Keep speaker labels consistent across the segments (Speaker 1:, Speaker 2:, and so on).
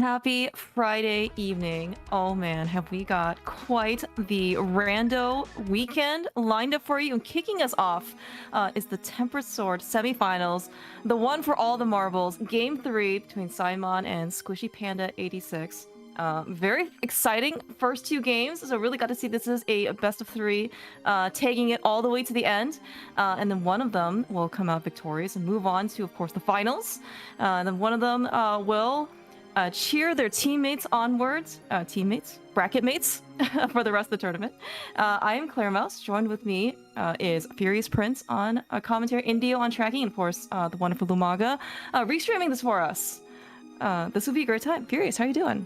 Speaker 1: Happy Friday evening. Oh man, have we got quite the rando weekend lined up for you. And kicking us off is the Tempered Sword semifinals, the one for all the marbles, game 3 between Psymon and SquishyPanda 86. Very exciting first two games, so really got to see this is a best of three, taking it all the way to the end. And then one of them will come out victorious and move on to, of course, the finals. And then one of them will cheer their teammates onwards, bracket mates, for the rest of the tournament. I am Claire Mouse. Joined with me is Furious Prince on commentary, Indio on tracking, and of course, the wonderful Lumaga restreaming this for us. This will be a great time. Furious, how you doing?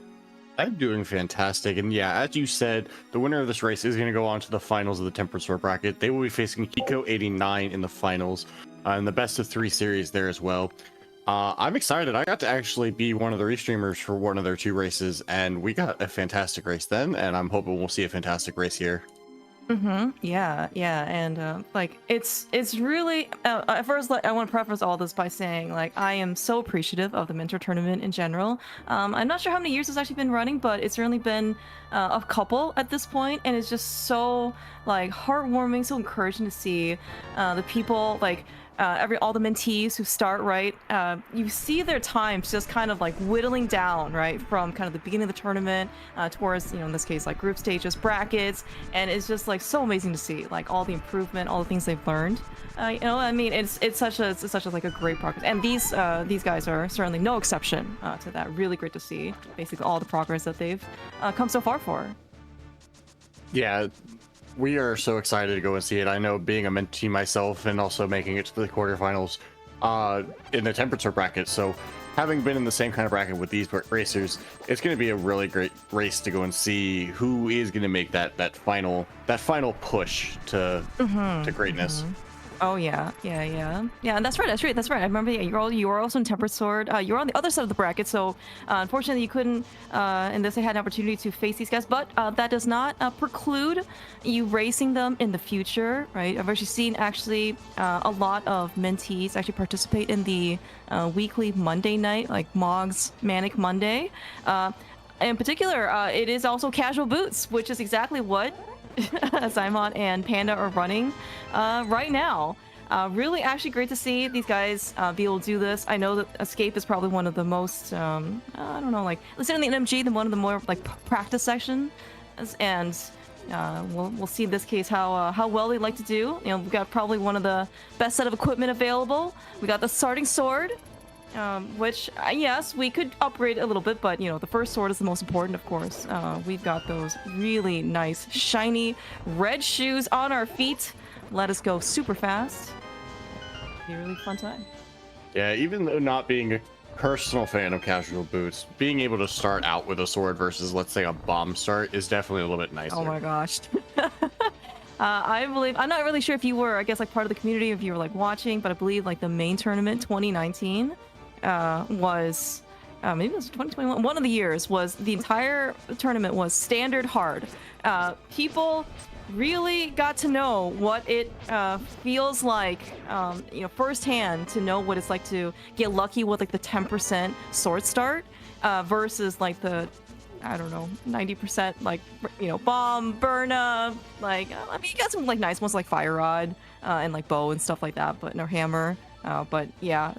Speaker 2: I'm doing fantastic, and yeah, as you said, the winner of this race is going to go on to the finals of the Tempered Sword bracket. They will be facing Kiko 89 in the finals, and the best of three series there as well. I'm excited. I got to actually be one of the restreamers for one of their two races, and we got a fantastic race then, and I'm hoping we'll see a fantastic race here.
Speaker 1: Yeah, and like it's really at first, like, I want to preface all this by saying, like, I am so appreciative of the mentor tournament in general. I'm not sure how many years it's actually been running, but it's certainly been a couple at this point, and it's just so like heartwarming, so encouraging to see the people, like all the mentees who start, right, you see their times just kind of like whittling down, right, from kind of the beginning of the tournament towards, in this case, like group stages, brackets, and it's just like so amazing to see, like, all the improvement, all the things they've learned. I mean, it's such a like a great progress, and these guys are certainly no exception to that. Really great to see basically all the progress that they've come so far for.
Speaker 2: Yeah, we are so excited to go and see it. I know, being a mentee myself and also making it to the quarterfinals in the Tempered Sword bracket, so having been in the same kind of bracket with these racers, it's going to be a really great race to go and see who is going to make that final push to greatness.
Speaker 1: Oh yeah. And that's right. I remember, yeah, you were also in Tempered Sword. You were on the other side of the bracket, so unfortunately you couldn't in this had an opportunity to face these guys, but that does not preclude you racing them in the future, right? I've actually seen a lot of mentees actually participate in the weekly Monday night, like Mog's Manic Monday. In particular, it is also casual boots, which is exactly what Psymon and Panda are running right now. Really actually great to see these guys be able to do this. I know that Escape is probably one of the most, I don't know, like, listening to the NMG, than one of the more like practice sections, and we'll see in this case how well they like to do. We've got probably one of the best set of equipment available. We got the starting sword, which, yes, we could upgrade a little bit, but the first sword is the most important, of course. We've got those really nice shiny red shoes on our feet. Let us go super fast. Be a really fun time.
Speaker 2: Yeah, even though not being a personal fan of casual boots, being able to start out with a sword versus, let's say, a bomb start is definitely a little bit nicer.
Speaker 1: Oh my gosh. I believe, I'm not really sure if you were, I guess, like, part of the community, if you were like watching, but I believe like the main tournament 2019 was maybe it was 2021, one of the years, was the entire tournament was standard hard. People really got to know what it feels like, firsthand, to know what it's like to get lucky with like the 10% sword start versus like the, I don't know, 90% like, bomb, burn up, like, I mean, you got some like nice ones like fire rod and like bow and stuff like that, but no hammer. But yeah,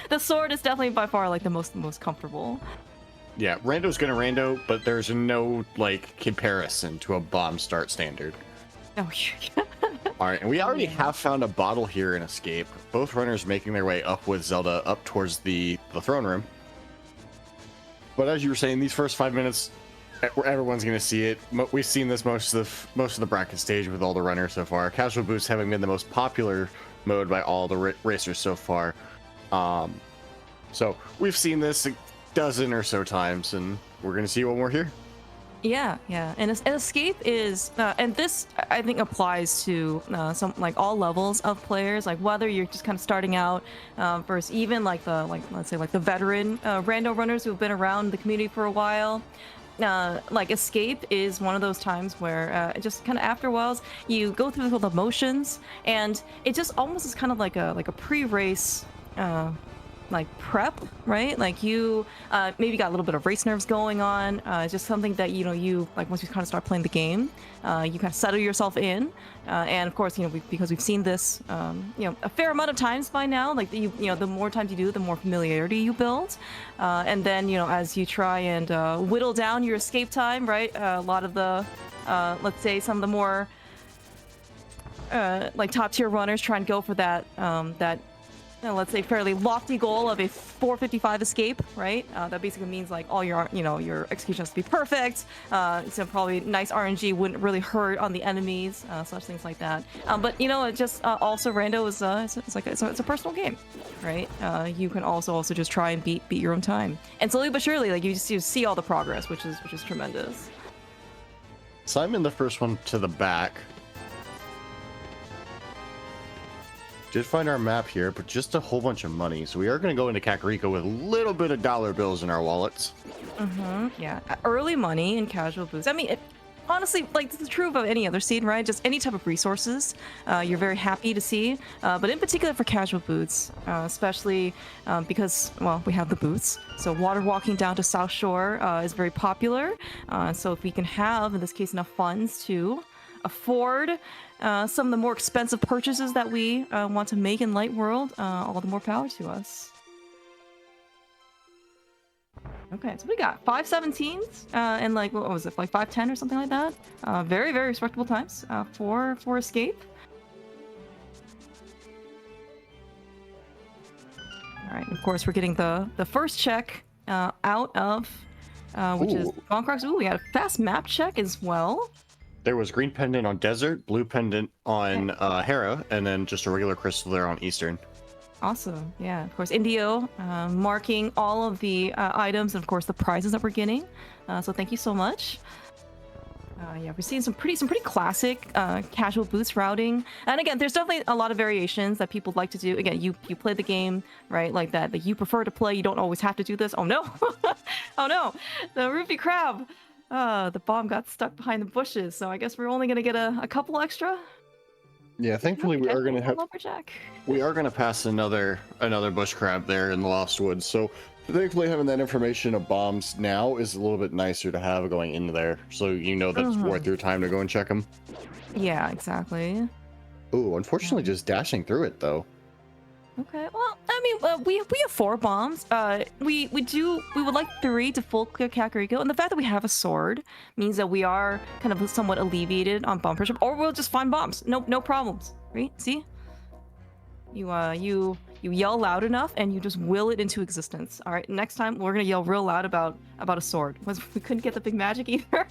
Speaker 1: the sword is definitely by far like the most comfortable.
Speaker 2: Yeah, rando's gonna rando, but there's no like comparison to a bomb start standard.
Speaker 1: Oh,
Speaker 2: All right, and we already have found a bottle here in Escape. Both runners making their way up with Zelda up towards the throne room. But as you were saying, these first 5 minutes, everyone's gonna see it. We've seen this most of the bracket stage with all the runners so far. Casual boots having been the most popular mode by all the racers so far. So we've seen this a dozen or so times, and we're gonna see when we're here.
Speaker 1: Yeah, and Escape is, and this I think applies to some, like, all levels of players, like whether you're just kind of starting out versus even like let's say like the veteran rando runners who've been around the community for a while. Like, Escape is one of those times where just kind of after a while you go through the motions, and it just almost is kind of like a pre-race like prep, right? Like you maybe got a little bit of race nerves going on. It's just something that you like once you kind of start playing the game, you kind of settle yourself in, and of course because we've seen this a fair amount of times by now. Like the more times you do, the more familiarity you build, and then as you try and whittle down your escape time, right? A lot of the let's say some of the more like top tier runners try and go for that let's say fairly lofty goal of a 455 escape, right? That basically means like all your your execution has to be perfect. So probably nice RNG wouldn't really hurt on the enemies, such things like that. But it just also rando is it's a personal game, right? You can also just try and beat your own time, and slowly but surely, like you see all the progress, which is tremendous.
Speaker 2: So I'm in the first one to the back. Did find our map here, but just a whole bunch of money. So we are going to go into Kakariko with a little bit of dollar bills in our wallets.
Speaker 1: Yeah. Early money and casual boosts. I mean, honestly, like this is true of any other seed, right? Just any type of resources, you're very happy to see. But in particular for casual boots, especially because, well, we have the boots. So water walking down to South Shore is very popular. So if we can have, in this case, enough funds to afford some of the more expensive purchases that we want to make in Light World, all the more power to us. Okay, so we got 517s and like what was it, like 510 or something like that. Very, very respectable times for escape. All right, of course we're getting the first check out of which is Bonkrox. Ooh, we got a fast map check as well.
Speaker 2: There was green pendant on Desert, blue pendant on Hera, and then just a regular crystal there on Eastern.
Speaker 1: Awesome. Yeah, of course, Indio marking all of the items and of course the prizes that we're getting. So thank you so much. Yeah, we're seeing some pretty classic casual boots routing, and again, there's definitely a lot of variations that people like to do. Again, you play the game right like that you prefer to play. You don't always have to do this. Oh no, oh no, the rupee crab. The bomb got stuck behind the bushes, so I guess we're only gonna get a couple extra.
Speaker 2: Yeah, thankfully we are gonna have.
Speaker 1: Lumberjack.
Speaker 2: We are gonna pass another bush crab there in the Lost Woods. So thankfully having that information of bombs now is a little bit nicer to have going into there, so that's worth your time to go and check them.
Speaker 1: Yeah, exactly.
Speaker 2: Ooh, unfortunately, just dashing through it though.
Speaker 1: Okay, well, I mean, we have 4 bombs. We would like 3 to full clear Kakariko, and the fact that we have a sword means that we are kind of somewhat alleviated on bomb pressure, or we'll just find bombs. No problems, right? See, you yell loud enough, and you just will it into existence. All right, next time we're gonna yell real loud about a sword. We couldn't get the big magic either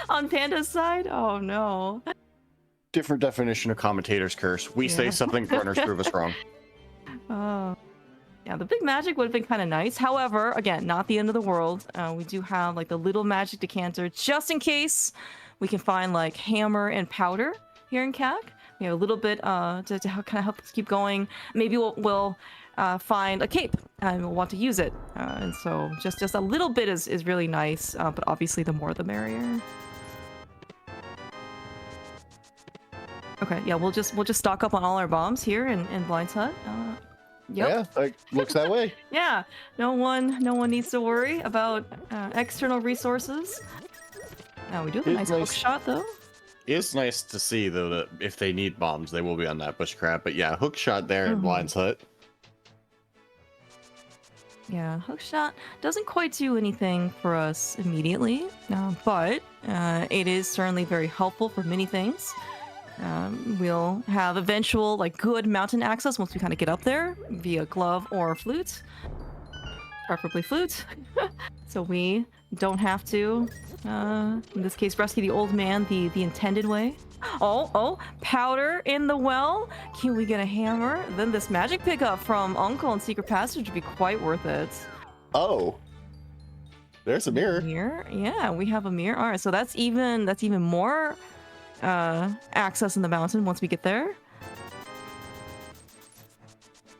Speaker 1: on Panda's side. Oh no.
Speaker 2: Different definition of commentator's curse. We say something, partners prove us wrong.
Speaker 1: Oh, yeah, the big magic would have been kind of nice. However, again, not the end of the world. We do have like the little magic decanter just in case we can find like hammer and powder here in CAC. We have a little bit to kind of help us keep going. Maybe we'll find a cape and we'll want to use it. And so just a little bit is really nice, but obviously the more the merrier. Okay, yeah, we'll just stock up on all our bombs here in Blind's Hut. Yep.
Speaker 2: Yeah, looks that way.
Speaker 1: Yeah, no one needs to worry about external resources. We do have a nice hook shot though.
Speaker 2: It's nice to see though that if they need bombs, they will be on that bush crab. But yeah, hook shot there in Blind's Hut.
Speaker 1: Yeah, hook shot doesn't quite do anything for us immediately, but it is certainly very helpful for many things. We'll have eventual like good mountain access once we kind of get up there via glove or flute, preferably flute. So we don't have to in this case rescue the old man the intended way. Oh, powder in the well. Can we get a hammer? Then this magic pickup from Uncle and Secret Passage would be quite worth it.
Speaker 2: Oh, there's a mirror.
Speaker 1: Yeah, we have a mirror. All right, so that's even more access in the mountain once we get there.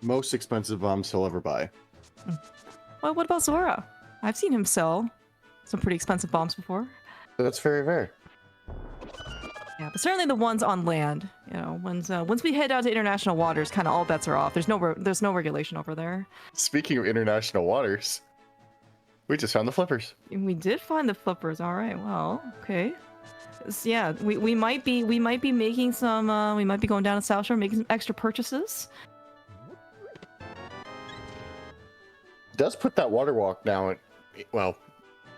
Speaker 2: Most expensive bombs he'll ever buy.
Speaker 1: Well, what about Zora? I've seen him sell some pretty expensive bombs before.
Speaker 2: That's very fair.
Speaker 1: Yeah, but certainly the ones on land. You know, once we head out to international waters, kind of all bets are off. There's no regulation over there.
Speaker 2: Speaking of international waters, we just found the flippers.
Speaker 1: We did find the flippers. All right. Well, okay. Yeah, we might be making some. We might be going down to South Shore making some extra purchases.
Speaker 2: Does put that water walk now, well,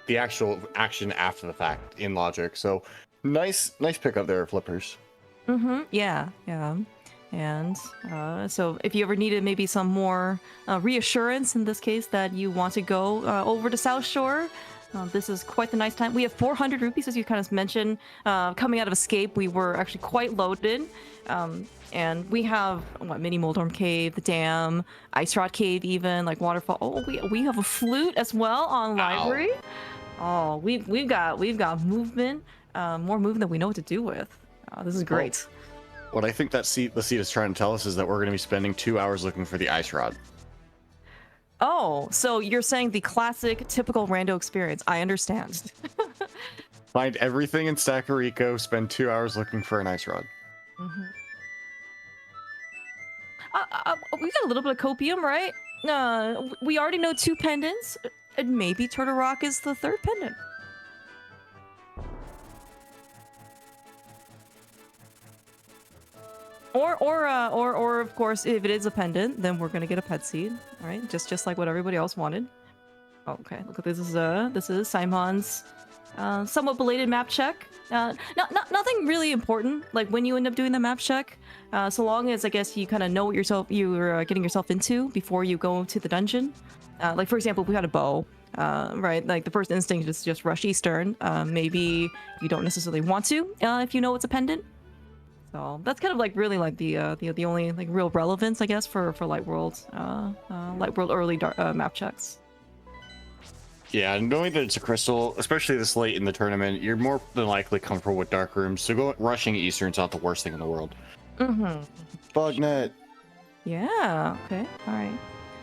Speaker 2: the actual action after the fact in logic. So nice pickup there, flippers.
Speaker 1: Yeah. And so if you ever needed maybe some more reassurance in this case that you want to go over to South Shore, this is quite the nice time. We have 400 rupees, as you kind of mentioned. Coming out of Escape, we were actually quite loaded. And we have Mini Moldorm Cave, the dam, Ice Rod Cave, even like waterfall. Oh, we have a flute as well on library. Oh, we've got movement, more movement than we know what to do with. This is great.
Speaker 2: Well, what I think that the seed is trying to tell us is that we're going to be spending 2 hours looking for the ice rod.
Speaker 1: Oh, so you're saying the classic, typical rando experience. I understand.
Speaker 2: Find everything in Stackerico, spend 2 hours looking for an ice rod.
Speaker 1: We got a little bit of copium, right? We already know 2 pendants, and maybe Turtle Rock is the 3rd pendant. Or of course, if it is a pendant, then we're gonna get a pet seed, right? Just like what everybody else wanted. Oh, okay, look at this. This is Simon's somewhat belated map check. Nothing really important, like when you end up doing the map check. So long as I guess you kind of know what you're getting yourself into before you go to the dungeon. Like for example, if we had a bow, right? Like the first instinct is just rush eastern. Maybe you don't necessarily want to if you know it's a pendant. So that's kind of like really like the only like real relevance, I guess, for Light World early map checks.
Speaker 2: Yeah, knowing that it's a crystal, especially this late in the tournament, you're more than likely comfortable with dark rooms. So rushing Eastern's not the worst thing in the world. Bugnet.
Speaker 1: Yeah. Okay. All right.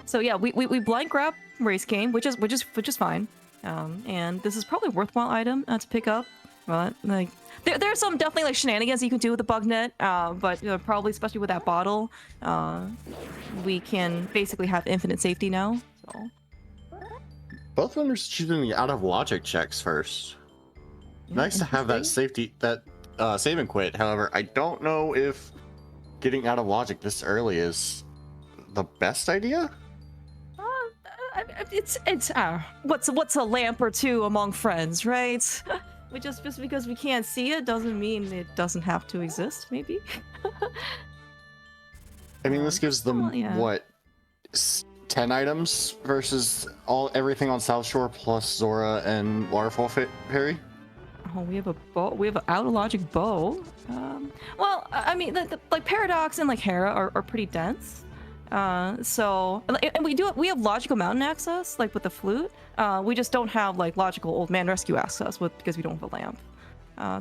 Speaker 1: So yeah, we blind grab race game, which is fine. And this is probably a worthwhile item to pick up. But like there's some definitely like shenanigans you can do with the bug net, but probably especially with that bottle, we can basically have infinite safety now. So.
Speaker 2: Both runners choosing the out of logic checks first. Yeah, nice to have that safety, that save and quit. However, I don't know if getting out of logic this early is the best idea.
Speaker 1: It's what's a lamp or two among friends, right? Just because we can't see it doesn't mean it doesn't have to exist. Maybe.
Speaker 2: I mean, this gives them what 10 items versus everything on South Shore plus Zora and Waterfall Fairy.
Speaker 1: Oh, we have a bow. We have an out of logic bow. Well, I mean, like Paradox and like Hera are pretty dense. So, and we have logical mountain access, like with the flute. We just don't have like logical old man rescue access because we don't have a lamp.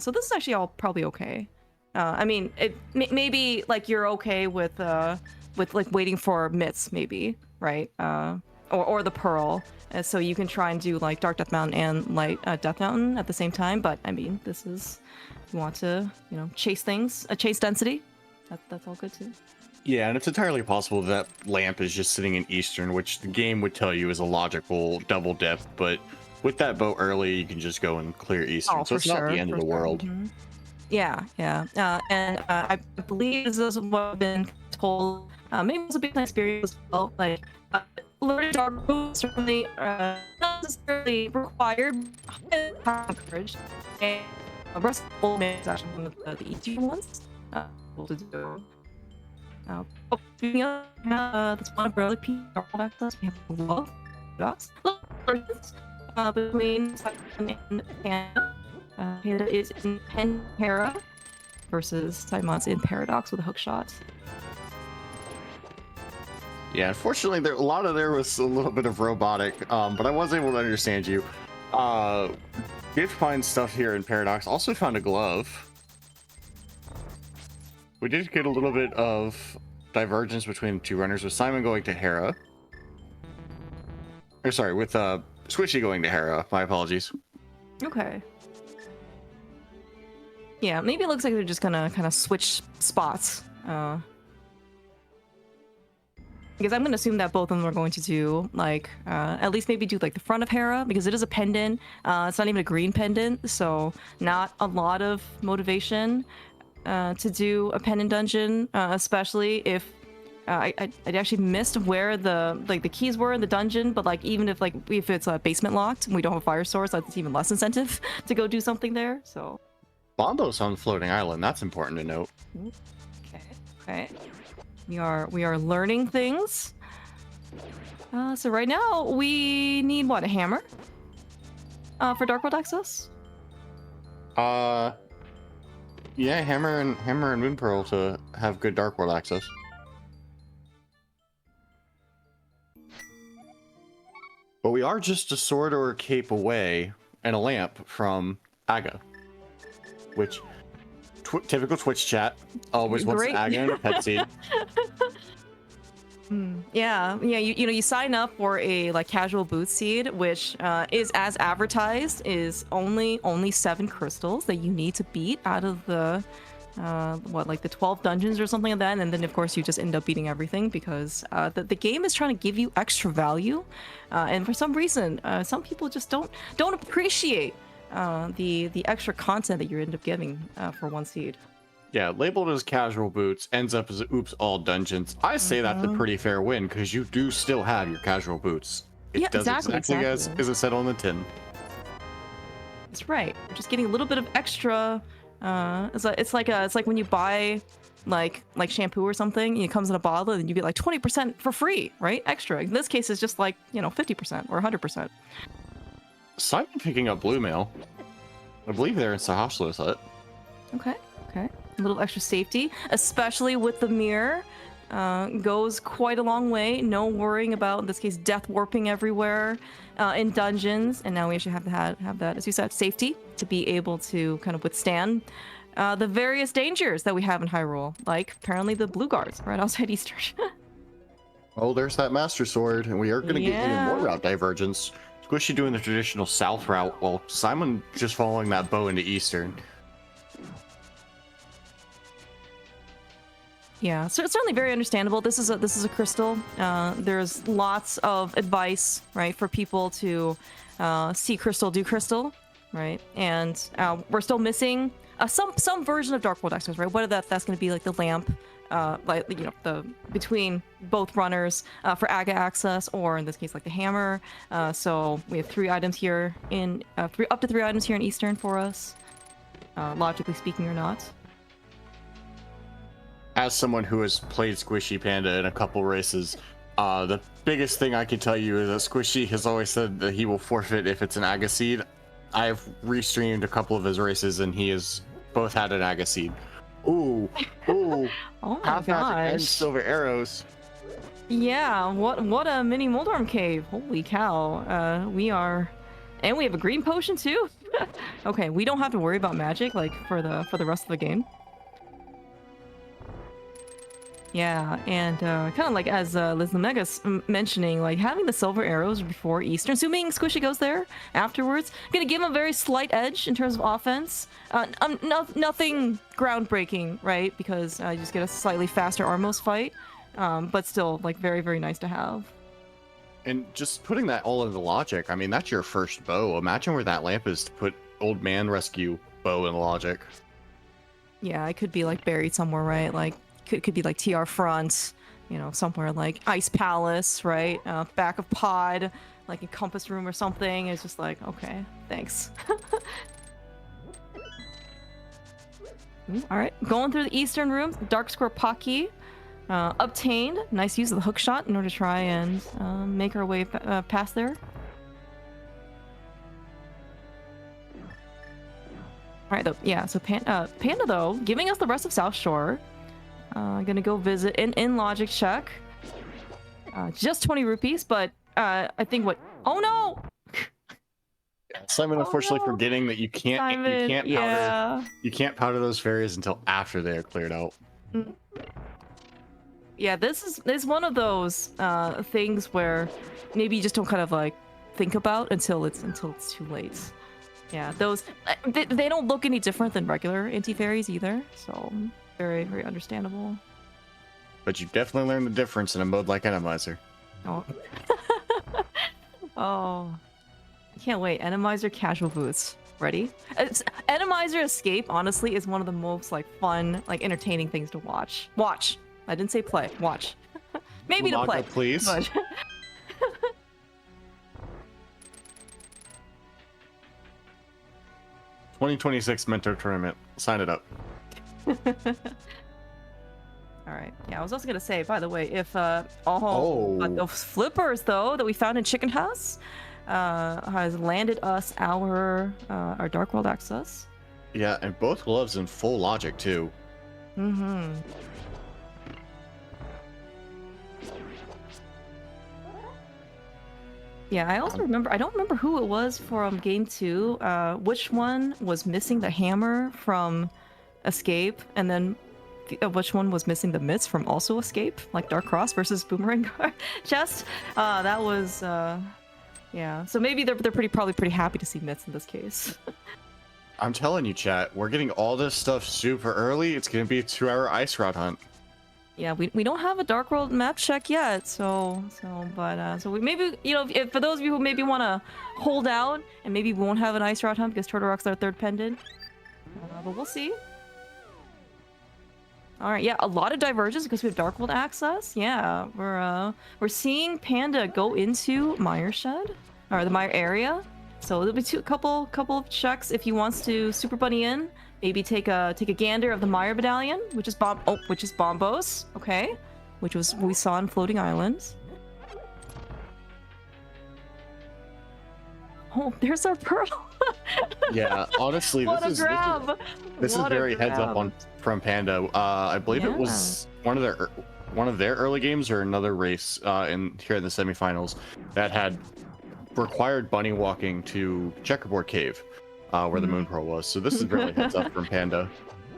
Speaker 1: So this is actually all probably okay. I mean, maybe like you're okay with like waiting for mitts, maybe, right? Or the pearl, so you can try and do like Dark Death Mountain and Light Death Mountain at the same time. But I mean, this is you want to chase things, chase density. That's all good too.
Speaker 2: Yeah, and it's entirely possible that lamp is just sitting in Eastern, which the game would tell you is a logical double dip. But with that boat early, you can just go and clear Eastern, so it's not the end of the world.
Speaker 1: Mm-hmm. Yeah. And I believe this is what I've been told. Maybe it's a big experience as well. Like learning dark moves certainly not necessarily required. Encouraged. And rest of old man is actually one of the easier ones to do. That's one of our people access. We have love dots. Between Psymon and Panda. Panda is in Hera versus Psymon's in Paradox with a hook shot.
Speaker 2: Yeah, unfortunately, a lot of there was a little bit of robotic, but I was able to understand you. Did find stuff here in Paradox. Also found a glove. We did get a little bit of divergence between the two runners, with Psymon going to Hera. Or sorry, with Squishy going to Hera. My apologies.
Speaker 1: Okay. Yeah, maybe it looks like they're just gonna kind of switch spots. Because I'm gonna assume that both of them are going to do like at least maybe do like the front of Hera, because it is a pendant. It's not even a green pendant, so not a lot of motivation to do a pendant dungeon, especially if I actually missed where the keys were in the dungeon. But like even if it's basement locked and we don't have a fire source, that's even less incentive to go do something there. So
Speaker 2: Bondo's on floating island. That's important to note.
Speaker 1: okay. We are learning things. So right now we need what, a hammer? For Dark World access?
Speaker 2: Yeah, hammer and moon pearl to have good Dark World access. But we are just a sword or a cape away and a lamp from Aga, which typical Twitch chat always wants Aga and a pet seed.
Speaker 1: Yeah. You know, you sign up for a like casual boot seed, which is as advertised, is only 7 crystals that you need to beat out of the like the 12 dungeons or something like that. And then of course you just end up beating everything because the game is trying to give you extra value, and for some reason some people just don't appreciate the extra content that you end up getting for 1 seed.
Speaker 2: Yeah, labeled as casual boots, ends up as oops all dungeons. I say that's a pretty fair win because you do still have your casual boots. It does exactly as it said on the tin.
Speaker 1: That's right. You're just getting a little bit of extra. It's like when you buy like shampoo or something, and it comes in a bottle, and you get like 20% for free, right? Extra. In this case, it's just like 50% or 100%.
Speaker 2: Psymon picking up blue mail. I believe they're in Sahashlo's hut.
Speaker 1: Okay. A little extra safety, especially with the mirror, goes quite a long way. No worrying about, in this case, death warping everywhere in dungeons. And now we actually have to have that, as you said, safety to be able to kind of withstand the various dangers that we have in Hyrule, like apparently the blue guards right outside Eastern.
Speaker 2: Oh, there's that Master Sword, and we are going to get even more route divergence. Squishy doing the traditional south route, while Psymon just following that bow into Eastern.
Speaker 1: Yeah, so it's certainly very understandable. This is a crystal. There's lots of advice, right, for people to see crystal, do crystal, right? And we're still missing some version of Dark World access, right? Whether that's going to be like the lamp, like the between both runners for Aga access, or in this case like the hammer. So we have 3 items here in up to 3 items here in Eastern for us, logically speaking or not.
Speaker 2: As someone who has played SquishyPanda in a couple races, the biggest thing I can tell you is that Squishy has always said that he will forfeit if it's an Aga seed. I've restreamed a couple of his races, and he has both had an Aga seed. Ooh.
Speaker 1: Oh my
Speaker 2: Half magic
Speaker 1: gosh.
Speaker 2: and silver arrows.
Speaker 1: Yeah, what a mini Moldorm cave. Holy cow. We have a green potion too. Okay, we don't have to worry about magic like for the rest of the game. Yeah, and kind of like as Liz Mega's mentioning, like having the silver arrows before Eastern, assuming Squishy goes there afterwards, gonna give him a very slight edge in terms of offense. Nothing groundbreaking, right? Because you just get a slightly faster Armos fight, but still like very, very nice to have.
Speaker 2: And just putting that all into logic, I mean, that's your first bow. Imagine where that lamp is to put Old Man Rescue bow in logic.
Speaker 1: Yeah, it could be like buried somewhere, right? Like could be like TR front, somewhere like Ice Palace, right? Back of pod, like a compass room or something. It's just like, okay, thanks. All right, going through the Eastern room, Dark Square Pocky obtained. Nice use of the hook shot in order to try and make our way past there. All right, yeah. So Panda though, giving us the rest of South Shore. Gonna go visit in logic check. Just 20 rupees, but I think what? Oh no!
Speaker 2: Psymon unfortunately forgetting that you can't powder those fairies until after they are cleared out.
Speaker 1: Yeah, this is one of those things where maybe you just don't kind of like think about until it's too late. Yeah, those they don't look any different than regular anti-fairies either, so very, very understandable.
Speaker 2: But you definitely learn the difference in a mode like Enemizer.
Speaker 1: Oh. Oh. I can't wait. Enemizer casual boots. Ready? Enemizer Escape, honestly, is one of the most, like, fun, like, entertaining things to watch. Watch. I didn't say play. Watch. Maybe to play.
Speaker 2: Please.
Speaker 1: But
Speaker 2: 2026 Mentor Tournament. Sign it up.
Speaker 1: all right. Yeah, I was also gonna say, by the way, if but
Speaker 2: Oh.
Speaker 1: those flippers though that we found in Chicken House has landed us our Dark World access.
Speaker 2: Yeah, and both gloves in full logic too.
Speaker 1: Mm-hmm. Yeah, I also remember. I don't remember who it was from game 2. Which one was missing the hammer from Escape, and then which one was missing the mitts from also Escape, like Dark Cross versus Boomerang chest. That was yeah. So maybe they're probably pretty happy to see mitts in this case.
Speaker 2: I'm telling you, chat, we're getting all this stuff super early. It's gonna be a 2-hour ice rod hunt.
Speaker 1: Yeah, we don't have a Dark World map check yet, so we maybe, you know, if for those of you who maybe want to hold out and maybe we won't have an ice rod hunt because Turtle Rock's our third pendant, but we'll see. All right, yeah, a lot of divergence because we have Dark World access. Yeah, we're seeing Panda go into Mire Shed or the Mire area, so there'll be a couple of checks if he wants to Super Bunny in. Maybe take a gander of the Mire Medallion, which is Bombos, okay, which was we saw in Floating Islands. Oh, there's our pearl.
Speaker 2: Yeah, honestly,
Speaker 1: What
Speaker 2: this is very heads up on from Panda. I believe it was one of their early games or another race here in the semifinals that had required bunny walking to Checkerboard Cave. Where the moon pearl was. So this is really heads up from Panda.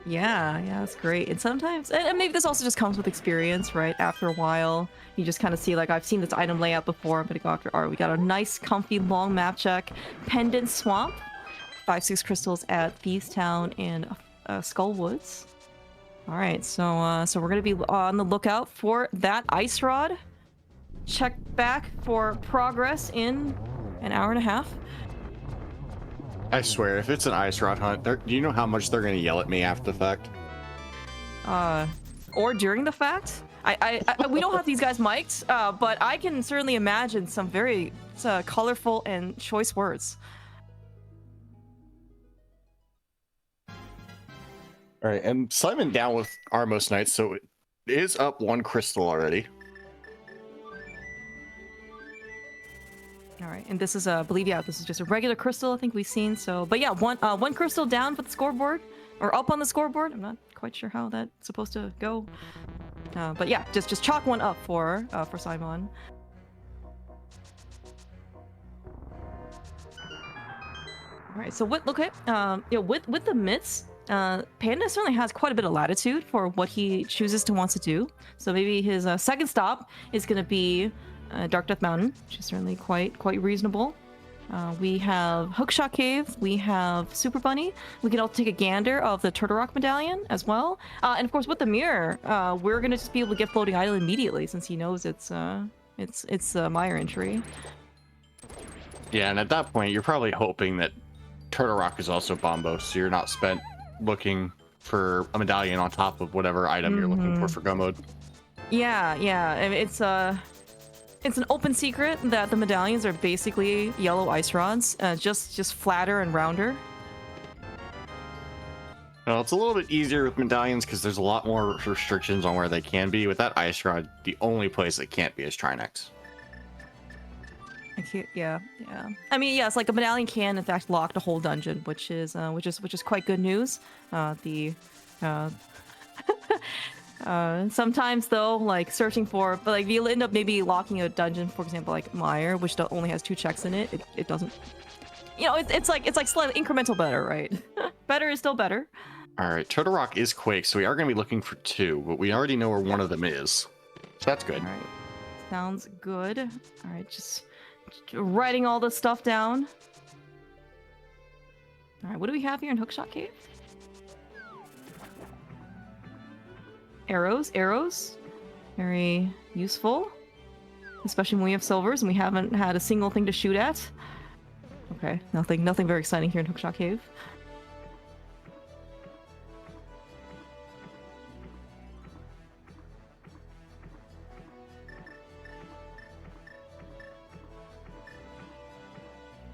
Speaker 1: Yeah, that's great. And sometimes, and maybe this also just comes with experience, right? After a while, you just kind of see, like, I've seen this item layout before. I'm gonna go after art. We got a nice, comfy, long map check. Pendant Swamp, 5-6 crystals at Thieves Town and Skull Woods. All right, so we're gonna be on the lookout for that ice rod. Check back for progress in an hour and a half.
Speaker 2: I swear, if it's an ice rod hunt, do you know how much they're gonna yell at me after the fact?
Speaker 1: Or during the fact. We don't have these guys mic'd, but I can certainly imagine some very colorful and choice words.
Speaker 2: All right, and Psymon down with Armos Knights, so it is up 1 crystal already.
Speaker 1: All right, and this is, I believe, yeah, this is just a regular crystal I think we've seen. So, but yeah, one crystal down for the scoreboard, or up on the scoreboard. I'm not quite sure how that's supposed to go. But yeah, just chalk one up for Psymon. All right, so with the mitts, Panda certainly has quite a bit of latitude for what he chooses to want to do. So maybe his second stop is going to be Dark Death Mountain, which is certainly quite reasonable. We have Hookshot Cave, we have Super Bunny. We can also take a gander of the Turtle Rock Medallion as well. And of course, with the mirror, we're gonna just be able to get Floating Island immediately since he knows it's Mire entry.
Speaker 2: Yeah, and at that point, you're probably hoping that Turtle Rock is also Bombo, so you're not spent looking for a medallion on top of whatever item you're looking for go mode.
Speaker 1: Yeah. I mean, it's an open secret that the medallions are basically yellow ice rods, just flatter and rounder.
Speaker 2: Well, it's a little bit easier with medallions because there's a lot more restrictions on where they can be. With that ice rod, the only place it can't be is Trinex.
Speaker 1: I can't, yeah. I mean, yes, like a medallion can in fact lock the whole dungeon, which is quite good news. Sometimes though, like searching for, but like if you end up maybe locking a dungeon, for example, like Mire, which only has 2 checks in it, it doesn't. You know, it's like slightly incremental better, right? Better is still better.
Speaker 2: All right, Turtle Rock is Quake, so we are going to be looking for 2, but we already know where one of them is, so that's good.
Speaker 1: All right, sounds good. All right, just writing all this stuff down. All right, what do we have here in Hookshot Cave? Arrows, arrows. Very useful. Especially when we have silvers and we haven't had a single thing to shoot at. Okay, nothing very exciting here in Hookshot Cave.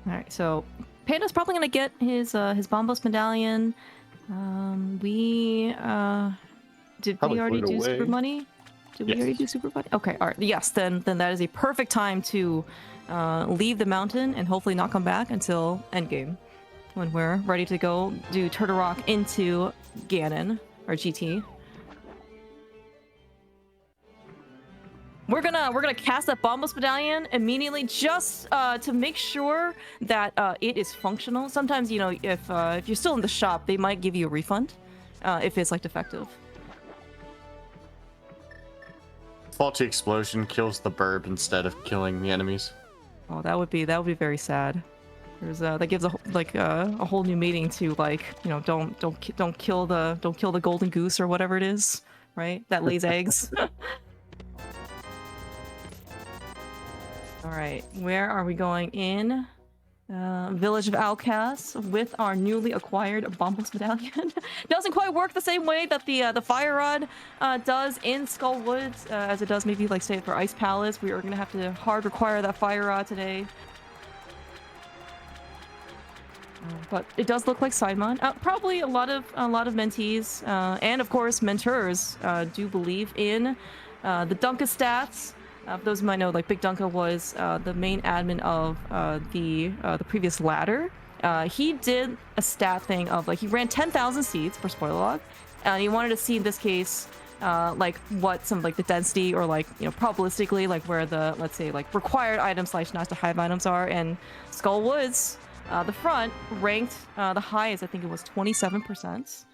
Speaker 1: Alright, so Panda's probably gonna get his Bombos medallion. Did we
Speaker 2: Probably
Speaker 1: already
Speaker 2: flew
Speaker 1: do Super
Speaker 2: away.
Speaker 1: Money? Did we already do Super Money? Okay, alright. Yes, then that is a perfect time to leave the mountain and hopefully not come back until endgame. When we're ready to go do Turtle Rock into Ganon, or GT. We're gonna cast that Bombos medallion immediately just to make sure that it is functional. Sometimes, you know, if you're still in the shop, they might give you a refund if it's like defective.
Speaker 2: Faulty explosion kills the burb instead of killing the enemies.
Speaker 1: Oh, that would be very sad. There's that gives a whole new meaning to, like, you know, don't kill the golden goose or whatever it is, right? That lays eggs. All right, where are we going in? Village of Outcasts with our newly acquired Bombos medallion. Doesn't quite work the same way that the fire rod does in Skull Woods, as it does maybe, like, say for Ice Palace. We are gonna have to hard require that fire rod today. But it does look like Psymon. Probably a lot of mentees and of course mentors do believe in the Dunka stats. For those who might know, like, Big Dunka was the main admin of the previous ladder. He did a stat thing of, like, he ran 10,000 seeds for spoiler log, and he wanted to see in this case like what some, like, the density or, like, you know, probabilistically, like, where the, let's say, like, required items / nice to have items are. And Skull Woods, the front ranked the highest, I think it was 27%.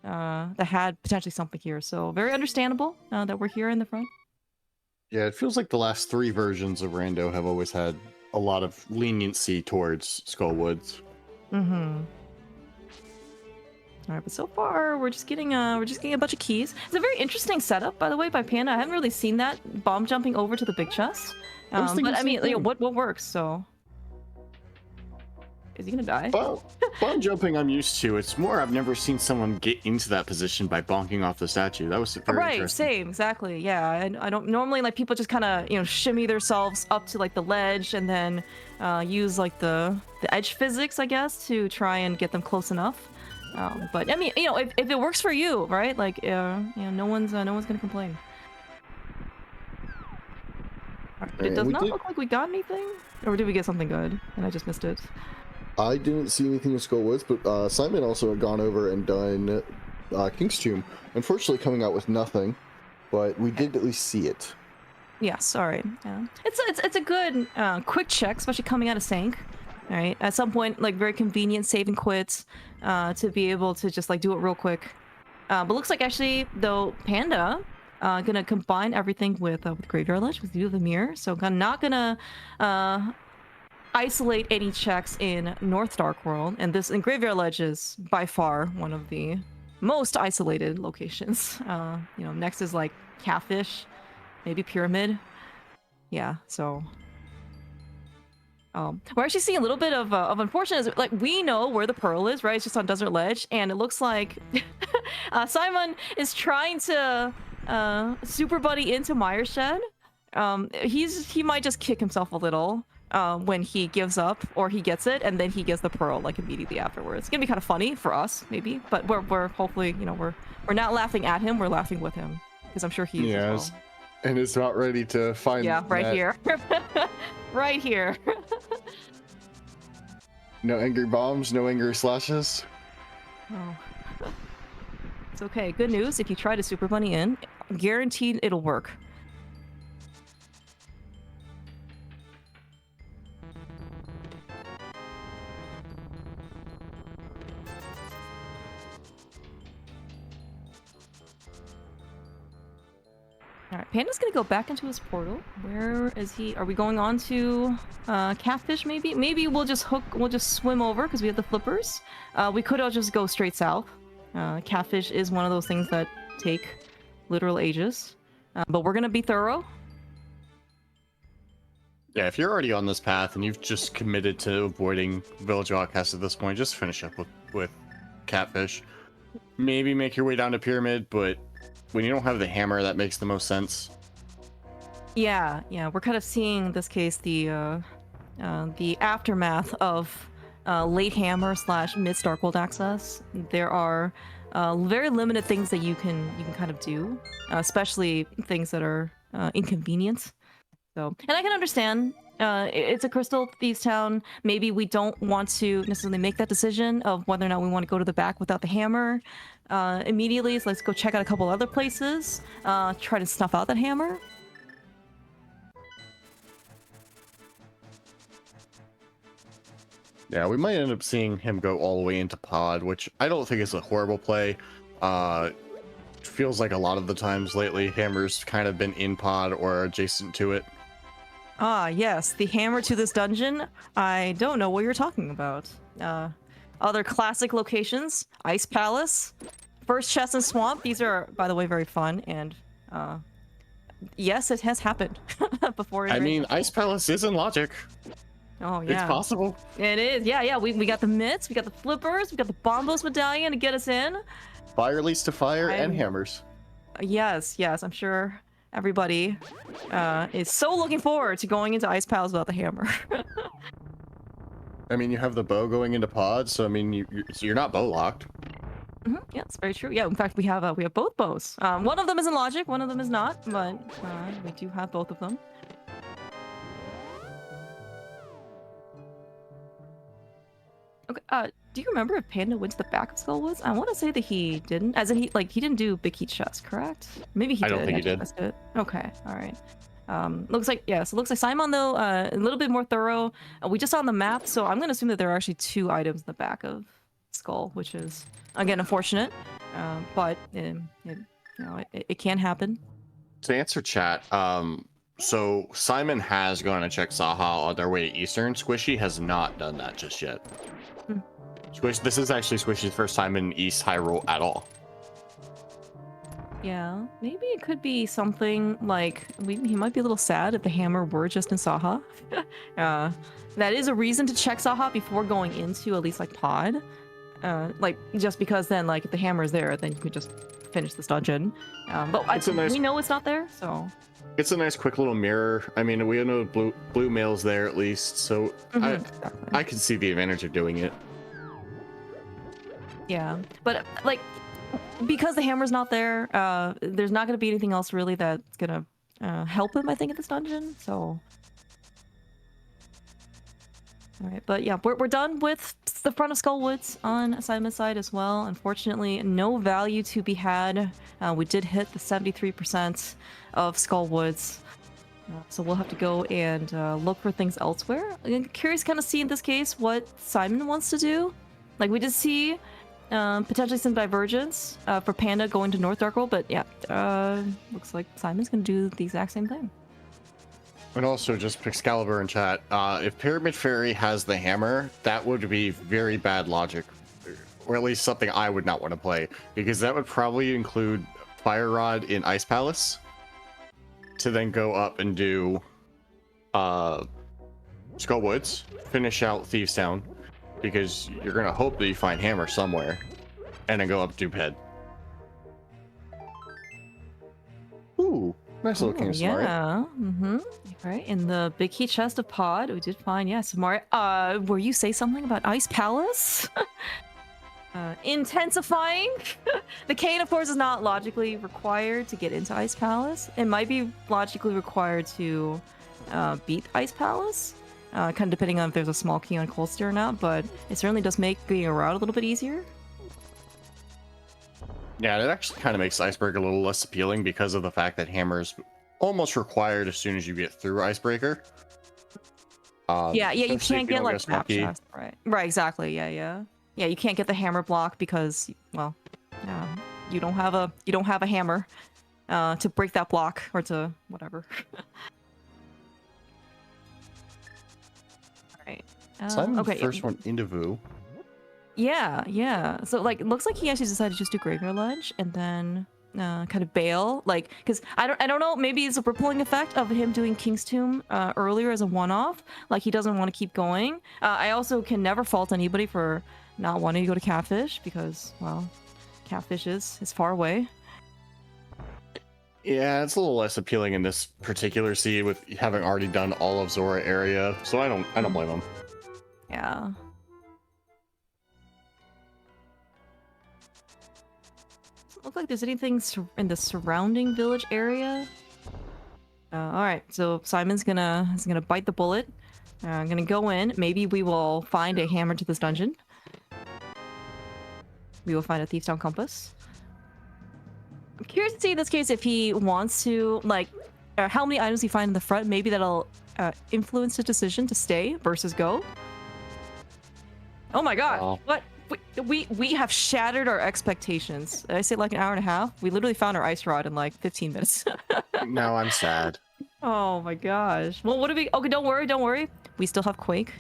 Speaker 1: That had potentially something here, so very understandable that we're here in the front.
Speaker 2: Yeah, it feels like the last 3 versions of Rando have always had a lot of leniency towards Skull Woods.
Speaker 1: Mm-hmm. All right, but so far we're just getting a bunch of keys. It's a very interesting setup, by the way, by Panda. I haven't really seen that bomb jumping over to the big chest. But I mean, you know, what works? So is he gonna die?
Speaker 2: Bomb jumping I'm used to. It's more I've never seen someone get into that position by bonking off the statue. That was very
Speaker 1: Right,
Speaker 2: interesting.
Speaker 1: same, exactly. Yeah, I don't normally, like, people just kind of, you know, shimmy themselves up to, like, the ledge and then use, like, the edge physics, I guess, to try and get them close enough. But I mean, you know, if it works for you, right? Like, you know, no one's gonna complain. But it does not look like we got anything, or did we get something good and I just missed it?
Speaker 3: I didn't see anything in Skull Woods, but Psymon also had gone over and done King's Tomb. Unfortunately, coming out with nothing, but we did at least see it.
Speaker 1: Yes, all right. Yeah, it's a good quick check, especially coming out of Sank. All right, at some point, like, very convenient save and quit to be able to just, like, do it real quick. But looks like, actually, though, Panda gonna combine everything with Graveyard Ledge with View of the Mirror, so not gonna isolate any checks in North Dark World, and Graveyard Ledge is by far one of the most isolated locations. You know, next is, like, Catfish, maybe Pyramid. Yeah, so we're actually seeing a little bit of unfortunate, like, we know where the pearl is, right? It's just on Desert Ledge, and it looks like Psymon is trying to super buddy into Myershed. He might just kick himself a little when he gives up, or he gets it and then he gets the pearl, like, immediately afterwards. It's gonna be kind of funny for us, maybe, but we're hopefully, you know, we're not laughing at him, we're laughing with him, because I'm sure he is as well.
Speaker 2: And is not ready to find.
Speaker 1: Yeah, right here. Right here.
Speaker 2: No angry bombs, no angry slashes.
Speaker 1: Oh. It's okay. Good news, if you try to Super Bunny in, guaranteed it'll work. Alright, Panda's gonna go back into his portal. Where is he? Are we going on to Catfish maybe? Maybe we'll just swim over because we have the flippers. We could all just go straight south. Catfish is one of those things that take literal ages. But we're gonna be thorough.
Speaker 2: Yeah, if you're already on this path and you've just committed to avoiding Village Outcast at this point, just finish up with Catfish. Maybe make your way down to Pyramid, but when you don't have the hammer, that makes the most sense.
Speaker 1: Yeah, we're kind of seeing in this case the aftermath of late hammer / mid Starkwold access. There are very limited things that you can kind of do, especially things that are inconvenient. So, and I can understand. It's a Crystal Thieves town. Maybe we don't want to necessarily make that decision of whether or not we want to go to the back without the hammer immediately. So let's go check out a couple other places. Try to snuff out that hammer.
Speaker 2: Yeah, we might end up seeing him go all the way into Pod, which I don't think is a horrible play. Feels like a lot of the times lately, Hammer's kind of been in Pod or adjacent to it.
Speaker 1: Ah, yes, the hammer to this dungeon. I don't know what you're talking about. Other classic locations: Ice Palace, First Chest and Swamp. These are, by the way, very fun. And yes, it has happened before.
Speaker 2: I mean, Ice Palace is in Logic.
Speaker 1: Oh yeah,
Speaker 2: it's possible.
Speaker 1: It is. Yeah. We got the mitts, we got the flippers, we got the Bombos medallion to get us in.
Speaker 2: Fire leads to fire and hammers.
Speaker 1: Yes. I'm sure everybody is so looking forward to going into Ice Palace without the hammer.
Speaker 2: I mean, you have the bow going into Pod, so I mean, you're not bow locked.
Speaker 1: Yeah, it's very true. Yeah, in fact, we have both bows. One of them is in Logic, one of them is not, but we do have both of them. Okay, do you remember if Panda went to the back of Skullwoods? I want to say that he didn't, as in he didn't do Big Heat Chest, correct? Maybe he did.
Speaker 2: I don't think he did.
Speaker 1: It. Okay, all right. Looks like Psymon though, a little bit more thorough. We just saw on the map, so I'm gonna assume that there are actually 2 items in the back of Skull, which is again unfortunate, but it can happen.
Speaker 2: To answer chat, so Psymon has gone to check Saha on their way to Eastern. Squishy has not done that just yet. Squish, this is actually Squishy's first time in East Hyrule at all.
Speaker 1: Yeah, maybe it could be something like he might be a little sad if the hammer were just in Saha. That is a reason to check Saha before going into at least like Pod. Like just because then like if the hammer is there, then you could just finish this dungeon. But we know it's not there, so.
Speaker 2: It's a nice quick little mirror. I mean, we know blue mail's there at least, so
Speaker 1: Exactly.
Speaker 2: I can see the advantage of doing it.
Speaker 1: Yeah, but like because the hammer's not there, there's not going to be anything else really that's going to help him, I think, in this dungeon. So, all right, but yeah, we're done with the front of Skullwoods on Simon's side as well. Unfortunately, no value to be had. We did hit the 73% of Skullwoods. So we'll have to go and look for things elsewhere. I'm curious kind of see in this case what Psymon wants to do. Like we did see potentially some divergence for Panda going to North Darkworld, but yeah, looks like Simon's going to do the exact same thing.
Speaker 2: And also, just Excalibur in chat, if Pyramid Fairy has the hammer, that would be very bad logic. Or at least something I would not want to play. Because that would probably include Fire Rod in Ice Palace. To then go up and do Skullwoods, finish out Thieves Town. Because you're going to hope that you find hammer somewhere. And then go up Dupehead. Ooh. Nice little King of Samari.
Speaker 1: Yeah. Right. In the Big Heat Chest of Pod, we did find, yeah, Samari. Were you say something about Ice Palace? Intensifying. The cane, of course, is not logically required to get into Ice Palace. It might be logically required to beat Ice Palace. Kind of depending on if there's a small key on Cold Steel or not, but it certainly does make getting around a little bit easier.
Speaker 2: Yeah, it actually kind of makes Icebreaker a little less appealing because of the fact that hammer is almost required as soon as you get through Icebreaker.
Speaker 1: Yeah, you can't get like
Speaker 2: map
Speaker 1: chest, right? Right, exactly. Yeah, you can't get the hammer block because, well, you don't have a hammer. to break that block or to whatever. All right.
Speaker 2: Simon's
Speaker 1: Okay.
Speaker 2: first one into Vu.
Speaker 1: Yeah, yeah. So like, it looks like he actually decided to just do Graveyard Ledge and then kind of bail, like, because I don't know. Maybe it's a rippling effect of him doing King's Tomb earlier as a one-off. Like he doesn't want to keep going. I also can never fault anybody for not wanting to go to Catfish because, well, Catfish is far away.
Speaker 2: Yeah, it's a little less appealing in this particular seed with having already done all of Zora area, so I don't blame him.
Speaker 1: Yeah. Doesn't look like there's anything in the surrounding village area. All right, so Simon's gonna bite the bullet. I'm gonna go in. Maybe we will find a hammer to this dungeon. We will find a Thief's Town compass. I'm curious to see in this case if he wants to, like, how many items he finds in the front. Maybe that'll influence his decision to stay versus go. Oh my god!
Speaker 2: Wow.
Speaker 1: What? We have shattered our expectations. Did I say like an hour and a half? We literally found our ice rod in like 15 minutes.
Speaker 2: Now I'm sad.
Speaker 1: Oh my gosh. Well, what do we? Okay, don't worry. We still have Quake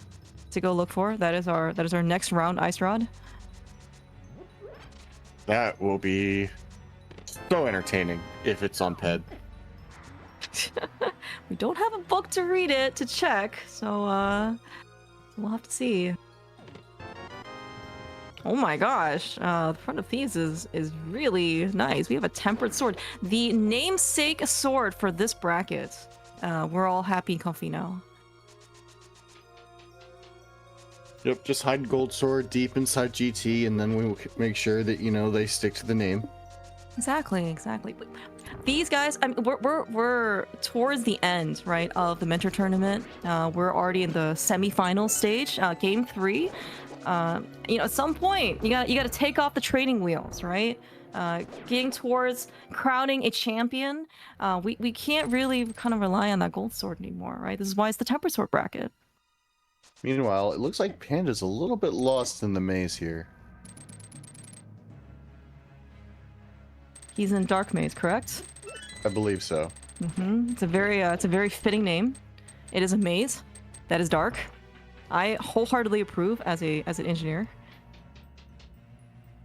Speaker 1: to go look for. That is our next round ice rod.
Speaker 2: That will be so entertaining if it's on Ped.
Speaker 1: We don't have a book to read it to check, so we'll have to see. Oh my gosh, the front of these is really nice. We have a tempered sword, the namesake sword for this bracket. We're all happy and comfy now.
Speaker 2: Yep, just hide Gold Sword deep inside GT, and then we'll make sure that, you know, they stick to the name.
Speaker 1: Exactly. These guys, I mean, we're towards the end, right, of the mentor tournament. We're already in the semifinal stage, game 3. You know, at some point, you got to take off the training wheels, right? Getting towards crowning a champion. We can't really kind of rely on that gold sword anymore, right? This is why it's the temper sword bracket.
Speaker 2: Meanwhile, it looks like Panda's a little bit lost in the maze here.
Speaker 1: He's in Dark Maze, correct?
Speaker 2: I believe so.
Speaker 1: It's a very fitting name. It is a maze that is dark. I wholeheartedly approve as an engineer.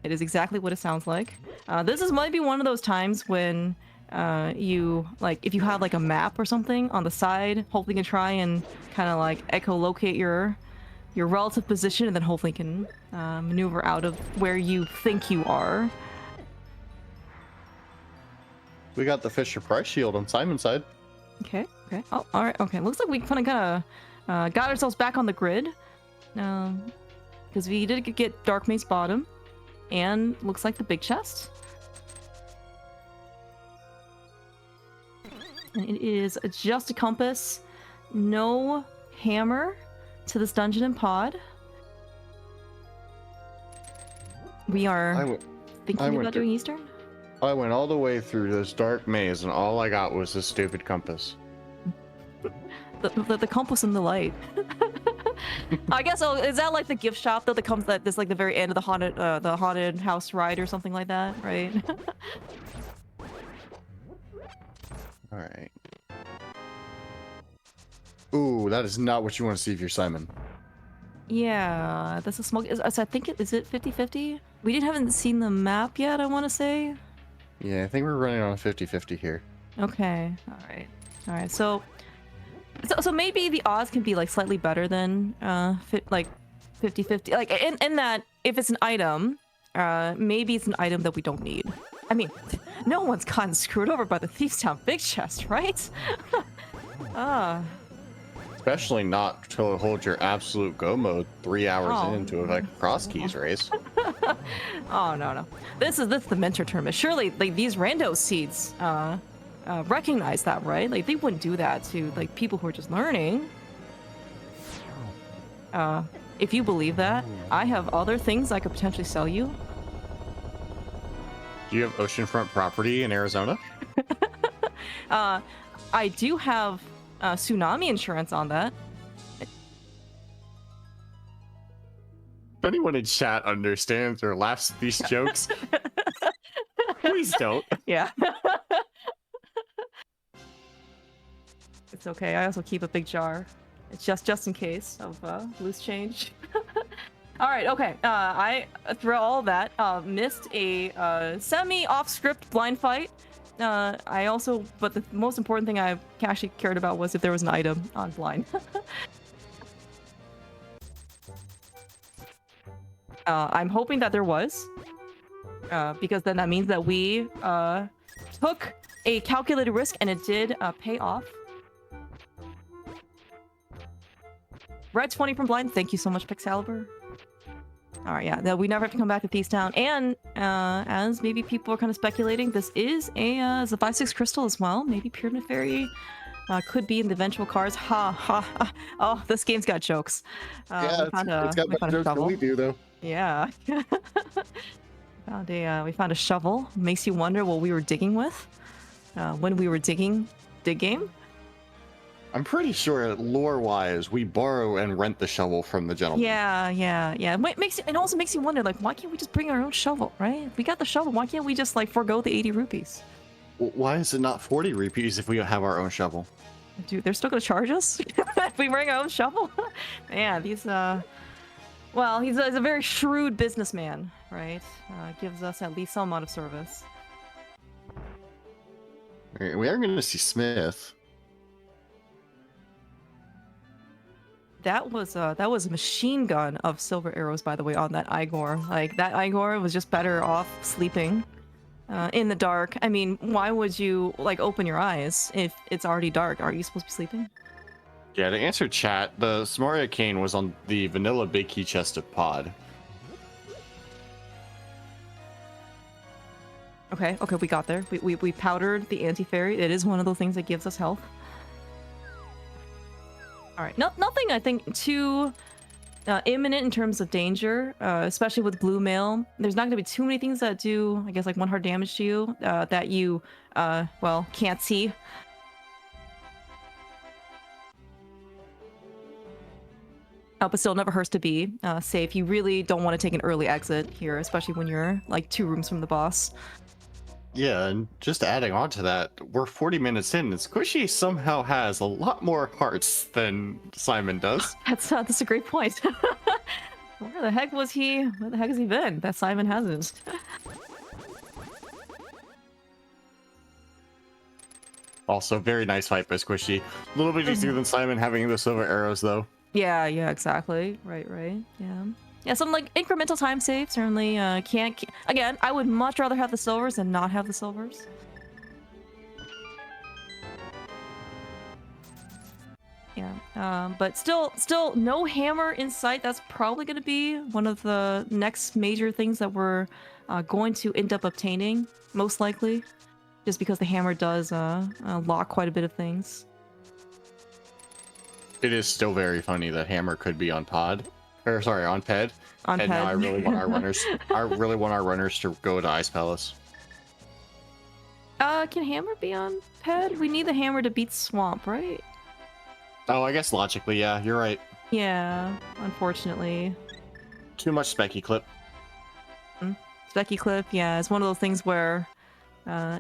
Speaker 1: It is exactly what it sounds like. This might be one of those times when you, like, if you have like a map or something on the side, hopefully you can try and kind of like echolocate your relative position, and then hopefully you can maneuver out of where you think you are.
Speaker 2: We got the Fisher Price shield on Simon's side.
Speaker 1: Okay. Oh, all right. Okay. Looks like we kind of got ourselves back on the grid. Because we did get Dark Maze bottom. And looks like the big chest. And it is just a compass. No hammer to this dungeon and pod. We are thinking about doing Eastern?
Speaker 2: I went all the way through this dark maze, and all I got was this stupid compass.
Speaker 1: The compass in the light. I guess. Oh, is that like the gift shop that comes at this like the very end of the haunted house ride or something like that, right?
Speaker 2: All right. Ooh, that is not what you want to see if you're Simon.
Speaker 1: Yeah, that's a smoke. I think is it 50-50? We haven't seen the map yet, I want to say.
Speaker 2: Yeah, I think we're running on a 50-50 here.
Speaker 1: Okay. All right. So maybe the odds can be like slightly better than like 50-50. Like in that if it's an item, maybe it's an item that we don't need. I mean, no one's gotten screwed over by the Thief's Town big chest, right?
Speaker 2: Especially not to hold your absolute go mode 3 hours into a like cross keys race.
Speaker 1: Oh no. This is the mentor tournament. Surely like these rando seeds recognize that, right? Like they wouldn't do that to like people who are just learning. If you believe that, I have other things I could potentially sell you.
Speaker 2: Do you have oceanfront property in Arizona?
Speaker 1: I do have tsunami insurance on that.
Speaker 2: If anyone in chat understands or laughs at these jokes, please don't.
Speaker 1: Yeah. It's okay. I also keep a big jar. It's just in case of loose change. All right. Okay. I through all of that missed a semi off script blind fight. I also, but the most important thing I actually cared about was if there was an item on blind. I'm hoping that there was, because then that means that we took a calculated risk and it did pay off. Red 20 from blind. Thank you so much, Pixcalibur. All right, yeah, that we never have to come back to Thief's Town. And as maybe people are kind of speculating, this is a 5/6 crystal as well. Maybe Pyramid Fairy could be in the eventual cards. Ha ha ha. Oh, this game's got jokes.
Speaker 3: Yeah, it's got better jokes than we do, though.
Speaker 1: Yeah. We found a shovel. Makes you wonder what we were digging with when we were digging dig game.
Speaker 2: I'm pretty sure lore-wise, we borrow and rent the shovel from the gentleman.
Speaker 1: Yeah. It also makes you wonder, like, why can't we just bring our own shovel, right? If we got the shovel, why can't we just, like, forego the 80 rupees?
Speaker 2: Why is it not 40 rupees if we have our own shovel?
Speaker 1: Dude, they're still gonna charge us if we bring our own shovel? Man, these, well, he's a very shrewd businessman, right? Gives us at least some amount of service.
Speaker 2: We are going to see Smith.
Speaker 1: That was a machine gun of silver arrows, by the way, on that Igor. Like, that Igor was just better off sleeping in the dark. I mean, why would you, like, open your eyes if it's already dark? Are you supposed to be sleeping?
Speaker 2: Yeah, to answer chat, the Samaria Cane was on the vanilla big key chest of pod.
Speaker 1: Okay, we got there. We powdered the anti-fairy. It is one of those things that gives us health. All right, nothing I think too imminent in terms of danger, especially with blue mail. There's not going to be too many things that do, I guess, like 1 hard damage to you that you, well, can't see. But still, never hurts to be safe. You really don't want to take an early exit here, especially when you're like 2 rooms from the boss.
Speaker 2: Yeah, and just adding on to that, we're 40 minutes in, and Squishy somehow has a lot more hearts than Psymon does.
Speaker 1: That's a great point. Where the heck was he? Where the heck has he been? That Psymon hasn't.
Speaker 2: Also, very nice fight by Squishy. A little bit easier than Psymon having the silver arrows, though.
Speaker 1: Yeah, exactly. Right. Yeah, some like incremental time save certainly can't. Again, I would much rather have the silvers than not have the silvers. Yeah, but still no hammer in sight. That's probably going to be one of the next major things that we're going to end up obtaining, most likely, just because the hammer does lock quite a bit of things.
Speaker 2: It is still very funny that hammer could be on pod. Or sorry, on ped.
Speaker 1: On
Speaker 2: and
Speaker 1: ped.
Speaker 2: now I really want our runners. I really want our runners to go to Ice Palace.
Speaker 1: Can hammer be on ped? We need the hammer to beat swamp, right?
Speaker 2: Oh, I guess logically, yeah, you're right.
Speaker 1: Yeah, unfortunately.
Speaker 2: Too much specky clip.
Speaker 1: Specky clip, yeah, it's one of those things where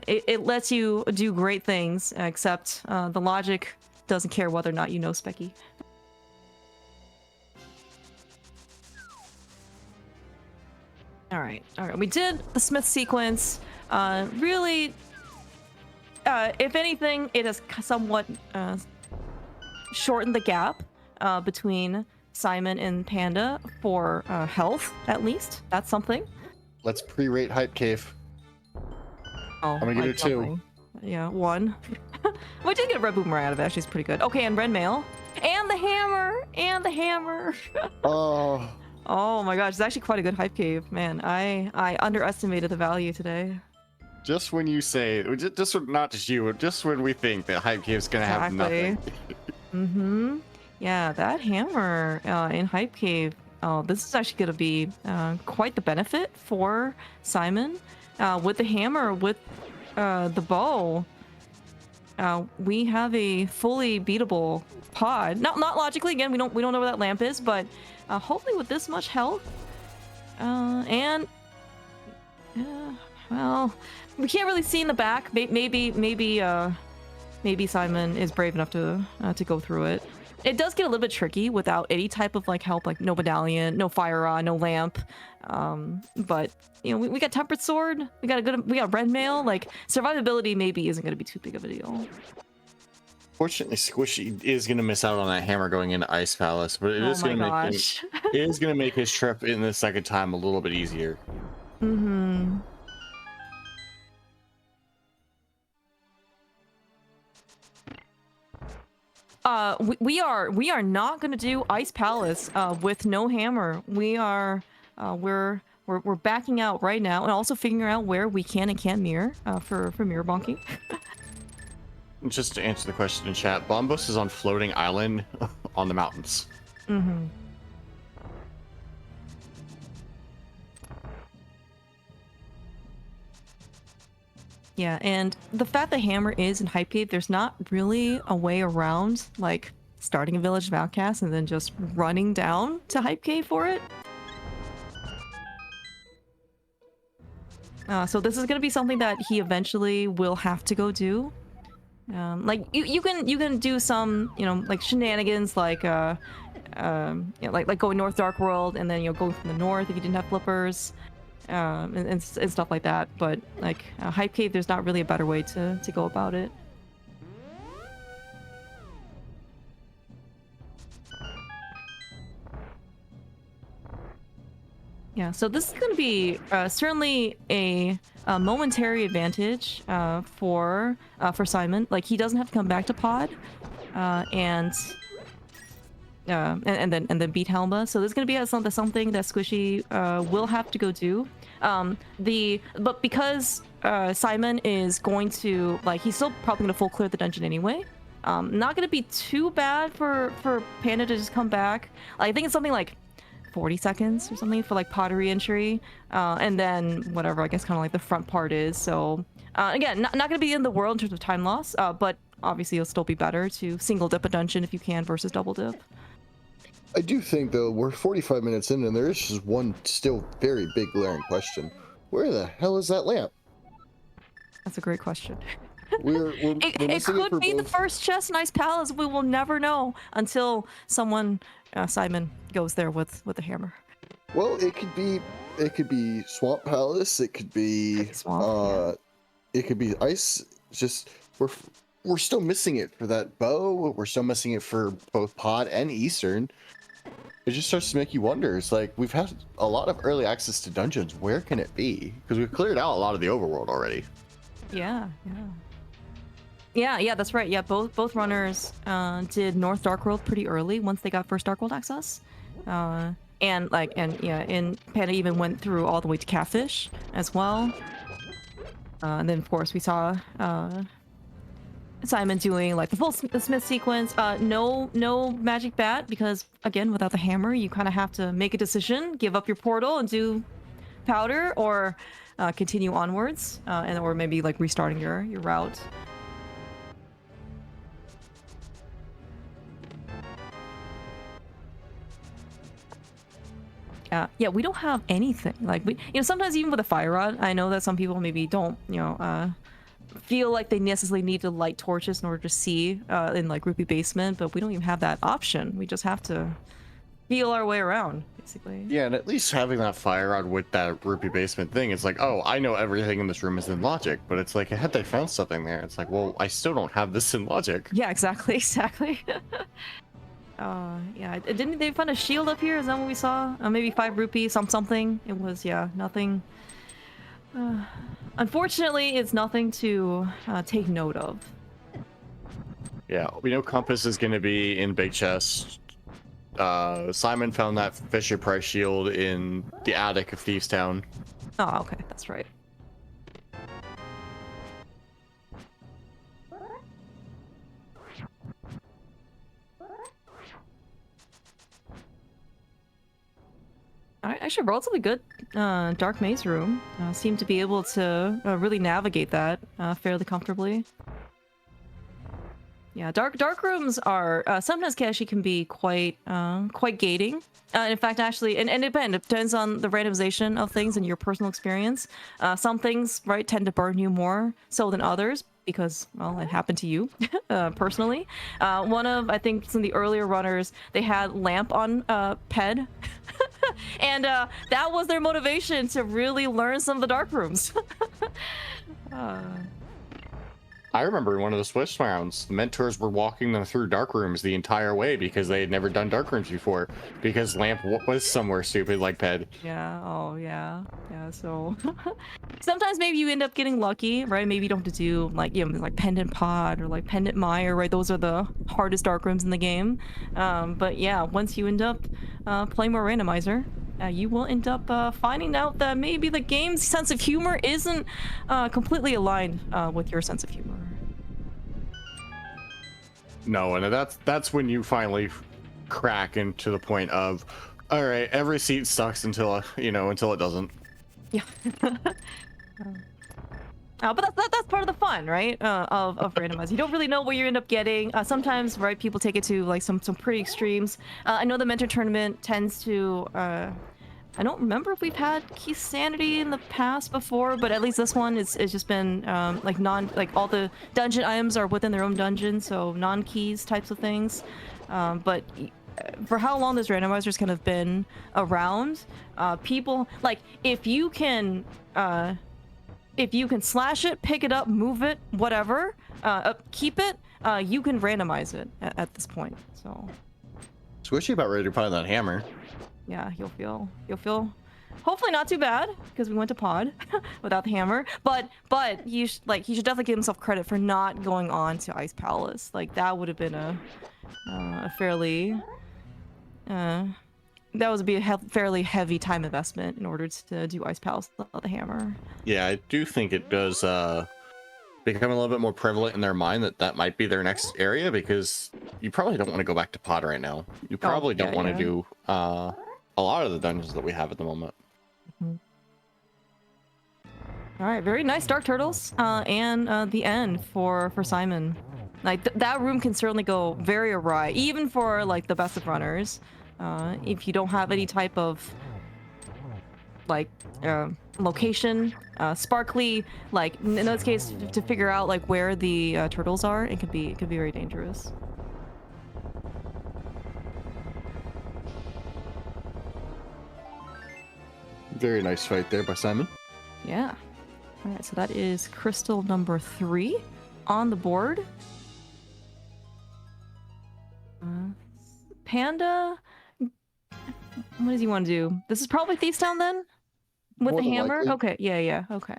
Speaker 1: it lets you do great things, except the logic doesn't care whether or not you know specky. All right. We did the Smith sequence. Really, if anything, it has somewhat shortened the gap between Psymon and Panda for health, at least. That's something.
Speaker 2: Let's pre-rate Hype Cave.
Speaker 1: Oh,
Speaker 2: I'm gonna give it 2.
Speaker 1: Yeah, 1. We did get a red boomerang out of it. Actually, it's pretty good. Okay, and red mail. And the hammer!
Speaker 3: Oh.
Speaker 1: Oh my gosh, it's actually quite a good hype cave. Man, I underestimated the value today.
Speaker 2: Just when you say, just not just you, just when we think that Hype Cave's gonna have nothing.
Speaker 1: Mm-hmm. Yeah, that hammer in Hype Cave. Oh, this is actually gonna be quite the benefit for Psymon. With the hammer, with the bow, we have a fully beatable pod. Not logically, again, we don't know where that lamp is, but hopefully with this much health, and well, we can't really see in the back. Maybe maybe Psymon is brave enough to go through it. It does get a little bit tricky without any type of like help, like no medallion, no fire rod, no lamp. But you know, we got tempered sword, we got red mail. Like survivability maybe isn't gonna be too big of a deal.
Speaker 2: Fortunately, Squishy is going to miss out on that hammer going into Ice Palace, but it
Speaker 1: Oh
Speaker 2: is
Speaker 1: my
Speaker 2: going to make
Speaker 1: gosh.
Speaker 2: it is going to make his trip in the second time a little bit easier.
Speaker 1: Mm-hmm. We are not gonna do Ice Palace with no hammer. We're backing out right now, and also figuring out where we can and can't mirror for mirror bonking.
Speaker 2: Just to answer the question in chat, Bombos is on floating island on the mountains.
Speaker 1: Mm-hmm. Yeah, and the fact that hammer is in Hype Cave, there's not really a way around like starting a village of outcasts and then just running down to Hype Cave for it. So this is gonna be something that he eventually will have to go do. Like you can do some, you know, like shenanigans, like you know, like going North Dark World and then, you know, going from the north if you didn't have flippers, and stuff like that. But like Hype Cave, there's not really a better way to go about it. Yeah, so this is going to be certainly a momentary advantage for Psymon. Like he doesn't have to come back to Pod, and then beat Helma. So this is going to be something that Squishy will have to go do. But because Psymon is going to, like, he's still probably going to full clear the dungeon anyway. Not going to be too bad for Panda to just come back. I think it's something like 40 seconds or something for like pottery entry, and then whatever I guess kind of like the front part is. So again, not going to be in the world in terms of time loss, but obviously it'll still be better to single dip a dungeon if you can versus double dip.
Speaker 3: I do think though we're 45 minutes in and there is just one still very big glaring question: where the hell is that lamp?
Speaker 1: That's a great question.
Speaker 3: It
Speaker 1: could be the first chest in Ice Palace. We will never know until someone, Psymon, goes there with a hammer.
Speaker 3: Well, it could be Swamp Palace. It could be
Speaker 1: Swamp,
Speaker 3: it could be Ice. Just we're still missing it for that bow. We're still missing it for both Pod and Eastern. It just starts to make you wonder. It's like we've had a lot of early access to dungeons. Where can it be? Because we've cleared out a lot of the overworld already.
Speaker 1: Yeah. That's right. Yeah, both runners did North Dark World pretty early once they got first Dark World access, and Panda even went through all the way to Catfish as well. And then of course we saw Psymon doing like the full Smith sequence. No magic bat because again without the hammer you kind of have to make a decision, give up your portal and do powder, or continue onwards, or maybe like restarting your route. Yeah, we don't have anything. Like sometimes even with a fire rod, I know that some people maybe don't, feel like they necessarily need to light torches in order to see in like Rupee Basement, but we don't even have that option. We just have to feel our way around, basically.
Speaker 2: Yeah, and at least having that fire rod with that Rupee Basement thing, it's like, oh, I know everything in this room is in logic, but it's like, had they found something there, it's like, well, I still don't have this in logic.
Speaker 1: Yeah, exactly. Yeah, didn't they find a shield up here? Is that what we saw? Maybe 5 rupees, something. It was, yeah, nothing. Unfortunately, it's nothing to take note of.
Speaker 2: Yeah, we know Compass is going to be in Big Chest. Psymon found that Fisher Price shield in the attic of Thieves Town.
Speaker 1: Oh, okay, that's right. Actually, relatively good Dark Maze room. Seem to be able to really navigate that fairly comfortably. Yeah, dark rooms are sometimes actually can be quite gating. In fact, actually, and it depends on the randomization of things and your personal experience. Some things, right, tend to burn you more so than others. because, well, it happened to you personally. One of, I think, some of the earlier runners, they had Lamp on Ped. And that was their motivation to really learn some of the dark rooms.
Speaker 2: I remember in one of the Swiss rounds, the mentors were walking them through dark rooms the entire way because they had never done dark rooms before, because Lamp was somewhere stupid like Ped.
Speaker 1: Yeah, oh yeah. Yeah, so sometimes maybe you end up getting lucky, right? Maybe you don't have to do like, you know, like Pendant Pod or like Pendant Mire, right? Those are the hardest dark rooms in the game. But yeah, once you end up playing more randomizer, you will end up finding out that maybe the game's sense of humor isn't completely aligned with your sense of humor.
Speaker 2: No, and that's when you finally crack into the point of, all right, every seat sucks until until it doesn't.
Speaker 1: Yeah. But that's part of the fun, right? Of randomizing. You don't really know what you end up getting. Sometimes, right, people take it to like some pretty extremes. I know the mentor tournament tends to. I don't remember if we've had Key Sanity in the past before, but at least this one is just been like all the dungeon items are within their own dungeon, so non-keys types of things. But for how long this randomizer's kind of been around, people like if you can slash it, pick it up, move it, whatever, keep it, you can randomize it at this point. So
Speaker 3: Squishy about ready to find that hammer.
Speaker 1: yeah, you'll feel hopefully not too bad because we went to pod without the hammer. But he should definitely give himself credit for not going on to Ice Palace. Like that would have been a fairly fairly heavy time investment in order to do Ice Palace without the hammer.
Speaker 2: Yeah, I do think it does become a little bit more prevalent in their mind that might be their next area, because you probably don't want to go back to pod right now. You probably don't want to do a lot of the dungeons that we have at the moment.
Speaker 1: Mm-hmm. All right, very nice Dark Turtles, and the end for Psymon. Like that room can certainly go very awry, even for like the best of runners. If you don't have any type of like location, sparkly, like in this case, to figure out like where the turtles are, it could be very dangerous.
Speaker 3: Very nice fight there by Psymon.
Speaker 1: Yeah. All right, so that is crystal number 3 on the board. Panda, what does he want to do? This is probably Thieves Town then? With
Speaker 3: More
Speaker 1: the
Speaker 3: than
Speaker 1: hammer?
Speaker 3: likely.
Speaker 1: Okay, yeah, okay.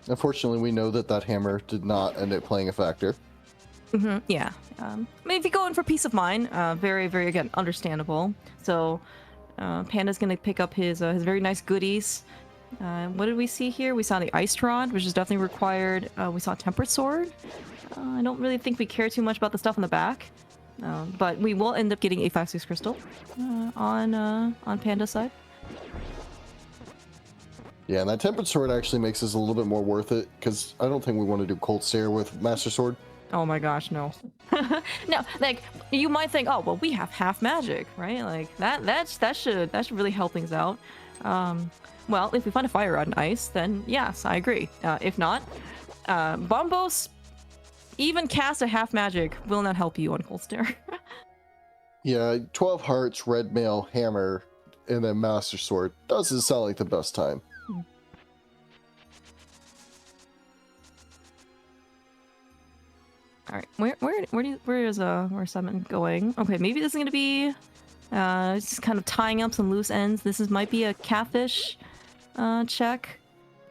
Speaker 3: Unfortunately, we know that hammer did not end up playing a factor.
Speaker 1: Yeah. I mean, if you go in for peace of mind, very, very, again, understandable. So, Panda's gonna pick up his very nice goodies. What did we see here? We saw the Ice Rod, which is definitely required. We saw Tempered Sword. I don't really think we care too much about the stuff in the back. But we will end up getting a 5/6 crystal on Panda's side.
Speaker 3: Yeah, and that tempered sword actually makes this a little bit more worth it, because I don't think we want to do cold stare with Master Sword.
Speaker 1: Oh my gosh, no. No, like you might think, oh well, we have half magic, right? Like that should really help things out. Well, if we find a fire rod and ice, then yes, I agree. If not, Bombos, even cast a half magic will not help you on cold stare.
Speaker 3: Yeah, 12 hearts, red mail, hammer, and then Master Sword doesn't sound like the best time.
Speaker 1: All right, where is Summon going? Okay, maybe this is gonna be just kind of tying up some loose ends. Might be a catfish check.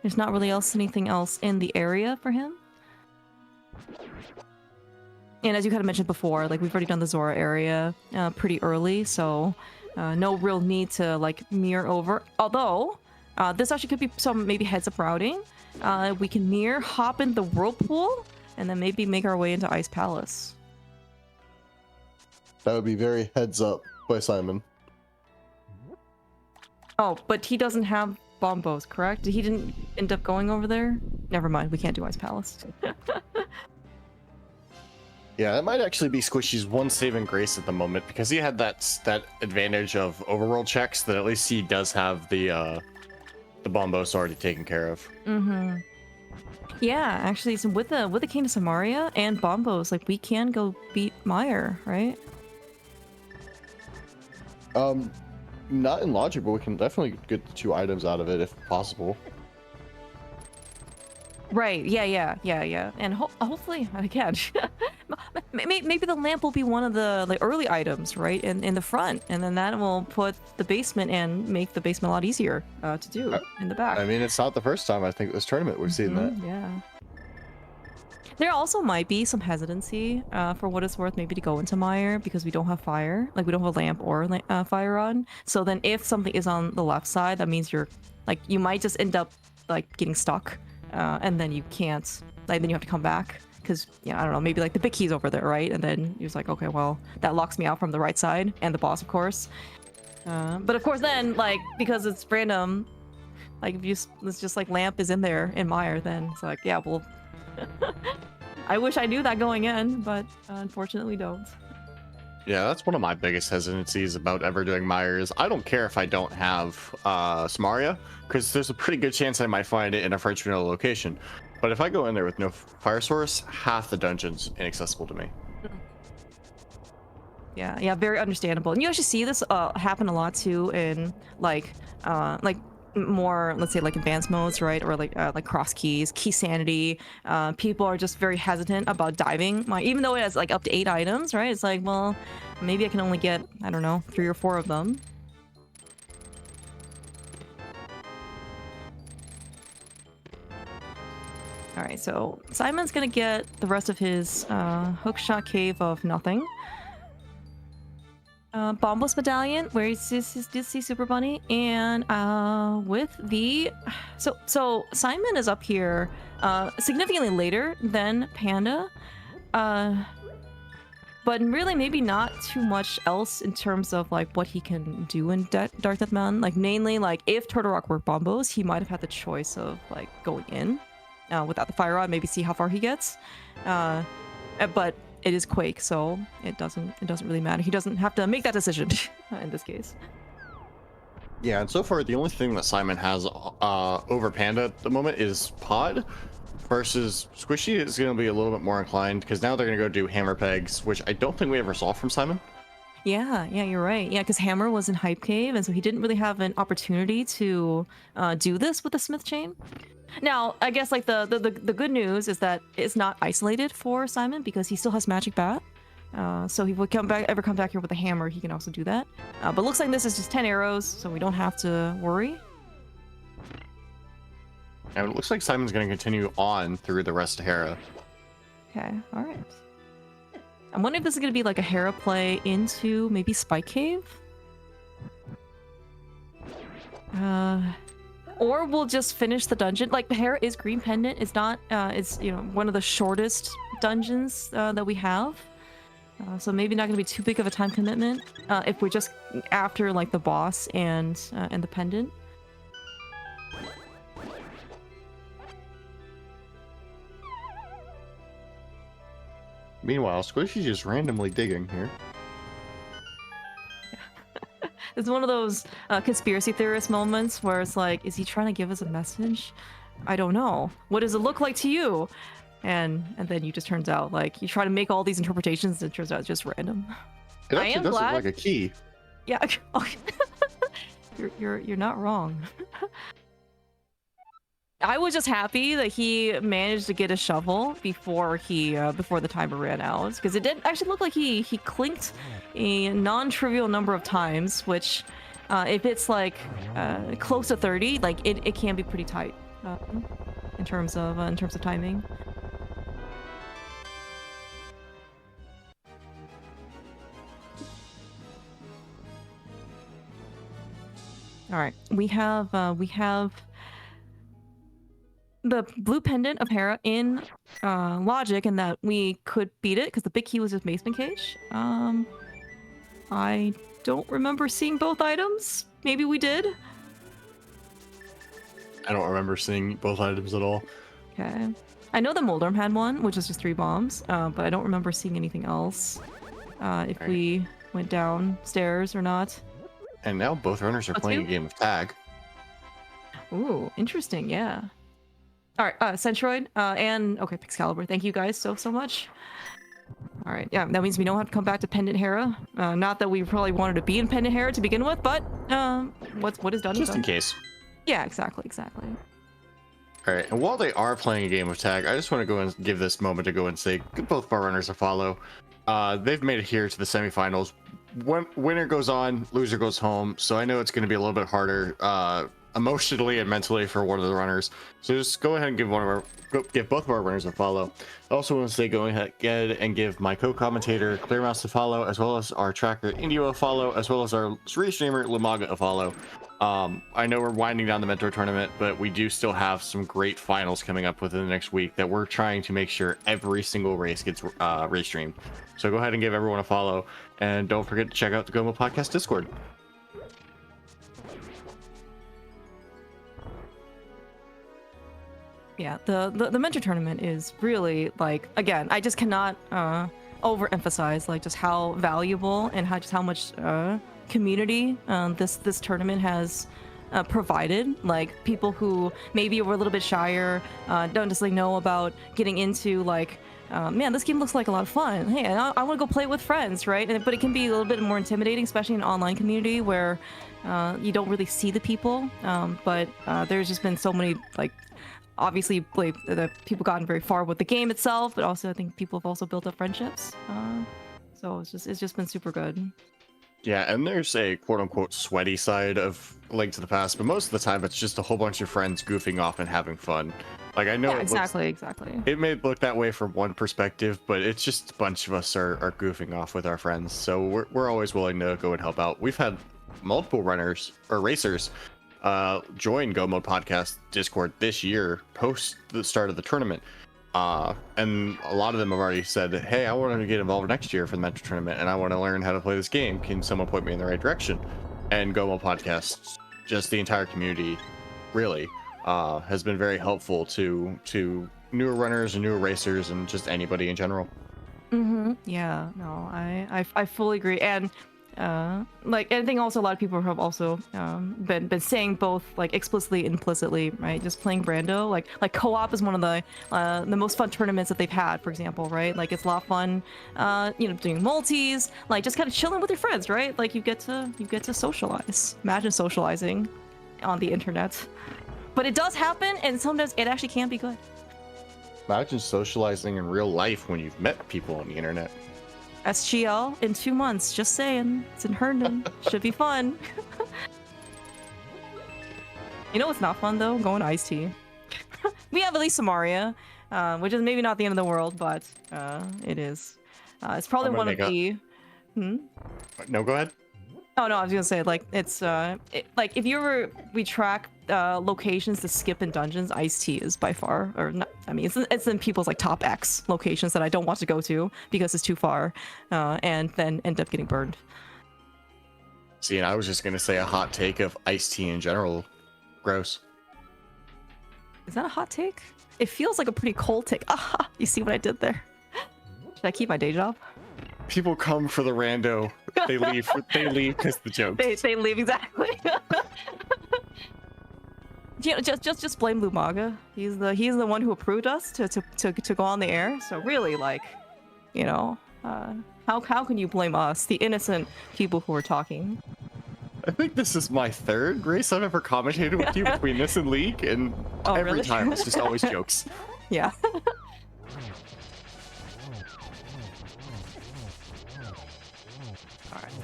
Speaker 1: There's not really anything else in the area for him. And as you kind of mentioned before, like we've already done the Zora area pretty early, so no real need to like mirror over. Although this actually could be some maybe heads up routing. We can mirror, hop in the whirlpool, and then maybe make our way into Ice Palace.
Speaker 3: That would be very heads up by Psymon.
Speaker 1: Oh, but he doesn't have bombos, correct? He didn't end up going over there? Never mind, we can't do Ice Palace.
Speaker 2: Yeah, that might actually be Squishy's one saving grace at the moment, because he had that advantage of overworld checks that at least he does have the bombos already taken care of.
Speaker 1: Yeah, actually, so with the King of Samaria and Bombos, like we can go beat Meyer, right?
Speaker 3: Not in logic, but we can definitely get the 2 items out of it if possible.
Speaker 1: Right. Yeah. And hopefully, again, maybe the lamp will be one of the like early items, right, in the front, and then that will put the basement and make the basement a lot easier to do in the back.
Speaker 3: I mean, it's not the first time I think this tournament we've seen that.
Speaker 1: Yeah. There also might be some hesitancy, for what it's worth, maybe to go into Mire because we don't have fire, like we don't have a lamp or fire on. So then, if something is on the left side, that means you're like you might just end up like getting stuck, and then you can't. Like then you have to come back because I don't know, maybe like the big key's over there, right? And then you're just like, okay, well that locks me out from the right side and the boss, of course. But of course, then like because it's random, like if it's just like lamp is in there in Mire, then it's like yeah, well. I wish I knew that going in, but unfortunately don't.
Speaker 2: Yeah, that's one of my biggest hesitancies about ever doing Meyer is I don't care if I don't have Samaria, because there's a pretty good chance I might find it in a French vanilla location. But if I go in there with no fire source, half the dungeon's inaccessible to me.
Speaker 1: Yeah, very understandable. And you actually see this happen a lot too in like more, let's say, like advanced modes, right? Or like cross keys, key sanity. People are just very hesitant about diving. Like, even though it has like up to 8 items, right? It's like, well, maybe I can only get, I don't know, 3 or 4 of them. All right, so Simon's gonna get the rest of his hookshot cave of nothing. Bombless medallion, where is his Disney Super Bunny, and with the so Psymon is up here significantly later than Panda, but really maybe not too much else in terms of like what he can do in Dark Death Mountain. Like mainly like if Turtle Rock were Bombos, he might have had the choice of like going in without the fire rod, maybe see how far he gets, but it is Quake, so it doesn't really matter. He doesn't have to make that decision in this case.
Speaker 2: Yeah, and so far the only thing that Psymon has over Panda at the moment is Pod, versus Squishy is going to be a little bit more inclined because now they're going to go do hammer pegs, which I don't think we ever saw from Psymon.
Speaker 1: Yeah, you're right. Yeah, because Hammer was in Hype Cave, and so he didn't really have an opportunity to do this with the Smith Chain. Now, I guess like the good news is that it's not isolated for Psymon because he still has Magic Bat. So he would come back here with a hammer, he can also do that. But looks like this is just 10 arrows, so we don't have to worry.
Speaker 2: And it looks like Simon's going to continue on through the rest of Hera.
Speaker 1: Okay, all right. I'm wondering if this is going to be like a Hera play into maybe Spike Cave? Or we'll just finish the dungeon. Like, Hera is Green Pendant. It's not, it's, one of the shortest dungeons that we have. So maybe not going to be too big of a time commitment if we're just after, like, the boss and the pendant.
Speaker 3: Meanwhile, Squishy's just randomly digging here.
Speaker 1: It's one of those conspiracy theorist moments where it's like, is he trying to give us a message? I don't know. What does it look like to you? And then you just turns out like you try to make all these interpretations and it turns out it's just random.
Speaker 3: It actually does look like a key.
Speaker 1: Yeah. You're not wrong. I was just happy that he managed to get a shovel before the timer ran out, because it did actually look like he clinked a non-trivial number of times, which if it's like close to 30, like it can be pretty tight in terms of timing. All right, we have the blue pendant of Hera in logic, and that we could beat it because the big key was his basement cage. I don't remember seeing both items. Maybe we did.
Speaker 2: I don't remember seeing both items at all.
Speaker 1: Okay. I know the Moldorm had one, which was just 3 bombs, but I don't remember seeing anything else. If we went downstairs or not.
Speaker 2: And now both runners are playing a game of tag.
Speaker 1: Ooh, interesting, yeah. All right, Centroid, and okay, Pixcalibur. Thank you guys so much. All right, yeah, that means we don't have to come back to Pendant Hera. Not that we probably wanted to be in Pendant Hera to begin with, but what is done is
Speaker 2: Just in
Speaker 1: done.
Speaker 2: case.
Speaker 1: Yeah, exactly.
Speaker 2: All right, and while they are playing a game of tag, I just want to go and give this moment to go and say give both of our runners a follow. They've made it here to the semifinals. Winner goes on, loser goes home. So I know it's going to be a little bit harder emotionally and mentally for one of the runners. So just go ahead and give both of our runners a follow. I also want to say go ahead and give my co-commentator Clearmouse a follow, as well as our tracker Indio a follow, as well as our restreamer Lumaga a follow. I know we're winding down the mentor tournament, but we do still have some great finals coming up within the next week that we're trying to make sure every single race gets restreamed. So go ahead and give everyone a follow, and don't forget to check out the Gomo Podcast Discord.
Speaker 1: Yeah, the mentor tournament is really like, again, I just cannot overemphasize like just how valuable and how much community this tournament has provided. Like people who maybe were a little bit shyer, don't just like know about getting into like, man, this game looks like a lot of fun. Hey, I want to go play with friends, right? But it can be a little bit more intimidating, especially in an online community where you don't really see the people. But there's just been so many like. Obviously, like, the people gotten very far with the game itself, but also I think people have also built up friendships. So it's just been super good.
Speaker 2: Yeah, and there's a quote-unquote sweaty side of Link to the Past, but most of the time it's just a whole bunch of friends goofing off and having fun. Like I know
Speaker 1: Yeah, exactly.
Speaker 2: It may look that way from one perspective, but it's just a bunch of us are goofing off with our friends, so we're always willing to go and help out. We've had multiple runners or racers join Go Mode Podcast Discord this year post the start of the tournament, and a lot of them have already said, hey, I want to get involved next year for the mentor tournament and I want to learn how to play this game. Can someone point me in the right direction? And Go Mode Podcast, just the entire community really has been very helpful to newer runners and newer racers and just anybody in general.
Speaker 1: Yeah, no, I fully agree. And like, I think also a lot of people have also been saying both like explicitly and implicitly, right? Just playing Brando, like co-op is one of the most fun tournaments that they've had, for example, right? Like it's a lot of fun, doing multis, like just kind of chilling with your friends, right? Like you get to socialize. Imagine socializing on the internet, but it does happen, and sometimes it actually can be good.
Speaker 3: Imagine socializing in real life when you've met people on the internet.
Speaker 1: SGL in 2 months, just saying. It's in Herndon. Should be fun. You know what's not fun though? Going to Ice Tea. We have at least Samaria, which is maybe not the end of the world, but it is. It's probably one of the.
Speaker 2: No, go ahead.
Speaker 1: Oh no, I was gonna say like it's like if you ever we track locations to skip in dungeons, Ice Tea is by far, or not, I mean it's in people's like top X locations that I don't want to go to because it's too far, and then end up getting burned.
Speaker 2: See, and I was just gonna say a hot take of iced tea in general. Gross.
Speaker 1: Is that a hot take? It feels like a pretty cold take. Ah, you see what I did there? Should I keep my day job?
Speaker 2: People come for the rando. They leave. They leave because the jokes.
Speaker 1: They leave exactly. You know, just blame Lumaga. He's the one who approved us to go on the air. So really, like, you know, how can you blame us, the innocent people who are talking?
Speaker 2: I think this is my third race I've ever commentated with you between this and League, and every
Speaker 1: really?
Speaker 2: time it's just always jokes.
Speaker 1: Yeah.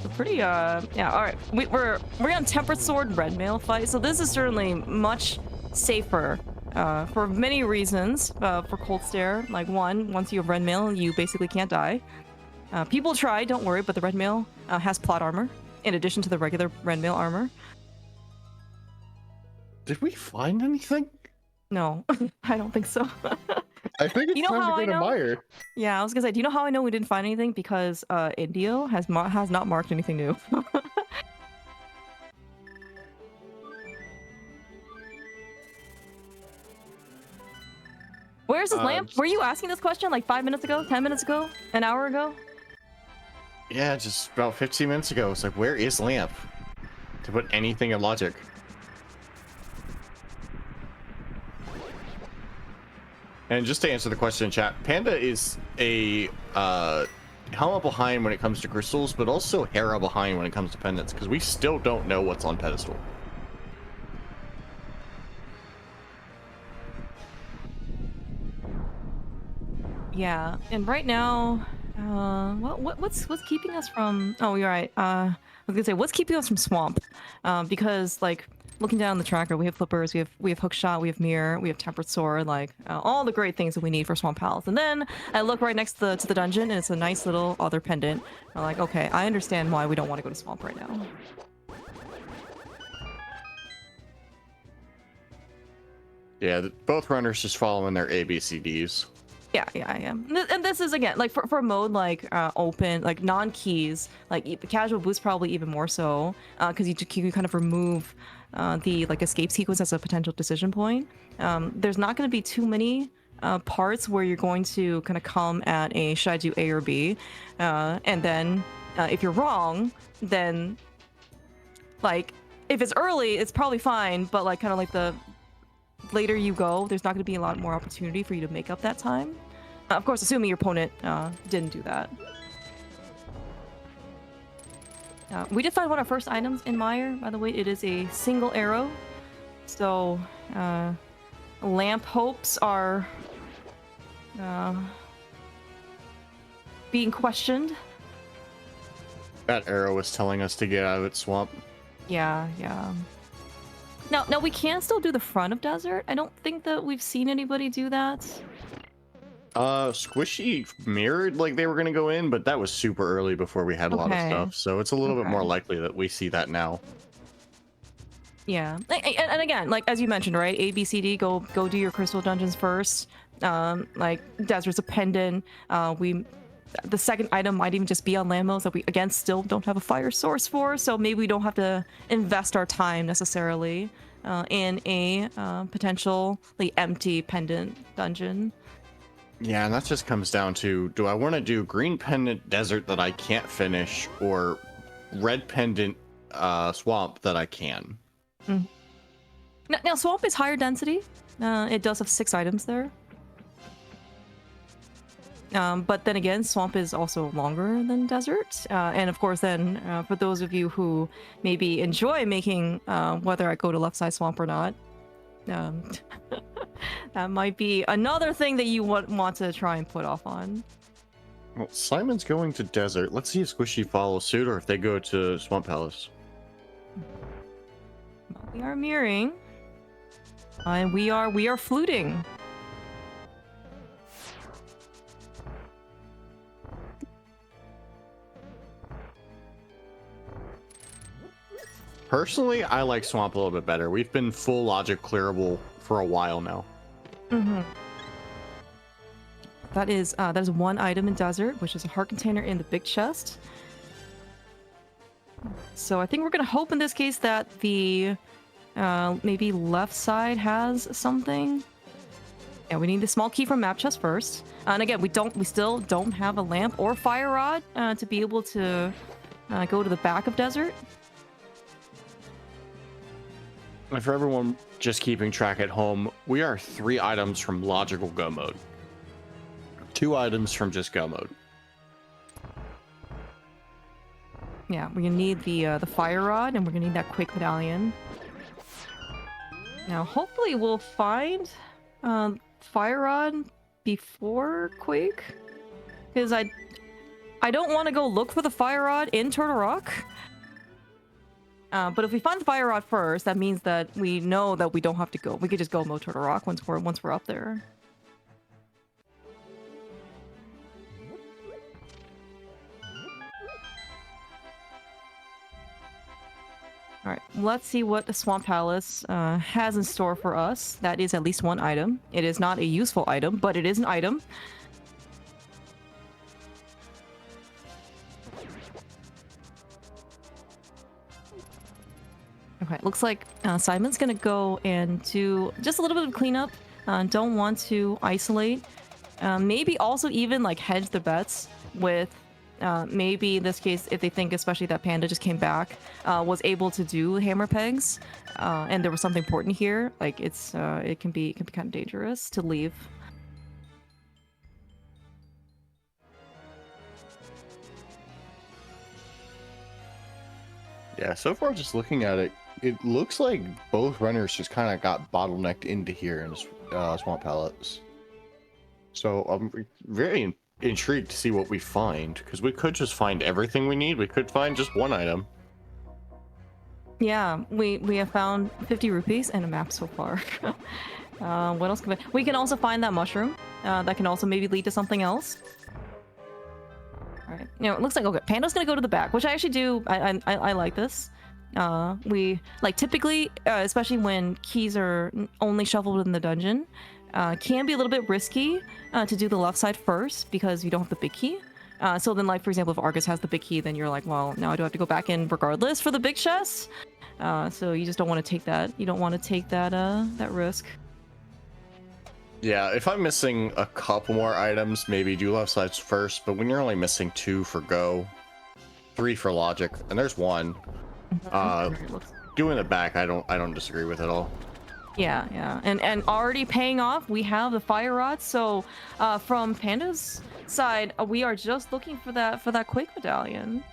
Speaker 1: So pretty yeah, all right, we're on Tempered Sword Red Mail fight, so this is certainly much safer for many reasons. For Cold Stare, like once you have Red Mail, you basically can't die. People try, don't worry, but the Red Mail has plot armor in addition to the regular Red Mail armor.
Speaker 3: Did we find anything?
Speaker 1: No, I don't think so.
Speaker 3: I think it's time to go to Meyer.
Speaker 1: Yeah, I was gonna say, do you know how I know we didn't find anything? Because Indio has not marked anything new. Where's his lamp? Were you asking this question like 5 minutes ago, 10 minutes ago, an hour ago?
Speaker 2: Yeah, just about 15 minutes ago. It's like, where is Lamp? To put anything in logic. And just to answer the question in chat, Panda is a Helma behind when it comes to crystals, but also Hera behind when it comes to pendants, because we still don't know what's on pedestal.
Speaker 1: Yeah, and right now, what's keeping us from? Oh, you're right. I was gonna say, what's keeping us from Swamp? Because like looking down the tracker, we have flippers, we have hookshot, we have mirror, we have tempered sword, like all the great things that we need for Swamp Palace. And then I look right next to the dungeon, and it's a nice little other pendant. I'm like, okay, I understand why we don't want to go to Swamp right now.
Speaker 2: Yeah, both runners just following their ABCDs.
Speaker 1: Yeah, and this is again like for a mode like open, like non-keys, like the casual boost probably even more so, because you can kind of remove the like escape sequence as a potential decision point. There's not going to be too many parts where you're going to kind of come at a should I do A or B, and then if you're wrong, then like if it's early, it's probably fine, but like kind of like the later you go, there's not going to be a lot more opportunity for you to make up that time. Of course, assuming your opponent didn't do that. We did find one of our first items in Mire, by the way. It is a single arrow. So, lamp hopes are being questioned.
Speaker 2: That arrow was telling us to get out of its swamp.
Speaker 1: Yeah. Now we can still do the front of desert. I don't think that we've seen anybody do that.
Speaker 2: Squishy mirrored like they were gonna go in, but that was super early before we had a lot of stuff, so it's a little bit more likely that we see that now.
Speaker 1: Yeah, and again, like as you mentioned, right? A, B, C, D. Go do your crystal dungeons first. Like desert's a pendant. The second item might even just be on landmills that we again still don't have a fire source for, so maybe we don't have to invest our time necessarily in a potentially empty pendant dungeon.
Speaker 2: Yeah, and that just comes down to, do I want to do green pendant desert that I can't finish, or red pendant swamp that I can?
Speaker 1: Now swamp is higher density. It does have 6 items there. But then again, swamp is also longer than desert. And of course, then for those of you who maybe enjoy making whether I go to left side swamp or not, that might be another thing that you want to try and put off on.
Speaker 2: Well, Simon's going to desert. Let's see if Squishy follows suit or if they go to Swamp Palace.
Speaker 1: Well, we are mirroring. And we are fluting.
Speaker 2: Personally, I like Swamp a little bit better. We've been full logic clearable for a while now.
Speaker 1: That is one item in desert, which is a heart container in the big chest. So I think we're gonna hope in this case that the maybe left side has something. Yeah, we need the small key from map chest first. And again, we still don't have a lamp or fire rod to be able to go to the back of desert.
Speaker 2: And for everyone just keeping track at home, we are 3 items from logical go mode. 2 items from just go mode.
Speaker 1: Yeah, we're gonna need the fire rod, and we're gonna need that quick medallion. Now, hopefully, we'll find fire rod before Quake, because I don't want to go look for the fire rod in Turtle Rock. But if we find the fire rod first, that means that we know that we don't have to go. We could just go mode Turtle Rock once we're up there. All right, let's see what the Swamp Palace has in store for us. That is at least one item. It is not a useful item, but it is an item. Okay, looks like Simon's gonna go and do just a little bit of cleanup. Don't want to isolate. Maybe also even like hedge the bets with maybe in this case, if they think especially that Panda just came back, was able to do hammer pegs, and there was something important here. Like it can be kind of dangerous to leave.
Speaker 3: Yeah, so far just looking at it, it looks like both runners just kind of got bottlenecked into here in Swamp Palace. So I'm very intrigued to see what we find, because we could just find everything we need. We could find just one item.
Speaker 1: Yeah, we have found 50 rupees and a map so far. What else can we can also find that mushroom. That can also maybe lead to something else. All right, it looks like okay. Panda's gonna go to the back, which I actually do. I like this. We like typically, especially when keys are only shuffled in the dungeon, can be a little bit risky to do the left side first because you don't have the big key. So then, like for example, if Argus has the big key, then you're like, well, now I do have to go back in regardless for the big chest. So you just don't want to take that. You don't want to take that that risk.
Speaker 2: Yeah, if I'm missing a couple more items, maybe do left sides first. But when you're only missing 2 for go, 3 for logic, and there's 1, doing the back, I don't disagree with at all.
Speaker 1: Yeah, yeah, and already paying off. We have the fire rods. So from Panda's side, we are just looking for that Quake medallion.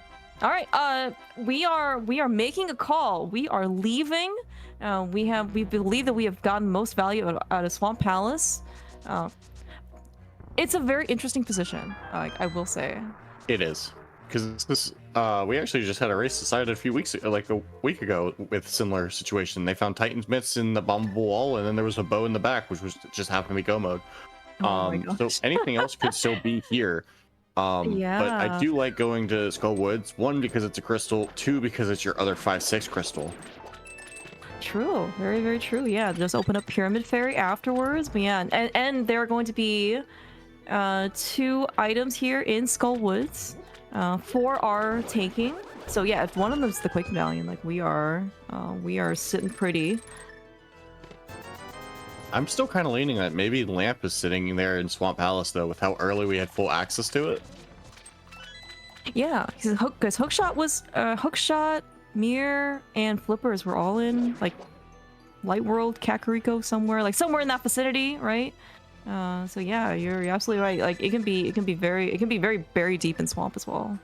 Speaker 1: All right, we are making a call. We are leaving. We believe that we have gotten most value out of Swamp Palace. It's a very interesting position, I will say.
Speaker 2: It is, because this we actually just had a race decided a few weeks, like a week ago, with similar situation. They found Titan's Myths in the bombable wall, and then there was a bow in the back, which was just happened to be go mode.
Speaker 1: Oh my gosh.
Speaker 2: So anything else could still be here.
Speaker 1: Yeah.
Speaker 2: But I do like going to Skull Woods, 1 because it's a crystal, 2 because it's your other 5/6 crystal.
Speaker 1: True, very, very true. Yeah, just open up Pyramid Fairy afterwards. But yeah, and there are going to be 2 items here in Skull Woods for our taking. So yeah, if one of them is the Quake Medallion, like we are sitting pretty.
Speaker 2: I'm still kind of leaning that maybe Lamp is sitting there in Swamp Palace, though, with how early we had full access to it.
Speaker 1: Yeah, because Hookshot was Hookshot, Mirror, and Flippers were all in like Light World, Kakariko, somewhere in that vicinity, right? So yeah, you're absolutely right. Like it can be very buried deep in swamp as well.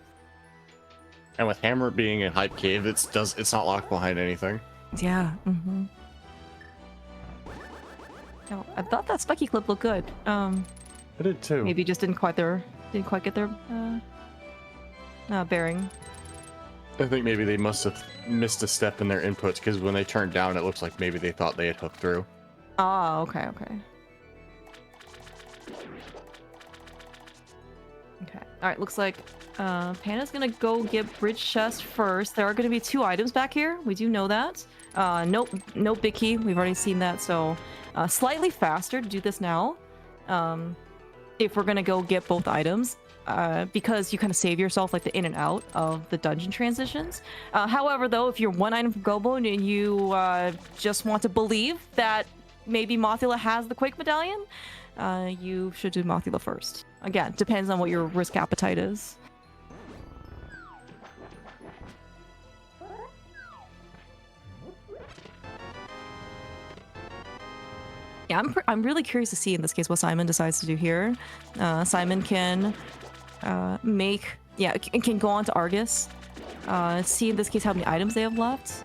Speaker 2: And with Hammer being in Hype Cave, it's not locked behind anything.
Speaker 1: Yeah. Mm-hmm. No, I thought that spiky clip looked good.
Speaker 2: I did too.
Speaker 1: Maybe just didn't quite get their bearing.
Speaker 2: I think maybe they must have missed a step in their inputs, because when they turned down, it looks like maybe they thought they had hooked through.
Speaker 1: Oh, okay. Okay. All right. Looks like Panda's gonna go get Bridge Chest first. There are gonna be 2 items back here. We do know that. No big key. We've already seen that. So slightly faster to do this now. If we're gonna go get both items. Because you kind of save yourself like the in and out of the dungeon transitions. However, though, if you're 1 item from Gobo and you just want to believe that maybe Mothula has the Quake Medallion, you should do Mothula first. Again, depends on what your risk appetite is. Yeah, I'm really curious to see in this case what Psymon decides to do here. Psymon can can go on to Argus, see in this case how many items they have left.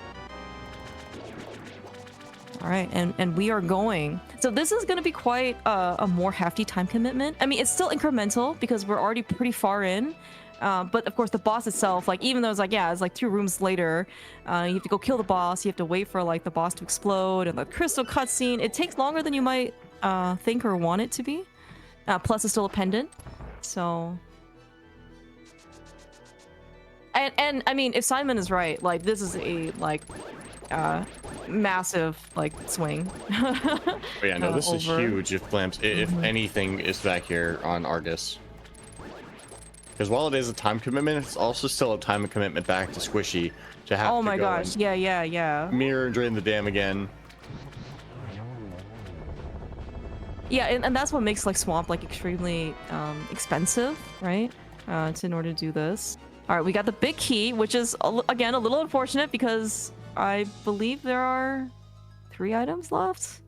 Speaker 1: All right, and we are going. So this is going to be quite a more hefty time commitment. I mean, it's still incremental because we're already pretty far in. But of course, the boss itself, like even though it's like, yeah, it's like 2 rooms later, you have to go kill the boss. You have to wait for like the boss to explode and the crystal cutscene. It takes longer than you might think or want it to be. Plus, it's still a pendant. So. And I mean, if Psymon is right, like this is a like massive like swing.
Speaker 2: But yeah, no, this is
Speaker 1: over.
Speaker 2: huge. If Lamps, if anything is back here on Argus, because while it is a time commitment, it's also still a time commitment back to Squishy to have.
Speaker 1: Oh my gosh! Yeah.
Speaker 2: Mirror and drain the dam again.
Speaker 1: Yeah, and that's what makes like Swamp like extremely expensive, right? In order to do this. All right, we got the big key, which is again a little unfortunate because I believe there are 3 items left.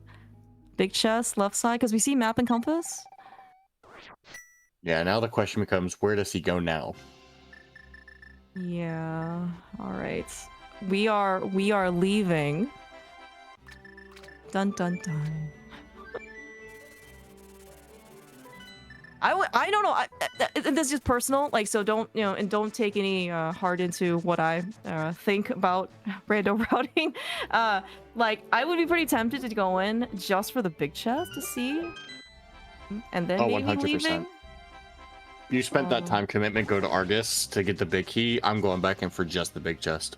Speaker 1: Big chest, left side, because we see map and compass.
Speaker 2: Yeah, now the question becomes, where does he go now?
Speaker 1: Yeah. All right. we are leaving. Dun dun dun. I don't know. This is just personal, like, so don't, you know, and don't take any heart into what I think about rando routing. Like, I would be pretty tempted to go in just for the big chest to see, and then
Speaker 2: Oh,
Speaker 1: maybe
Speaker 2: 100%.
Speaker 1: leaving.
Speaker 2: You spent that time commitment, go to Argus to get the big key. I'm going back in for just the big chest.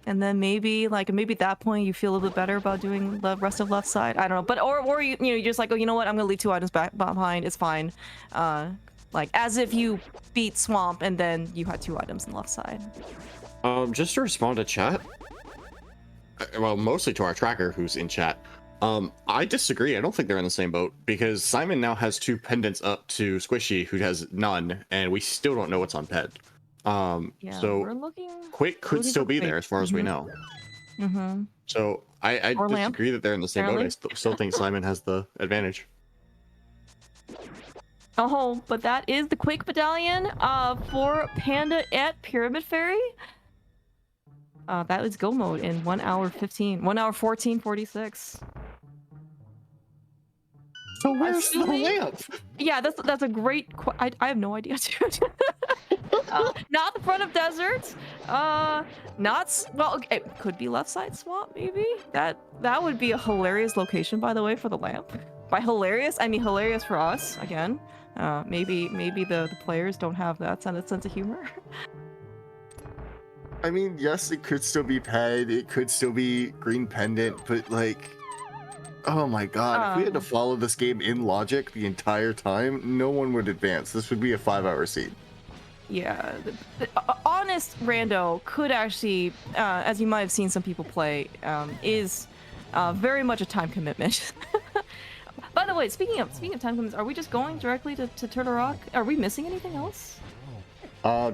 Speaker 1: And then maybe at that point you feel a little bit better about doing the rest of left side. I don't know, but or you know, you're just like, oh, you know what, I'm gonna leave 2 items back behind. It's fine. Like as if you beat Swamp and then you had 2 items on the left side.
Speaker 2: Just to respond to chat. Well, mostly to our tracker who's in chat. I disagree. I don't think they're in the same boat because Psymon now has 2 pendants up to Squishy, who has none, and we still don't know what's on Ped.
Speaker 1: Yeah,
Speaker 2: so
Speaker 1: we're looking.
Speaker 2: Quick could
Speaker 1: looking
Speaker 2: still
Speaker 1: for
Speaker 2: be
Speaker 1: Quick.
Speaker 2: there as far as we know. So I
Speaker 1: Or Lamp,
Speaker 2: disagree that they're in the same boat. I
Speaker 1: apparently.
Speaker 2: still think Psymon has the advantage.
Speaker 1: Oh, but that is the Quick Battalion for Panda at Pyramid Ferry. That was go mode in 1 hour 14:46.
Speaker 2: So where's the lamp?
Speaker 1: Yeah, that's a great. I have no idea, dude. Not the front of desert. Well, okay, it could be left side swamp, maybe. That would be a hilarious location, by the way, for the lamp. By hilarious, I mean hilarious for us. Again, maybe the players don't have that sense of humor.
Speaker 3: I mean, yes, it could still be Ped, it could still be Green Pendant, but like, oh my god, if we had to follow this game in logic the entire time, no one would advance. This would be a 5-hour scene.
Speaker 1: Yeah, the honest rando could actually, as you might have seen some people play, is very much a time commitment. By the way, speaking of time commitments, are we just going directly to Turtle Rock? Are we missing anything else?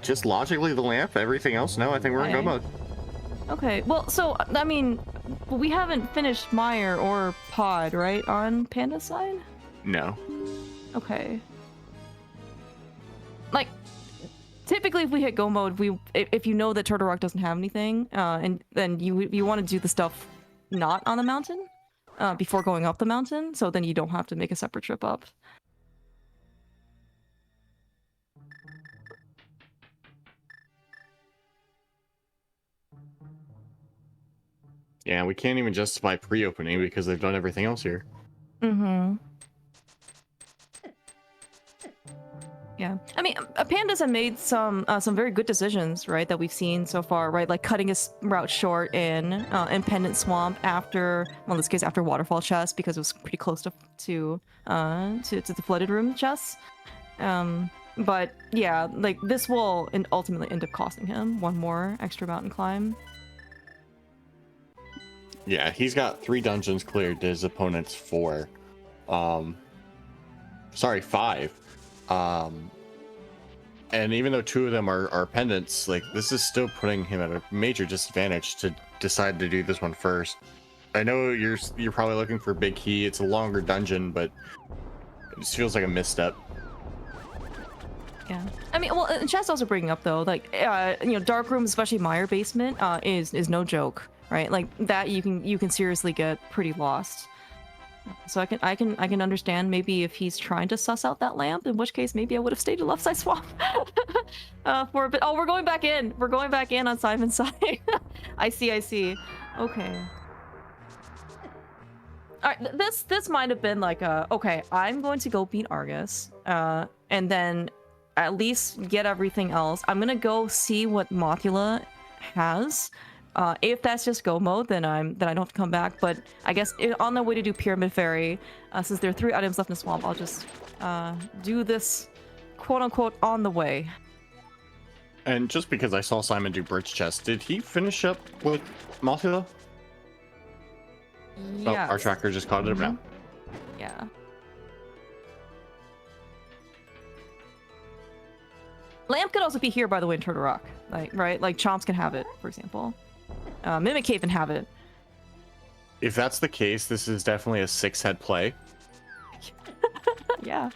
Speaker 2: Just logically the lamp. Everything else, no. I think we're in go mode.
Speaker 1: Okay, well, so I mean, we haven't finished Meyer or Pod, right, on Panda's side?
Speaker 2: No.
Speaker 1: Okay. Like, typically, if we hit go mode, if you know that Turtle Rock doesn't have anything, and then you want to do the stuff not on the mountain, before going up the mountain, so then you don't have to make a separate trip up.
Speaker 2: Yeah, we can't even justify pre-opening because they've done everything else here.
Speaker 1: Yeah, I mean, Pandas have made some very good decisions, right, that we've seen so far, right? Like cutting his route short in Pendant Swamp after, well, in this case, after Waterfall Chest, because it was pretty close to the Flooded Room chests. But yeah, like this will ultimately end up costing him 1 more extra mountain climb.
Speaker 2: Yeah, he's got 3 dungeons cleared to his opponent's 4. Sorry, 5. And even though 2 of them are pendants, like this is still putting him at a major disadvantage to decide to do this one first. I know you're probably looking for Big Key. It's a longer dungeon, but it just feels like a misstep.
Speaker 1: Yeah, I mean, well, and Chad's also bringing up though, like you know, dark rooms, especially Meyer basement, is no joke, right? Like that you can seriously get pretty lost. So I can understand maybe if he's trying to suss out that lamp, in which case maybe I would have stayed to left side swamp for a bit. Oh, we're going back in. We're going back in on Simon's side. I see. Okay. All right, this might have been like okay, I'm going to go beat Argus, and then at least get everything else. I'm gonna go see what Mothula has. If that's just go mode, then I don't have to come back. But I guess on the way to do Pyramid Ferry, since there are 3 items left in the swamp, I'll just do this quote unquote on the way.
Speaker 2: And just because I saw Psymon do Bridge Chest, did he finish up with Mothula?
Speaker 1: Yes.
Speaker 2: Oh, our tracker just caught it up now.
Speaker 1: Yeah. Lamp could also be here, by the way, in Turtle Rock. Like, right? Like, Chomps can have it, for example. Mimic Cave can have it.
Speaker 2: If that's the case, this is definitely a 6-head play.
Speaker 1: Yeah.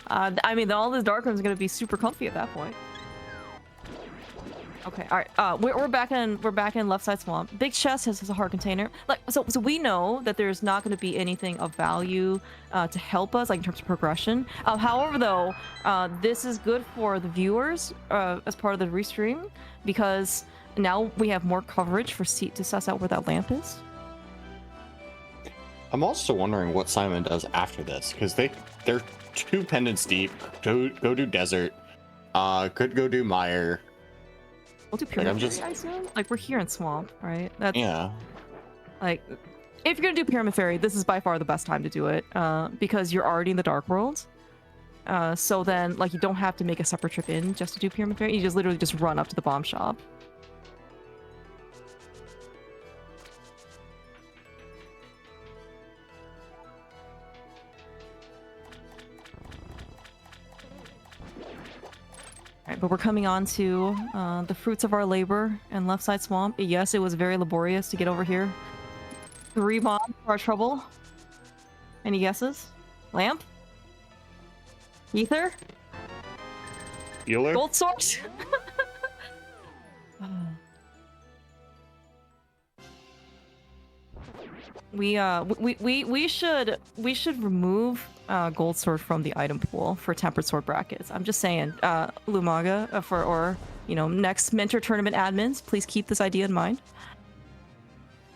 Speaker 1: I mean, all this dark room is going to be super comfy at that point. Okay, all right. We're back in left side swamp. Big chest has a hard container. Like so we know that there's not going to be anything of value to help us like in terms of progression. However, though, this is good for the viewers as part of the restream because now we have more coverage for Seat to suss out where that lamp is.
Speaker 2: I'm also wondering what Psymon does after this because they're 2 pendants deep. Go do desert. Could go do mire.
Speaker 1: We'll do pyramid fairy, I assume. Like we're here in swamp, right? That's
Speaker 2: Yeah.
Speaker 1: like if you're gonna do pyramid fairy, this is by far the best time to do it because you're already in the dark world. So then like you don't have to make a separate trip in just to do pyramid fairy. You just literally just run up to the bomb shop. Alright, but we're coming on to the fruits of our labor and left side swamp. Yes, it was very laborious to get over here. 3 bombs for our trouble. Any guesses? Lamp? Ether?
Speaker 2: Healer?
Speaker 1: Gold source? we should remove gold sword from the item pool for tempered sword brackets. I'm just saying, Lumaga or next mentor tournament admins, please keep this idea in mind.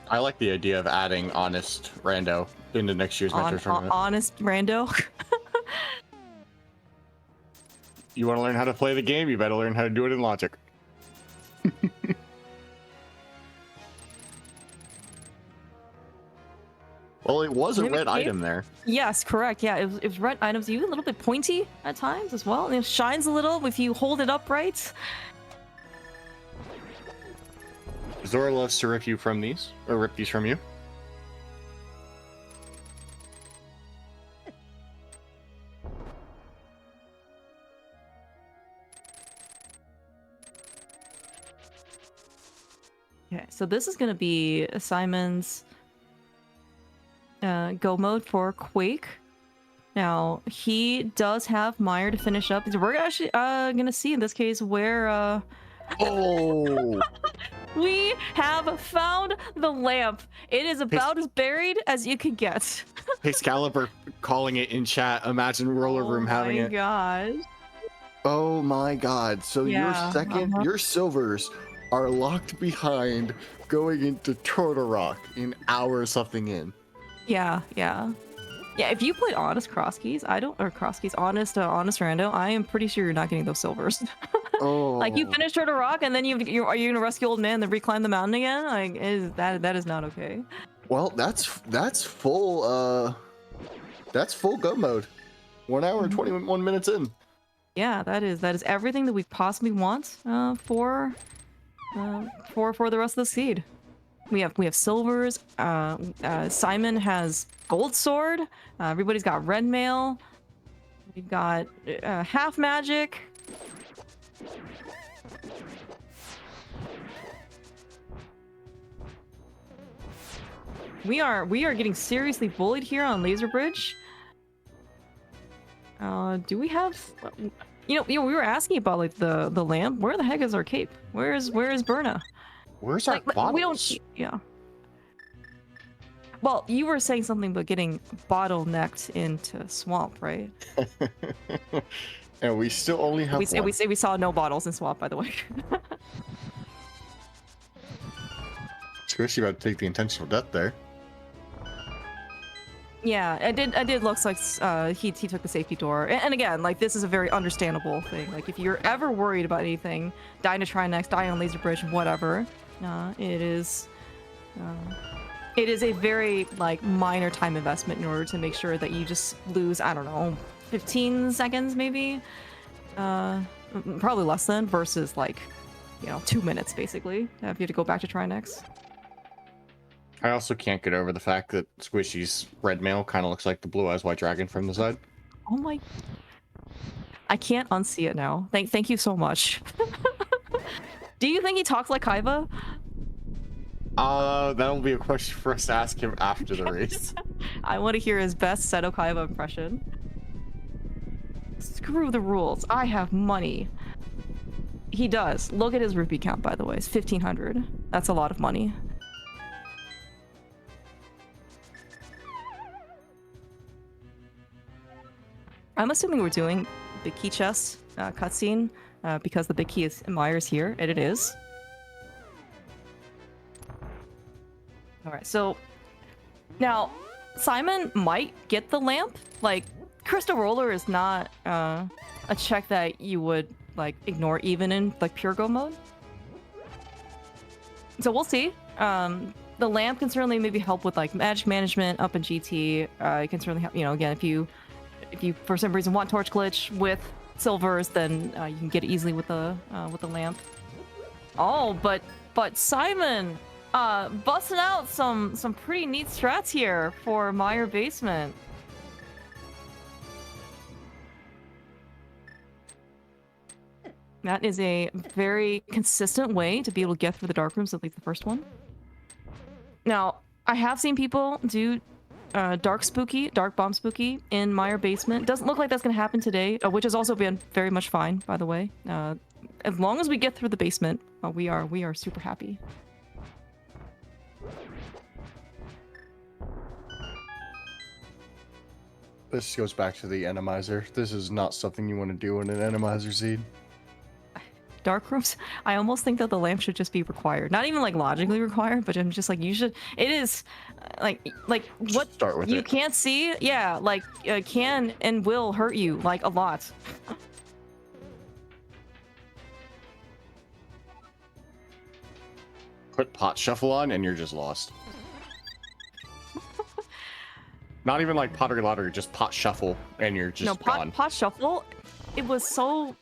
Speaker 2: I like the idea of adding honest rando into next year's mentor tournament.
Speaker 1: Honest rando.
Speaker 2: You want to learn how to play the game? You better learn how to do it in logic. Well, it was a red item there.
Speaker 1: Yes, correct. Yeah, it was red items. Even a little bit pointy at times as well. And it shines a little if you hold it upright.
Speaker 2: Zora loves to rip these from you.
Speaker 1: Okay, so this is going to be Simon's go mode for Quake. Now, he does have Mire to finish up. We're actually going to see in this case where...
Speaker 3: Oh!
Speaker 1: We have found the lamp. It is about as buried as you could get.
Speaker 2: Excalibur calling it in chat. Imagine Roller Room having it.
Speaker 1: Oh my gosh.
Speaker 3: Oh my god. So
Speaker 1: Yeah,
Speaker 3: your silvers are locked behind going into Turtle Rock in hour something in.
Speaker 1: Yeah. If you played honest cross keys, honest rando, I am pretty sure you're not getting those silvers.
Speaker 3: Oh.
Speaker 1: Like you finished Turtle Rock and then are you gonna rescue old man then reclimb the mountain again? Like that is not okay.
Speaker 3: Well, that's full go mode. 1 hour and 21 minutes in.
Speaker 1: Yeah, that is everything that we possibly want for the rest of the seed. We have silvers. Psymon has gold sword. Everybody's got red mail. We've got half magic. We are getting seriously bullied here on Laser Bridge. Do we have? We were asking about like the lamp. Where the heck is our cape? Where is Berna?
Speaker 2: Where's our bottles?
Speaker 1: We don't. Yeah. Well, you were saying something about getting bottlenecked into swamp, right?
Speaker 3: And we still only have one.
Speaker 1: We saw no bottles in swamp, by the way.
Speaker 2: Squishy about to take the intentional death there.
Speaker 1: Yeah, I did looks like he took the safety door. And again, like this is a very understandable thing. Like if you're ever worried about anything, die to try next, die on Laser Bridge, whatever. It is a very like minor time investment in order to make sure that you just lose, I don't know, 15 seconds maybe. Probably less than versus like, 2 minutes basically. If you have to go back to try next.
Speaker 2: I also can't get over the fact that Squishy's red mail kind of looks like the Blue Eyes White Dragon from the side.
Speaker 1: Oh my... I can't unsee it now. Thank you so much. Do you think he talks like Kaiba?
Speaker 2: That'll be a question for us to ask him after the race.
Speaker 1: I want to hear his best Seto Kaiba impression. Screw the rules. I have money. He does. Look at his rupee count, by the way. It's 1,500. That's a lot of money. I'm assuming we're doing the key chest cutscene because the big key is Myers here, and it is. All right, so now Psymon might get the lamp. Like, Crystal Roller is not a check that you would like ignore even in like pure go mode. So we'll see. The lamp can certainly maybe help with like magic management up in GT. It can certainly help, you know, again, if you for some reason want torch glitch with silvers, then you can get it easily with the lamp. Oh, but Psymon busting out some pretty neat strats here for Meyer Basement. That is a very consistent way to be able to get through the dark rooms, at least the first one. Now, I have seen people do dark bomb spooky in Meyer Basement. Doesn't look like that's going to happen today, which has also been very much fine, by the way. As long as we get through the basement, we are super happy.
Speaker 3: This goes back to the enemizer. This is not something you want to do in an enemizer seed.
Speaker 1: Dark rooms, I almost think that the lamp should just be required. Not even like logically required, but I'm just like, you should. It is like what
Speaker 3: Start with
Speaker 1: you
Speaker 3: it.
Speaker 1: can't see. Yeah, like can and will hurt you like a lot.
Speaker 2: Put pot shuffle on and you're just lost. Not even like pottery lottery, just pot shuffle and you're just gone.
Speaker 1: Pot shuffle. It was so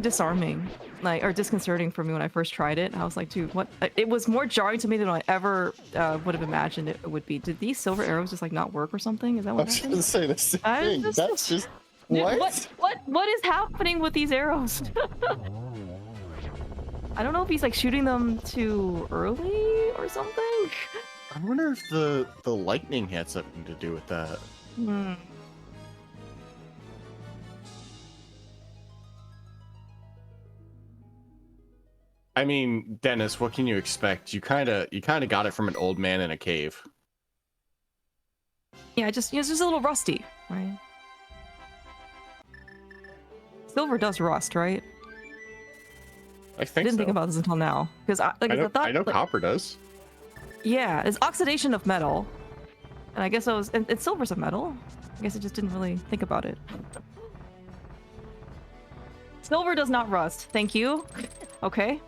Speaker 1: disarming, like, or disconcerting for me when I first tried it. I was like, dude, what? It was more jarring to me than I ever would have imagined it would be. Did these silver arrows just like not work or something? Is that
Speaker 3: I
Speaker 1: what
Speaker 3: was
Speaker 1: happened?
Speaker 3: going to say the same thing. That's just
Speaker 1: Dude,
Speaker 3: what?
Speaker 1: what is happening with these arrows? I don't know if he's like shooting them too early or something.
Speaker 2: I wonder if the lightning had something to do with that.
Speaker 1: Hmm.
Speaker 2: I mean, Dennis, what can you expect? You kind of got it from an old man in a cave.
Speaker 1: Yeah, it's just a little rusty, right? Silver does rust, right?
Speaker 2: I think
Speaker 1: Didn't
Speaker 2: so.
Speaker 1: think about this until now because I
Speaker 2: I
Speaker 1: thought
Speaker 2: know
Speaker 1: like,
Speaker 2: copper does.
Speaker 1: yeah, it's oxidation of metal, and I guess and silver's a metal. I guess I just didn't really think about it. Silver does not rust. Thank you. Okay.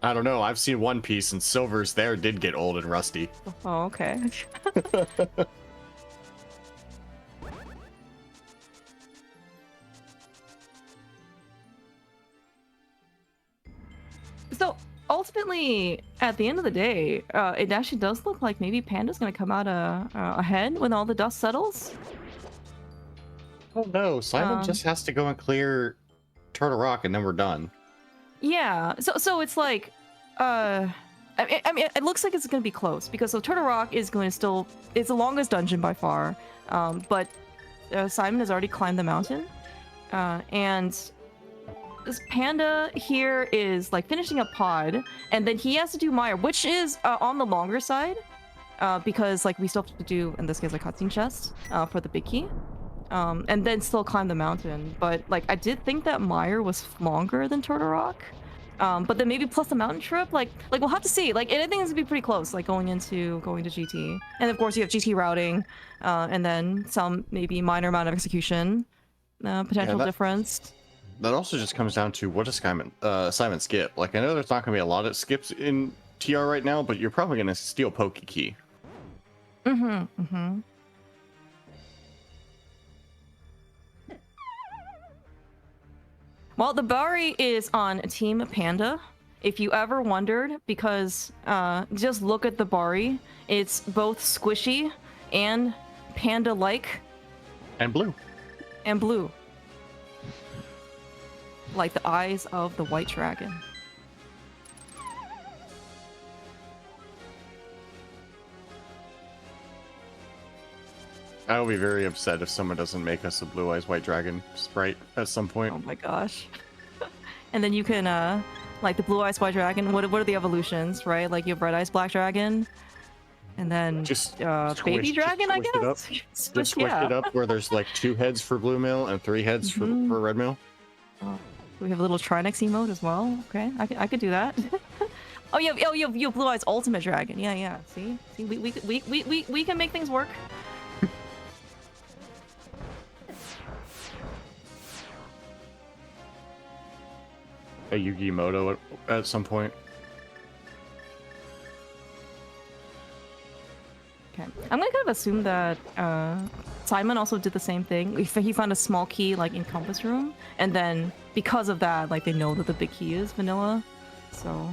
Speaker 2: I don't know. I've seen One Piece and silvers there did get old and rusty.
Speaker 1: Oh, okay. So ultimately, at the end of the day, it actually does look like maybe Panda's gonna come out ahead when all the dust settles.
Speaker 2: Oh no, Simon just has to go and clear Turtle Rock and then we're done.
Speaker 1: Yeah. So it's like, I mean, it looks like it's gonna be close because so Turtle Rock is going to it's the longest dungeon by far, but Simon has already climbed the mountain, and this Panda here is like finishing up Pod, and then he has to do Meyer, which is on the longer side, because like we still have to do in this case a cutscene chest for the big key. And then still climb the mountain. But like I did think that Meyer was longer than Turtle Rock. But then maybe plus the mountain trip, like we'll have to see. Like I think it's gonna be pretty close, like going to GT. And of course you have GT routing, and then some maybe minor amount of execution, potential difference.
Speaker 2: That also just comes down to what does Simon skip? Like I know there's not gonna be a lot of skips in TR right now, but you're probably gonna steal Poke Key.
Speaker 1: Well, the Bari is on Team Panda. If you ever wondered, because just look at the Bari. It's both squishy and panda-like.
Speaker 2: And blue.
Speaker 1: And blue. Like the eyes of the white dragon.
Speaker 2: I will be very upset if someone doesn't make us a Blue Eyes White Dragon sprite at some point.
Speaker 1: Oh my gosh. And then you can, like the Blue Eyes White Dragon, what are the evolutions, right? Like you have Red Eyes Black Dragon, and then
Speaker 2: Just
Speaker 1: Baby Dragon, I
Speaker 2: squish it up.
Speaker 1: guess?
Speaker 2: Just squish
Speaker 1: Yeah.
Speaker 2: it up where there's like 2 heads for blue male and 3 heads for red male.
Speaker 1: Oh, we have a little Trinex emote as well. Okay, I could do that. Oh, you have Blue Eyes Ultimate Dragon. Yeah. See, we can make things work.
Speaker 2: A Yugi Moto at some point.
Speaker 1: Okay, I'm gonna kind of assume that Psymon also did the same thing. He found a small key like in Compass Room, and then because of that, like they know that the big key is vanilla. So,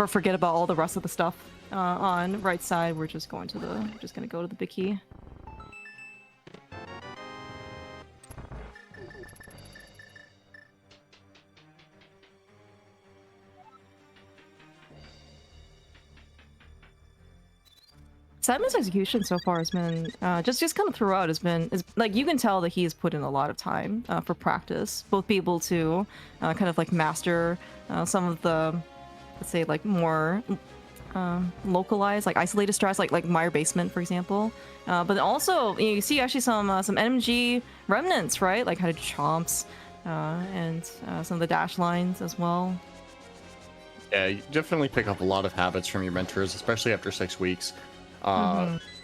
Speaker 1: forget about all the rest of the stuff on right side. We're just gonna go to the big key. Simon's execution so far has been just kind of throughout is like you can tell that he's put in a lot of time for practice, both be able to kind of like master some of the, let's say, like more localized, like isolated strats, like Mire Basement, for example. But also you see actually some NMG remnants, right? Like how to do chomps and some of the dash lines as well.
Speaker 2: Yeah, you definitely pick up a lot of habits from your mentors, especially after 6 weeks.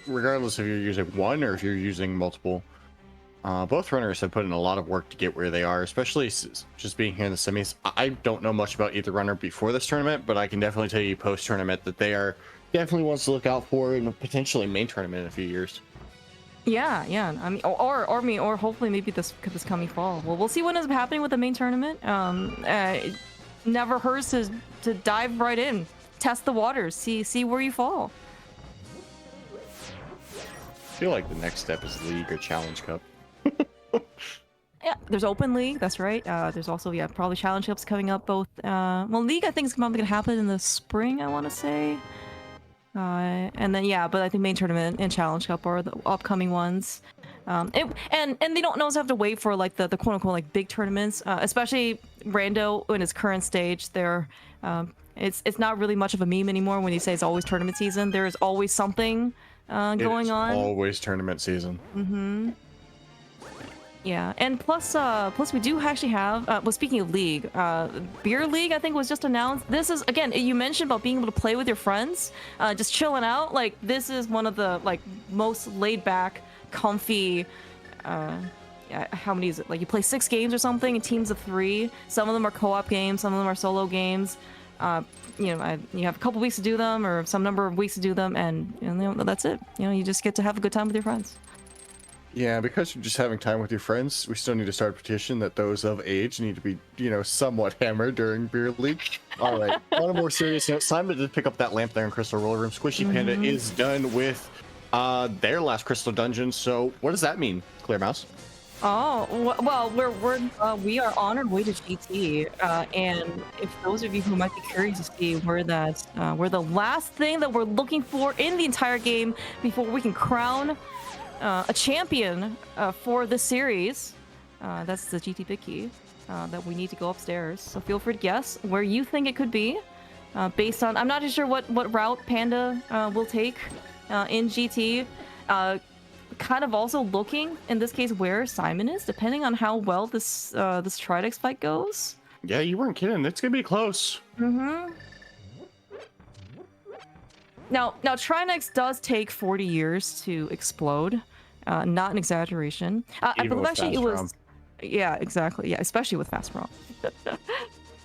Speaker 2: Regardless if you're using one or if you're using multiple. Both runners have put in a lot of work to get where they are, especially just being here in the semis. I don't know much about either runner before this tournament, but I can definitely tell you post-tournament that they are definitely ones to look out for in a potentially main tournament in a few years.
Speaker 1: Yeah. I mean, or hopefully maybe this coming fall. Well, we'll see what ends up happening with the main tournament. It never hurts to dive right in, test the waters, see where you fall.
Speaker 2: I feel like the next step is League or Challenge Cup.
Speaker 1: Yeah, there's Open League, that's right. There's also, probably Challenge Cups coming up both. Well, League I think is probably going to happen in the spring, I want to say. And then, but I think main tournament and Challenge Cup are the upcoming ones. And they don't always have to wait for like the quote unquote like big tournaments, especially Rando in its current stage. It's not really much of a meme anymore when you say it's always tournament season. There is always something going on.
Speaker 2: Always tournament season.
Speaker 1: Yeah, and plus we do actually have, well, speaking of League, Beer League, I think, was just announced. This is, again, you mentioned about being able to play with your friends, just chilling out. Like, this is one of the, like, most laid-back, comfy, how many is it? Like, you play 6 games or something in teams of 3. Some of them are co-op games, some of them are solo games. You have a couple weeks to do them, or some number of weeks to do them, and that's it. You just get to have a good time with your friends.
Speaker 2: Yeah, because you're just having time with your friends, we still need to start a petition that those of age need to be, somewhat hammered during Beer League. All right, on a more serious note, Simon did pick up that lamp there in Crystal Roller Room. SquishyPanda is done with their last Crystal Dungeon, so what does that mean, Clear Mouse?
Speaker 1: Oh, well, we are on our way to GT, and if those of you who might be curious to see where the last thing that we're looking for in the entire game before we can crown a champion for this series, that's the GT Big Key that we need to go upstairs. So feel free to guess where you think it could be, based on, I'm not too sure what route Panda will take in GT. Kind of also looking, in this case, where Psymon is, depending on how well this Tridex fight goes.
Speaker 2: Yeah, you weren't kidding. It's gonna be close.
Speaker 1: Now Trinex does take 40 years to explode. Not an exaggeration. I believe actually it was... Yeah, exactly. Yeah, especially with Fast ROM.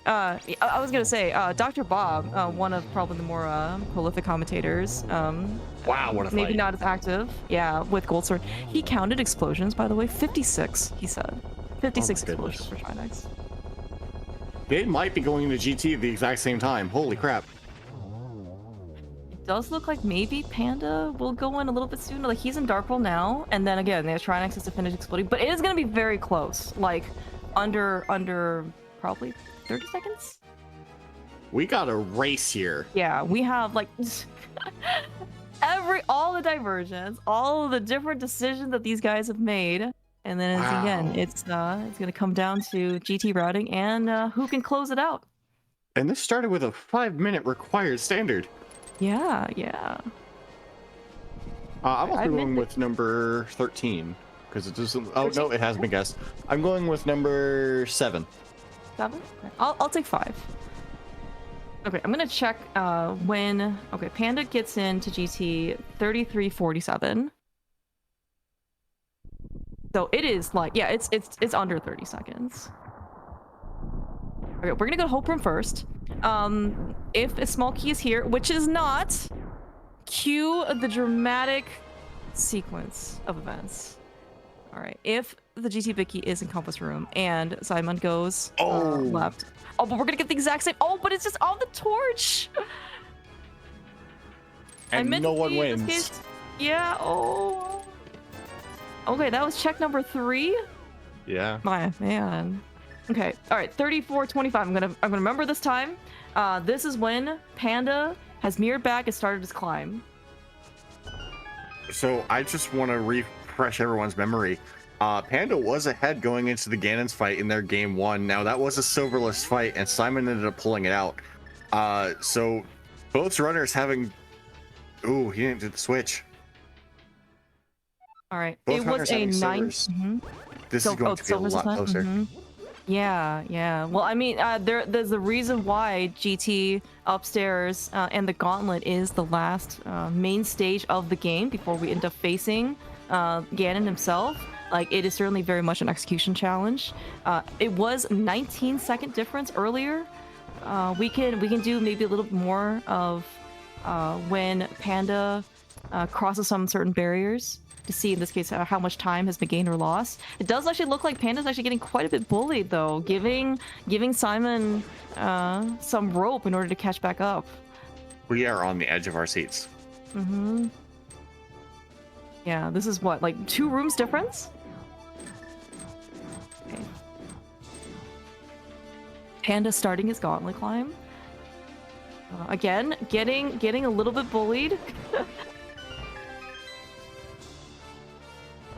Speaker 1: I was gonna say, Dr. Bob, one of probably the more prolific commentators.
Speaker 2: Wow, what a fight.
Speaker 1: Maybe not as active. Yeah, with Gold Sword. He counted explosions, by the way. 56, he said. 56 explosions for Trinex.
Speaker 2: They might be going into GT at the exact same time. Holy crap.
Speaker 1: Does look like maybe Panda will go in a little bit sooner. Like, he's in Dark World now, and then again, there's Trinex to finish exploding, but it is going to be very close. Like, under probably 30 seconds?
Speaker 2: We got a race here.
Speaker 1: Yeah, we have, like... all the diversions, all of the different decisions that these guys have made. And then again,
Speaker 2: Wow.
Speaker 1: it's gonna come down to GT routing and who can close it out.
Speaker 2: And this started with a 5-minute required standard.
Speaker 1: Yeah, yeah.
Speaker 2: I'm also
Speaker 1: I
Speaker 2: going
Speaker 1: admit
Speaker 2: with number 13 because it doesn't. Oh no, it has been guessed. I'm going with number 7.
Speaker 1: 7? I'll take 5. Okay, I'm gonna check when. Okay, Panda gets into GT 33:47. So it is like, yeah, it's under 30 seconds. Okay, we're gonna go Hope Room first. If a small key is here, which is not, cue the dramatic sequence of events. All right, if the GT Big Key is in Compass Room and Psymon goes left. Oh, but we're gonna get the exact same. Oh, but it's just on the torch.
Speaker 2: And no one wins.
Speaker 1: Yeah. Oh. Okay, that was check number 3.
Speaker 2: Yeah.
Speaker 1: My man. Okay. All right. 34:25. I'm gonna remember this time. This is when Panda has mirrored back and started his climb.
Speaker 2: So I just want to refresh everyone's memory. Panda was ahead going into the Ganon's fight in their game 1. Now that was a silverless fight, and Psymon ended up pulling it out. So both runners having. Ooh, he didn't do the switch.
Speaker 1: All right.
Speaker 2: Both
Speaker 1: It was a
Speaker 2: having
Speaker 1: 9.
Speaker 2: silvers. This is going to be a lot closer.
Speaker 1: Yeah, yeah. Well, I mean, there's a reason why GT upstairs and the Gauntlet is the last main stage of the game before we end up facing Ganon himself. Like, it is certainly very much an execution challenge. It was 19-second difference earlier. We can do maybe a little bit more of when Panda crosses some certain barriers to see, in this case, how much time has been gained or lost. It does actually look like Panda's actually getting quite a bit bullied, though, giving Psymon some rope in order to catch back up.
Speaker 2: We are on the edge of our seats.
Speaker 1: Mm-hmm. Yeah, this is what, like 2 rooms difference? Okay. Panda starting his gauntlet climb. Again, getting a little bit bullied.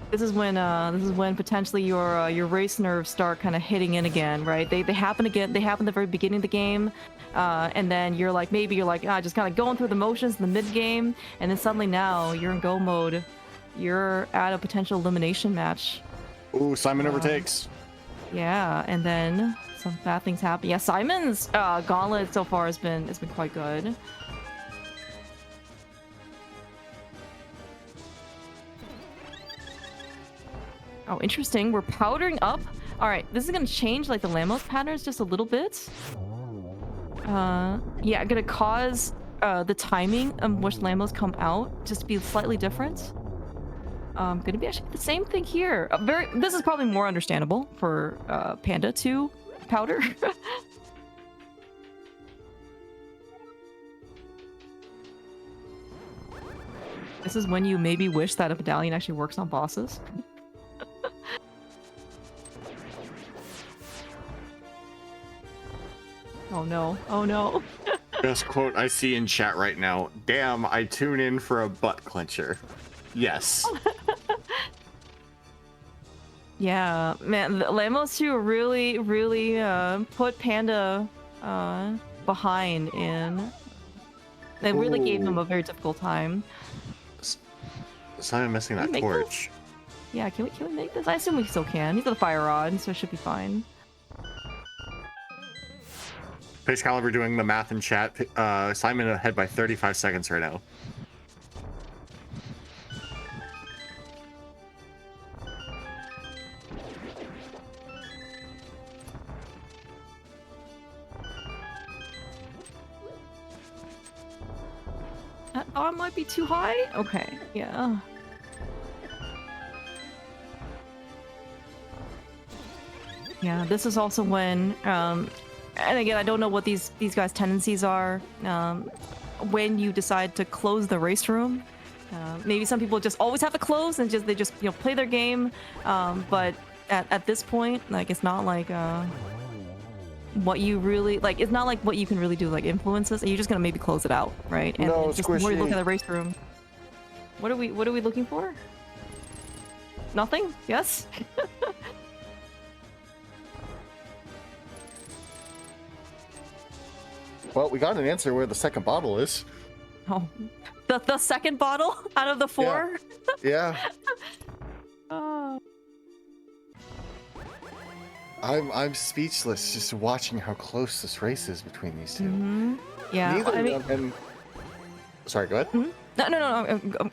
Speaker 1: This is when potentially your race nerves start kind of hitting in again, right? They happen again. They happen at the very beginning of the game, and then you're like just kind of going through the motions in the mid game, and then suddenly now you're in go mode. You're at a potential elimination match.
Speaker 2: Ooh, Psymon overtakes.
Speaker 1: Yeah, and then some bad things happen. Yeah, Simon's gauntlet so far has been quite good. Oh, interesting. We're powdering up. All right, this is gonna change like the Lamos patterns just a little bit. Yeah, gonna cause the timing of which Lamos come out just to be slightly different. Gonna be actually the same thing here. This is probably more understandable for Panda to powder. This is when you maybe wish that a medallion actually works on bosses. Oh no. Oh no.
Speaker 2: Best quote I see in chat right now. Damn, I tune in for a butt clencher. Yes.
Speaker 1: Yeah, man, Lamos 2 really put Panda behind in. They really gave him a very difficult time.
Speaker 2: Simon missing that torch.
Speaker 1: Yeah, can we make this? I assume we still can. He's got a fire rod, so it should be fine.
Speaker 2: Pace Caliber doing the math in chat. Psymon ahead by 35 seconds right now.
Speaker 1: Oh, it might be too high? Okay, yeah. Yeah, this is also when, and again, I don't know what these guys' tendencies are. When you decide to close the race room, maybe some people just always have to close and they just play their game. But at this point, like, it's not like what you really like. It's not like what you can really do, like influences. You're just gonna maybe close it out, right? And
Speaker 3: No,
Speaker 1: just the more you look
Speaker 3: Squishy.
Speaker 1: at the race room. What are we looking for? Nothing? Yes?
Speaker 3: Well, we got an answer where the second bottle is.
Speaker 1: Oh. The second bottle out of the 4?
Speaker 3: Yeah.
Speaker 1: Oh.
Speaker 3: I'm speechless just watching how close this race is between these two.
Speaker 1: Mm-hmm. Yeah.
Speaker 3: Neither
Speaker 1: I mean,
Speaker 3: and sorry, go ahead.
Speaker 1: no.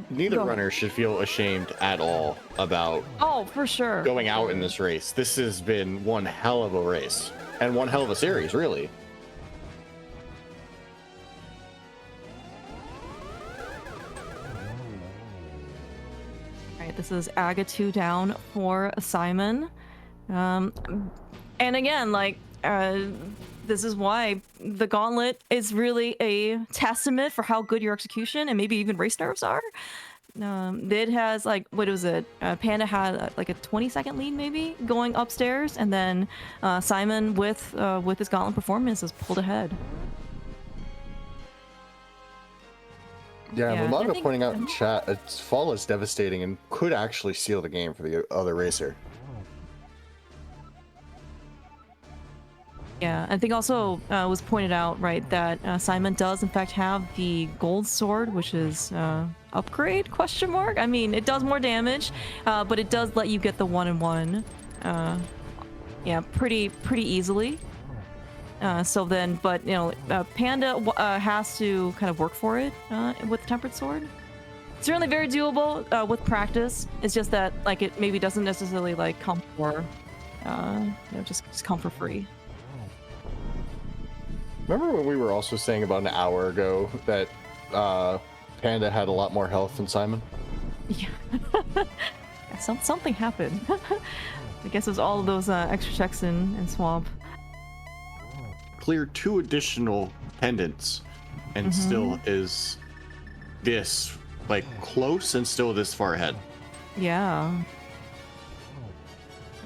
Speaker 2: Neither
Speaker 1: Go.
Speaker 2: runner should feel ashamed at all about
Speaker 1: Oh, for sure.
Speaker 2: going out in this race. This has been one hell of a race and one hell of a series, really.
Speaker 1: All right, this is Aga 2 down for Psymon. And again, like, this is why the gauntlet is really a testament for how good your execution and maybe even race nerves are. It has, like, what was it? Panda had like a 20-second lead maybe going upstairs, and then Psymon with his gauntlet performance has pulled ahead.
Speaker 3: Yeah,
Speaker 1: Yeah, I
Speaker 3: Mamado
Speaker 1: think-
Speaker 3: pointing out in chat, its fall is devastating and could actually seal the game for the other racer.
Speaker 1: Yeah, I think also was pointed out, right, that Psymon does in fact have the gold sword, which is upgrade, question mark? I mean, it does more damage, but it does let you get the 1-in-1, yeah, pretty easily. So then, but, you know, Panda has to kind of work for it with the Tempered Sword. It's certainly very doable with practice. It's just that, like, it maybe doesn't necessarily, like, come for, you know, just come for free.
Speaker 3: Remember when we were also saying about an hour ago that Panda had a lot more health than Psymon?
Speaker 1: Yeah. Yeah, something happened. I guess it was all of those extra checks in Swamp.
Speaker 2: Clear 2 additional pendants and still is this, like, close and still this far ahead.
Speaker 1: Yeah.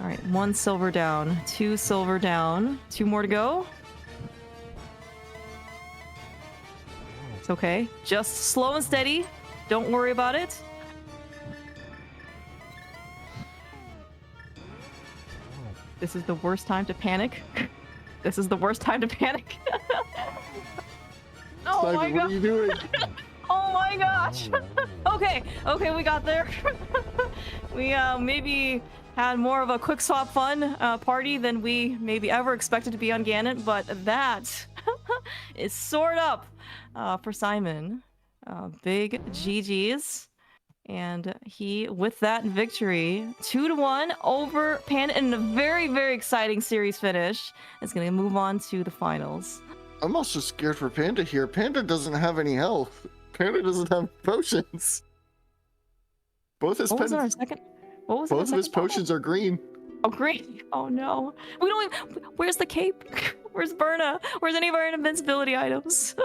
Speaker 1: All right, 1 silver down, 2 silver down, 2 more to go. It's okay. Just slow and steady. Don't worry about it. This is the worst time to panic. This is the worst time to panic. Oh
Speaker 3: Psymon,
Speaker 1: my
Speaker 3: what
Speaker 1: god.
Speaker 3: are you doing?
Speaker 1: Oh my gosh. Okay, we got there. We maybe had more of a quick swap fun party than we maybe ever expected to be on Ganon, but that is soared up for Psymon. Big GG's. And he, with that victory, 2-1 over Panda in a very, very exciting series finish, is going to move on to the finals.
Speaker 3: I'm also scared for Panda here. Panda doesn't have any health. Panda doesn't have potions. Both his
Speaker 1: What was our
Speaker 3: pendants,
Speaker 1: second? What was our
Speaker 3: both of his
Speaker 1: second bottle?
Speaker 3: potions are green.
Speaker 1: Oh, green. Oh no. We don't even. Where's the cape? Where's Berna? Where's any of our invincibility items?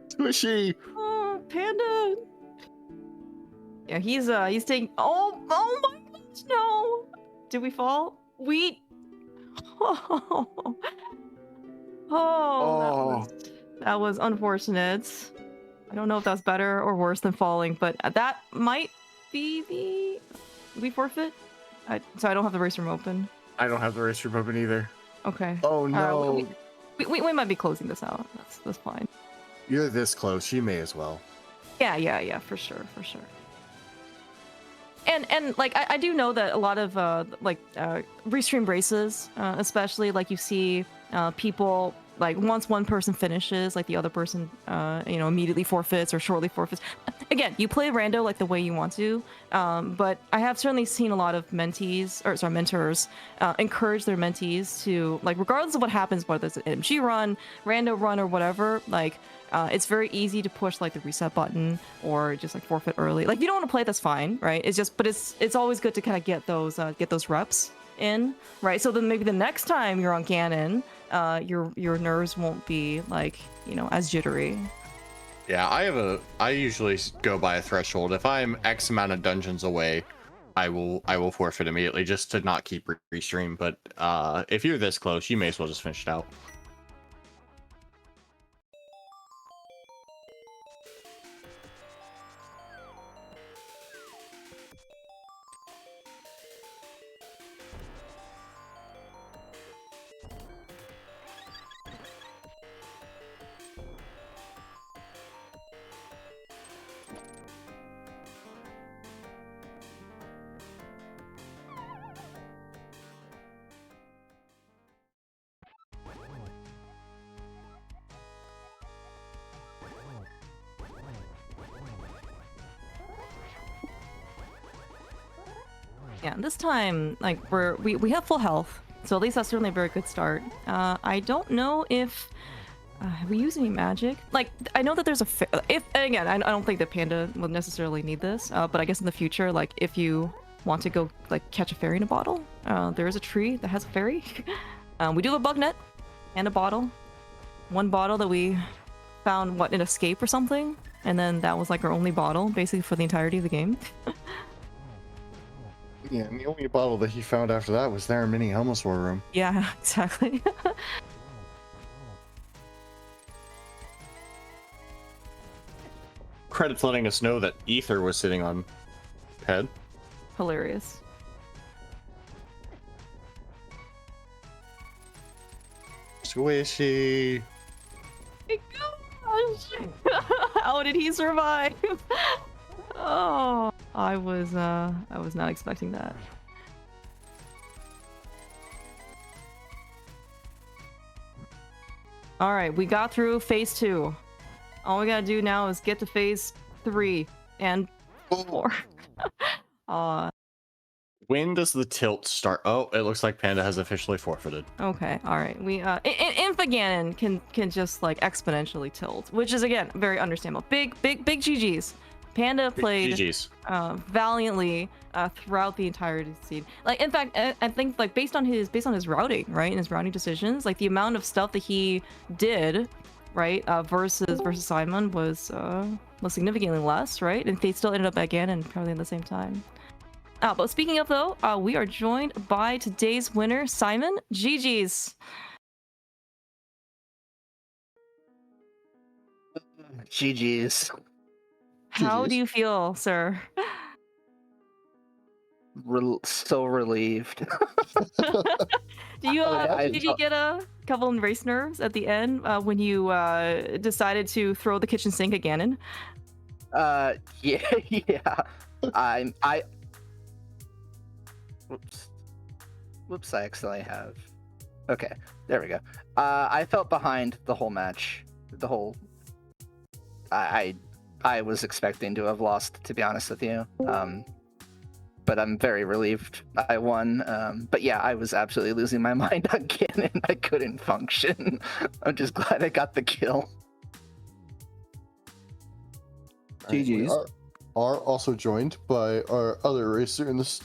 Speaker 3: Squishy.
Speaker 1: Oh, Panda. Yeah, he's taking. Oh my gosh, no. Did we fall? We. Oh, that was unfortunate. I don't know if that's better or worse than falling, but that might be the. Did we forfeit? So I don't have the race room open.
Speaker 2: I don't have the race room open either.
Speaker 1: Okay.
Speaker 3: Oh no.
Speaker 1: We might be closing this out. That's fine.
Speaker 3: You're this close. You may as well.
Speaker 1: Yeah, for sure. And like I do know that a lot of restream races, especially like you see people like once one person finishes, like the other person immediately forfeits or shortly forfeits. Again, you play rando like the way you want to, but I have certainly seen a lot of mentors encourage their mentees to, like, regardless of what happens, whether it's an MG run, rando run, or whatever, like it's very easy to push like the reset button or just like forfeit early. Like, if you don't want to play, that's fine, right? But it's always good to kind of get those reps in, right? So then maybe the next time you're on Ganon, your nerves won't be like, as jittery.
Speaker 2: Yeah, I usually go by a threshold. If I'm X amount of dungeons away, I will forfeit immediately just to not keep restream. But if you're this close, you may as well just finish it out.
Speaker 1: Yeah, this time, like, we have full health, so at least that's certainly a very good start. I don't know if have we used any magic? Like, I know that there's a if again, I don't think that Panda will necessarily need this, but I guess in the future, like, if you want to go like catch a fairy in a bottle, there is a tree that has a fairy. We do have a bug net and a bottle. One bottle that we found, what, an escape or something, and then that was like our only bottle basically for the entirety of the game.
Speaker 3: Yeah, and the only bottle that he found after that was there in Mini Helm's War Room.
Speaker 1: Yeah, exactly.
Speaker 2: Credits letting us know that Ether was sitting on Ped.
Speaker 1: Hilarious.
Speaker 3: Squishy.
Speaker 1: My gosh! How did he survive? Oh, I was not expecting that. All right, we got through phase 2. All we gotta do now is get to phase 3 and 4.
Speaker 2: When does the tilt start? Oh, it looks like Panda has officially forfeited.
Speaker 1: Okay, all right. We Infiganon can just like exponentially tilt, which is again very understandable. Big GGs. Panda played
Speaker 2: GG's.
Speaker 1: Valiantly throughout the entire scene. Like, in fact, I think like based on his routing, right, and his routing decisions, like the amount of stuff that he did, right, versus Psymon was significantly less, right, and they still ended up again and probably at the same time. But speaking of though, we are joined by today's winner, Psymon. GG's.
Speaker 4: GG's.
Speaker 1: How do you feel, sir?
Speaker 4: So relieved.
Speaker 1: Did you get a couple of race nerves at the end when you decided to throw the kitchen sink at Ganon?
Speaker 4: Yeah. I Whoops, I accidentally have. Okay, there we go. I felt behind the whole match. I was expecting to have lost, to be honest with you. But I'm very relieved I won. But yeah, I was absolutely losing my mind again, and I couldn't function. I'm just glad I got the kill.
Speaker 3: GG's. Are also joined by our other racer in this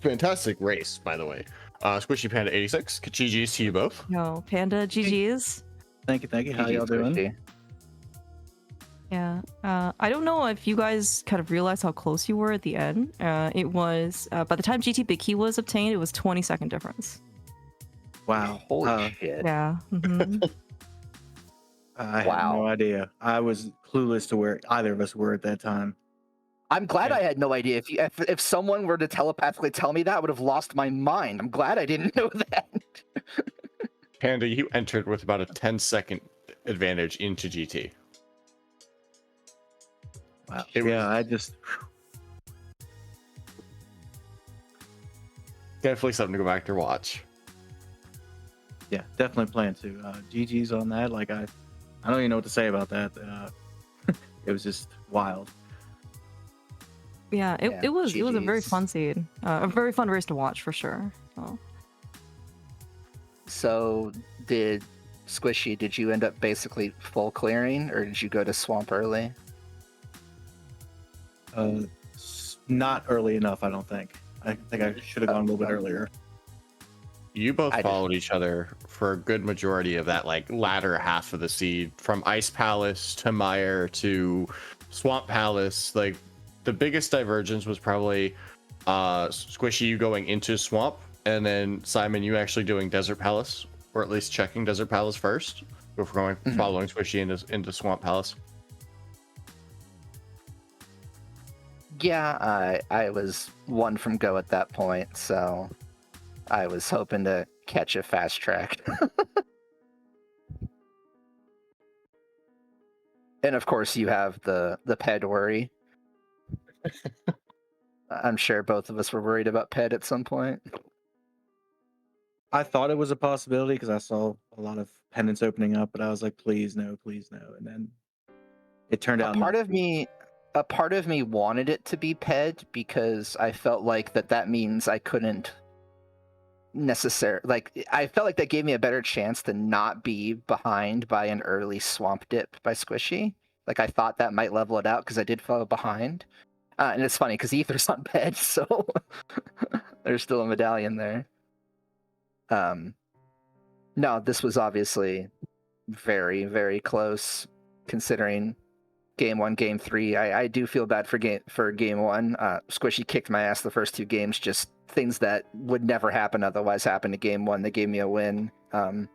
Speaker 2: Fantastic race, by the way. SquishyPanda 86. GG's to you both.
Speaker 1: No, Panda, GG's.
Speaker 5: Thank you. How y'all doing?
Speaker 4: Squishy.
Speaker 1: Yeah, I don't know if you guys kind of realized how close you were at the end. It was, by the time GT Big Key was obtained, it was 20-second difference.
Speaker 5: Wow.
Speaker 4: Holy shit.
Speaker 1: Yeah. Mhm.
Speaker 5: I
Speaker 4: Wow.
Speaker 5: had no idea. I was clueless to where either of us were at that time.
Speaker 4: I'm glad I had no idea. If someone were to telepathically tell me that, I would have lost my mind. I'm glad I didn't know that.
Speaker 2: Panda, you entered with about a 10-second advantage into GT.
Speaker 5: Wow.
Speaker 2: It
Speaker 5: Yeah, I just
Speaker 2: Definitely something to go back to watch.
Speaker 5: definitely plan to. GG's on that. Like I don't even know what to say about that. It was just wild.
Speaker 1: Yeah, it was a very
Speaker 4: GG's.
Speaker 1: fun scene. A very fun race to watch for sure.
Speaker 4: So, did you end up basically full clearing, or did you go to swamp early?
Speaker 5: Not early enough, I don't think. I think I should have gone a little bit earlier.
Speaker 2: You both
Speaker 4: I
Speaker 2: followed each other for a good majority of that like latter half of the seed, from Ice Palace to Mire to Swamp Palace. Like the biggest divergence was probably Squishy, you going into Swamp, and then Psymon, you actually doing Desert Palace, or at least checking Desert Palace first before following Squishy into Swamp Palace.
Speaker 4: Yeah, I was one from go at that point, so I was hoping to catch a fast track. And of course, you have the ped worry. I'm sure both of us were worried about ped at some point.
Speaker 5: I thought it was a possibility because I saw a lot of pendants opening up, but I was like, please no, and then it turned out.
Speaker 4: A part of me wanted it to be ped because I felt like that means I couldn't necessarily, like, I felt like that gave me a better chance to not be behind by an early swamp dip by Squishy. Like, I thought that might level it out because I did fall behind. And it's funny because Ether's on ped, so there's still a medallion there. No, this was obviously very, very close considering game 1, game 3. I do feel bad for game 1. Squishy kicked my ass the first 2 games, just things that would never happen otherwise happened to game 1. They gave me a win. But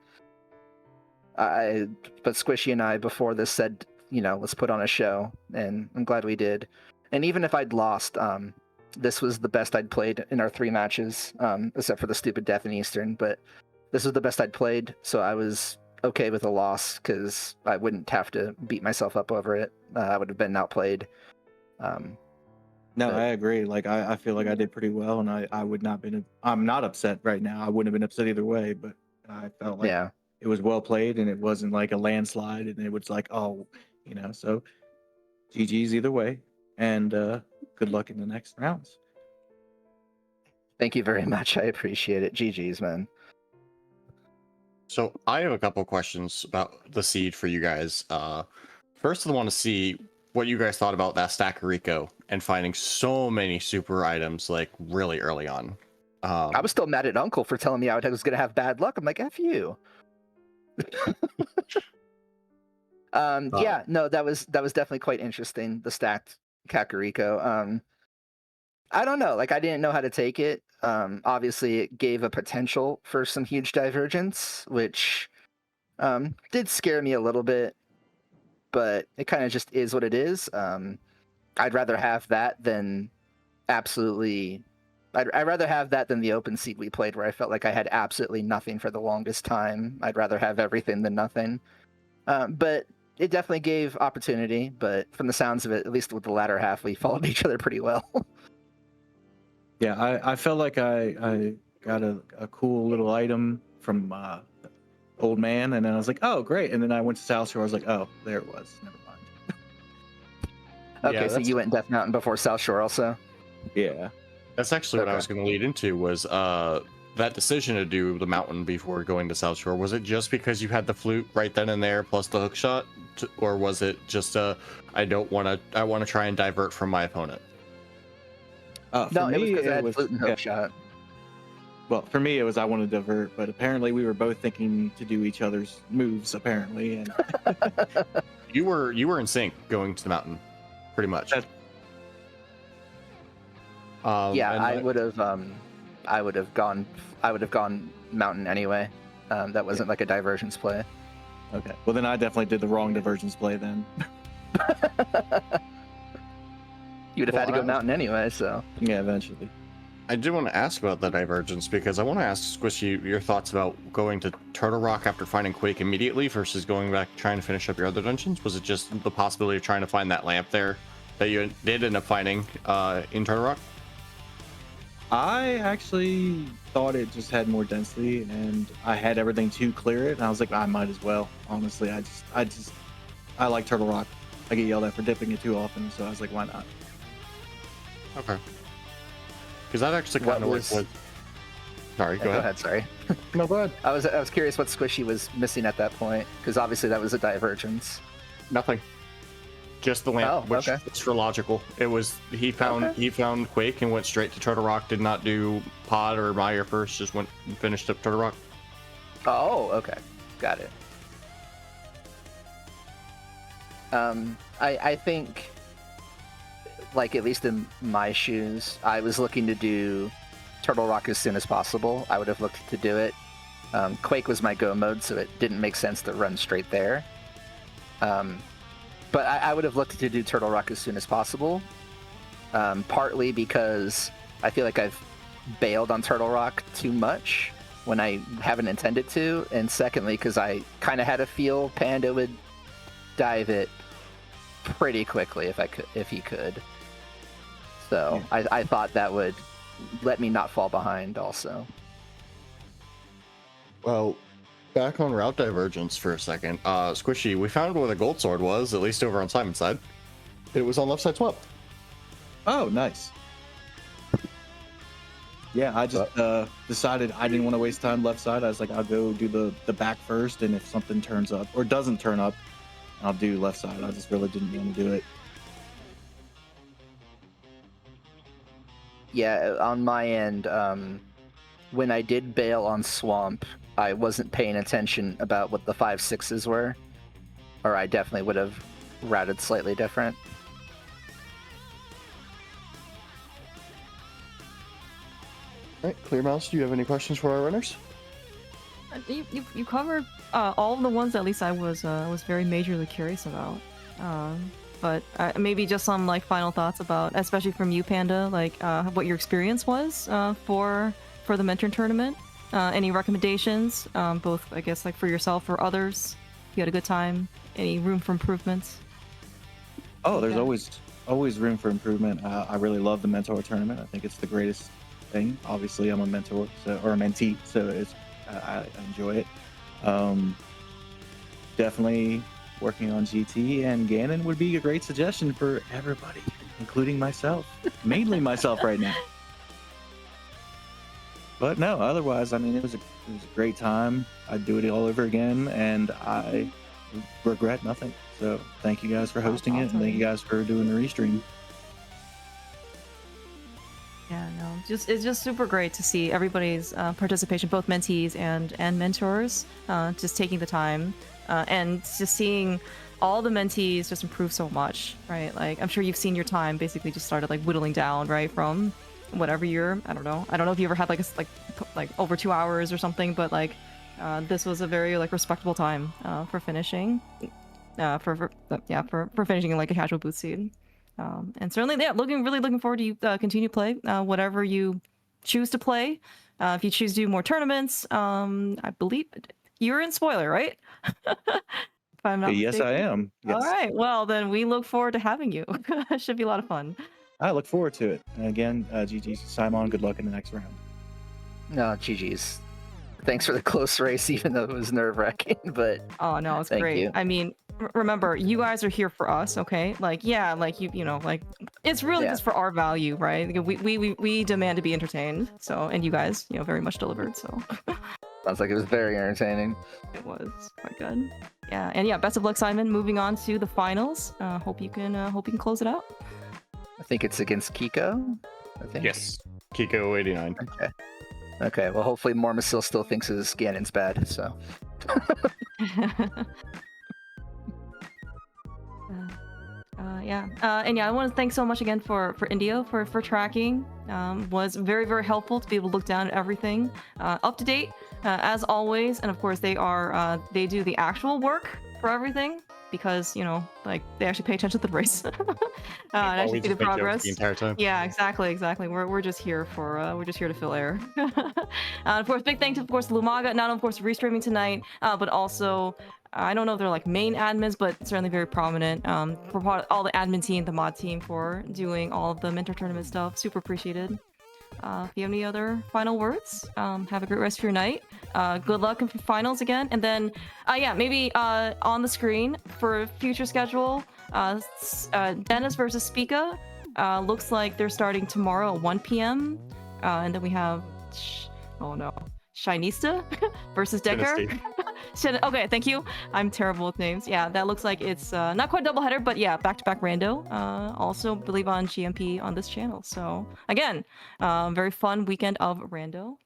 Speaker 4: Squishy and I before this said, let's put on a show, and I'm glad we did. And even if I'd lost, this was the best I'd played in our 3 matches, except for the stupid death in Eastern, but this was the best I'd played, so I was okay with a loss because I wouldn't have to beat myself up over it. I would have been outplayed.
Speaker 5: No, I agree. Like, I feel like I did pretty well, and I would not been. I'm not upset right now. I wouldn't have been upset either way, but I felt like it was well played, and it wasn't like a landslide, and it was like, oh, so GG's either way, and good luck in the next rounds.
Speaker 4: Thank you very much. I appreciate it. GG's, man.
Speaker 2: So I have a couple questions about the seed for you guys. First, I want to see what you guys thought about that stack of Rico and finding so many super items like really early on.
Speaker 4: I was still mad at Uncle for telling me I was going to have bad luck. I'm like, F you. Yeah, no, that was definitely quite interesting. The stacked Kakariko. I don't know. Like, I didn't know how to take it. Obviously, it gave a potential for some huge divergence, which did scare me a little bit. But it kind of just is what it is. I'd rather have that than absolutely. I'd rather have that than the open seed we played, where I felt like I had absolutely nothing for the longest time. I'd rather have everything than nothing. But it definitely gave opportunity. But from the sounds of it, at least with the latter half, we followed each other pretty well.
Speaker 5: Yeah, I felt like I got a cool little item from Old Man, and then I was like, oh, great. And then I went to South Shore. I was like, oh, there it was. Never mind.
Speaker 4: Okay,
Speaker 2: Yeah,
Speaker 4: so you went Death Mountain before South Shore also?
Speaker 5: Yeah.
Speaker 2: That's actually what I was going to lead into was that decision to do the mountain before going to South Shore. Was it just because you had the flute right then and there plus the hook shot, or was it just I want to try and divert from my opponent?
Speaker 4: No, it was because I had flute and hook shot.
Speaker 5: Well, for me, it was I wanted to divert, but apparently we were both thinking to do each other's moves, apparently. And
Speaker 2: you were in sync going to the mountain, pretty much.
Speaker 4: I would have gone mountain anyway. That wasn't like a divergence play.
Speaker 5: Okay. Well, then I definitely did the wrong divergence play then.
Speaker 4: You would have had to go mountain anyway, so.
Speaker 5: Yeah, eventually.
Speaker 2: I do want to ask about the divergence because I want to ask Squishy your thoughts about going to Turtle Rock after finding Quake immediately versus going back trying to finish up your other dungeons. Was it just the possibility of trying to find that lamp there that you did end up finding in Turtle Rock?
Speaker 5: I actually thought it just had more density, and I had everything to clear it, and I was like, I might as well. Honestly, I like Turtle Rock. I get yelled at for dipping it too often, so I was like, why not?
Speaker 2: Okay. Because that actually kind of was. Sorry, go ahead.
Speaker 4: Sorry.
Speaker 2: No, go ahead.
Speaker 4: I was curious what Squishy was missing at that point, because obviously that was a divergence.
Speaker 2: Nothing. Just the lamp, which is for logical. It was he found Quake and went straight to Turtle Rock. Did not do Pod or Meyer first. Just went and finished up Turtle Rock.
Speaker 4: Oh, okay, got it. I think like at least in my shoes, I was looking to do Turtle Rock as soon as possible. I would have looked to do it. Quake was my go mode, so it didn't make sense to run straight there. But I would have looked to do Turtle Rock as soon as possible. Partly because I feel like I've bailed on Turtle Rock too much when I haven't intended to, and secondly because I kind of had a feel Panda would dive it pretty quickly if he could. So yeah. I thought that would let me not fall behind also.
Speaker 2: Well, back on route divergence for a second. Squishy, we found where the gold sword was, at least over on Simon's side. It was on left side swap.
Speaker 5: Oh, nice. Yeah, I just decided I didn't want to waste time left side. I was like, I'll go do the back first, and if something turns up or doesn't turn up, I'll do left side. I just really didn't want to do it.
Speaker 4: Yeah, on my end, when I did bail on Swamp, I wasn't paying attention about what the 5/6s were, or I definitely would have routed slightly different.
Speaker 3: All right, Clear Mouse, do you have any questions for our runners?
Speaker 1: You covered all of the ones that at least I was very majorly curious about. But maybe just some like final thoughts about, especially from you, Panda, like what your experience was for the mentor tournament. Any recommendations, both I guess like for yourself or others? If you had a good time. Any room for improvements?
Speaker 5: Oh, there's always room for improvement. I really love the mentor tournament. I think it's the greatest thing. Obviously, I'm a mentor or a mentee, so I enjoy it. Definitely working on GT and Ganon would be a great suggestion for everybody, including myself. Mainly myself right now. But no, otherwise, I mean, it was a great time. I'd do it all over again, and I regret nothing. So thank you guys for hosting it, and thank you guys for doing the restream.
Speaker 1: Yeah, no, it's just super great to see everybody's participation, both mentees and mentors, just taking the time and just seeing all the mentees just improve so much, right? Like I'm sure you've seen your time basically just started like whittling down, right, from whatever year. I don't know if you ever had like over 2 hours or something, but like this was a very like respectable time for finishing, for finishing in like a casual booth seed. And certainly, yeah, really looking forward to you continue to play whatever you choose to play. If you choose to do more tournaments, I believe you're in spoiler, right? If I'm not
Speaker 5: Yes,
Speaker 1: mistaken.
Speaker 5: I am. Yes.
Speaker 1: All right. Well, then we look forward to having you. It should be a lot of fun.
Speaker 5: I look forward to it. And again, GG's Psymon, good luck in the next round.
Speaker 4: No, GG's. Thanks for the close race, even though it was nerve-wracking, but
Speaker 1: oh no, it's
Speaker 4: thank
Speaker 1: great.
Speaker 4: you.
Speaker 1: I mean, remember, you guys are here for us, okay? Like, yeah, like you know, like it's really just for our value, right? We demand to be entertained. So, and you guys, you know, very much delivered. So,
Speaker 4: sounds like it was very entertaining.
Speaker 1: It was quite good. Yeah, and yeah, best of luck, Psymon. Moving on to the finals. Hope you can close it out.
Speaker 4: I think it's against Kiko. I think.
Speaker 2: Yes, Kiko 89.
Speaker 4: Okay. Okay, well, hopefully Mormasil still thinks his Ganon's bad, so.
Speaker 1: Yeah, and yeah, I want to thank so much again for Indio for tracking. Was very, very helpful to be able to look down at everything. Up to date, as always, and of course they they do the actual work for everything, because you know, like they actually pay attention to the race and actually see the progress
Speaker 2: the entire time.
Speaker 1: Yeah, exactly. We're just here for to fill air. Of course, big thank you to, of course, Lumaga, not only of course restreaming tonight, but also I don't know if they're like main admins, but certainly very prominent. For all the admin team, the mod team, for doing all of the mentor tournament stuff. Super appreciated. If you have any other final words, have a great rest of your night. Good luck in finals again. And then, yeah, maybe on the screen for future schedule, Dennis versus Spica. Looks like they're starting tomorrow at 1 p.m. And then we have, Shinista versus Decker. Okay, thank you. I'm terrible with names. Yeah, that looks like it's not quite a doubleheader, but yeah, back-to-back rando. Also, believe on GMP on this channel. So again, very fun weekend of rando.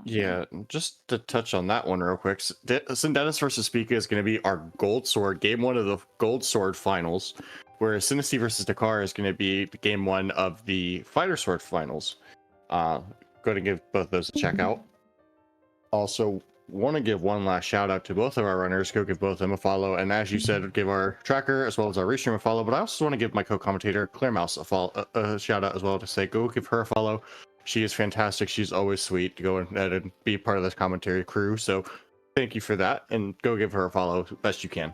Speaker 2: Yeah, just to touch on that one real quick. Dennis versus Spica is going to be our Gold Sword, game one of the Gold Sword finals. whereas Synesty versus Dakar is going to be game 1 of the Fighter Sword finals. Go to give both those a check out. Also, want to give one last shout out to both of our runners. Go give both of them a follow, and as you said, give our tracker as well as our restream a follow. But I also want to give my co-commentator Claire Mouse a shout out as well, to say go give her a follow. She is fantastic. She's always sweet to go and be part of this commentary crew. So thank you for that, and go give her a follow best you can.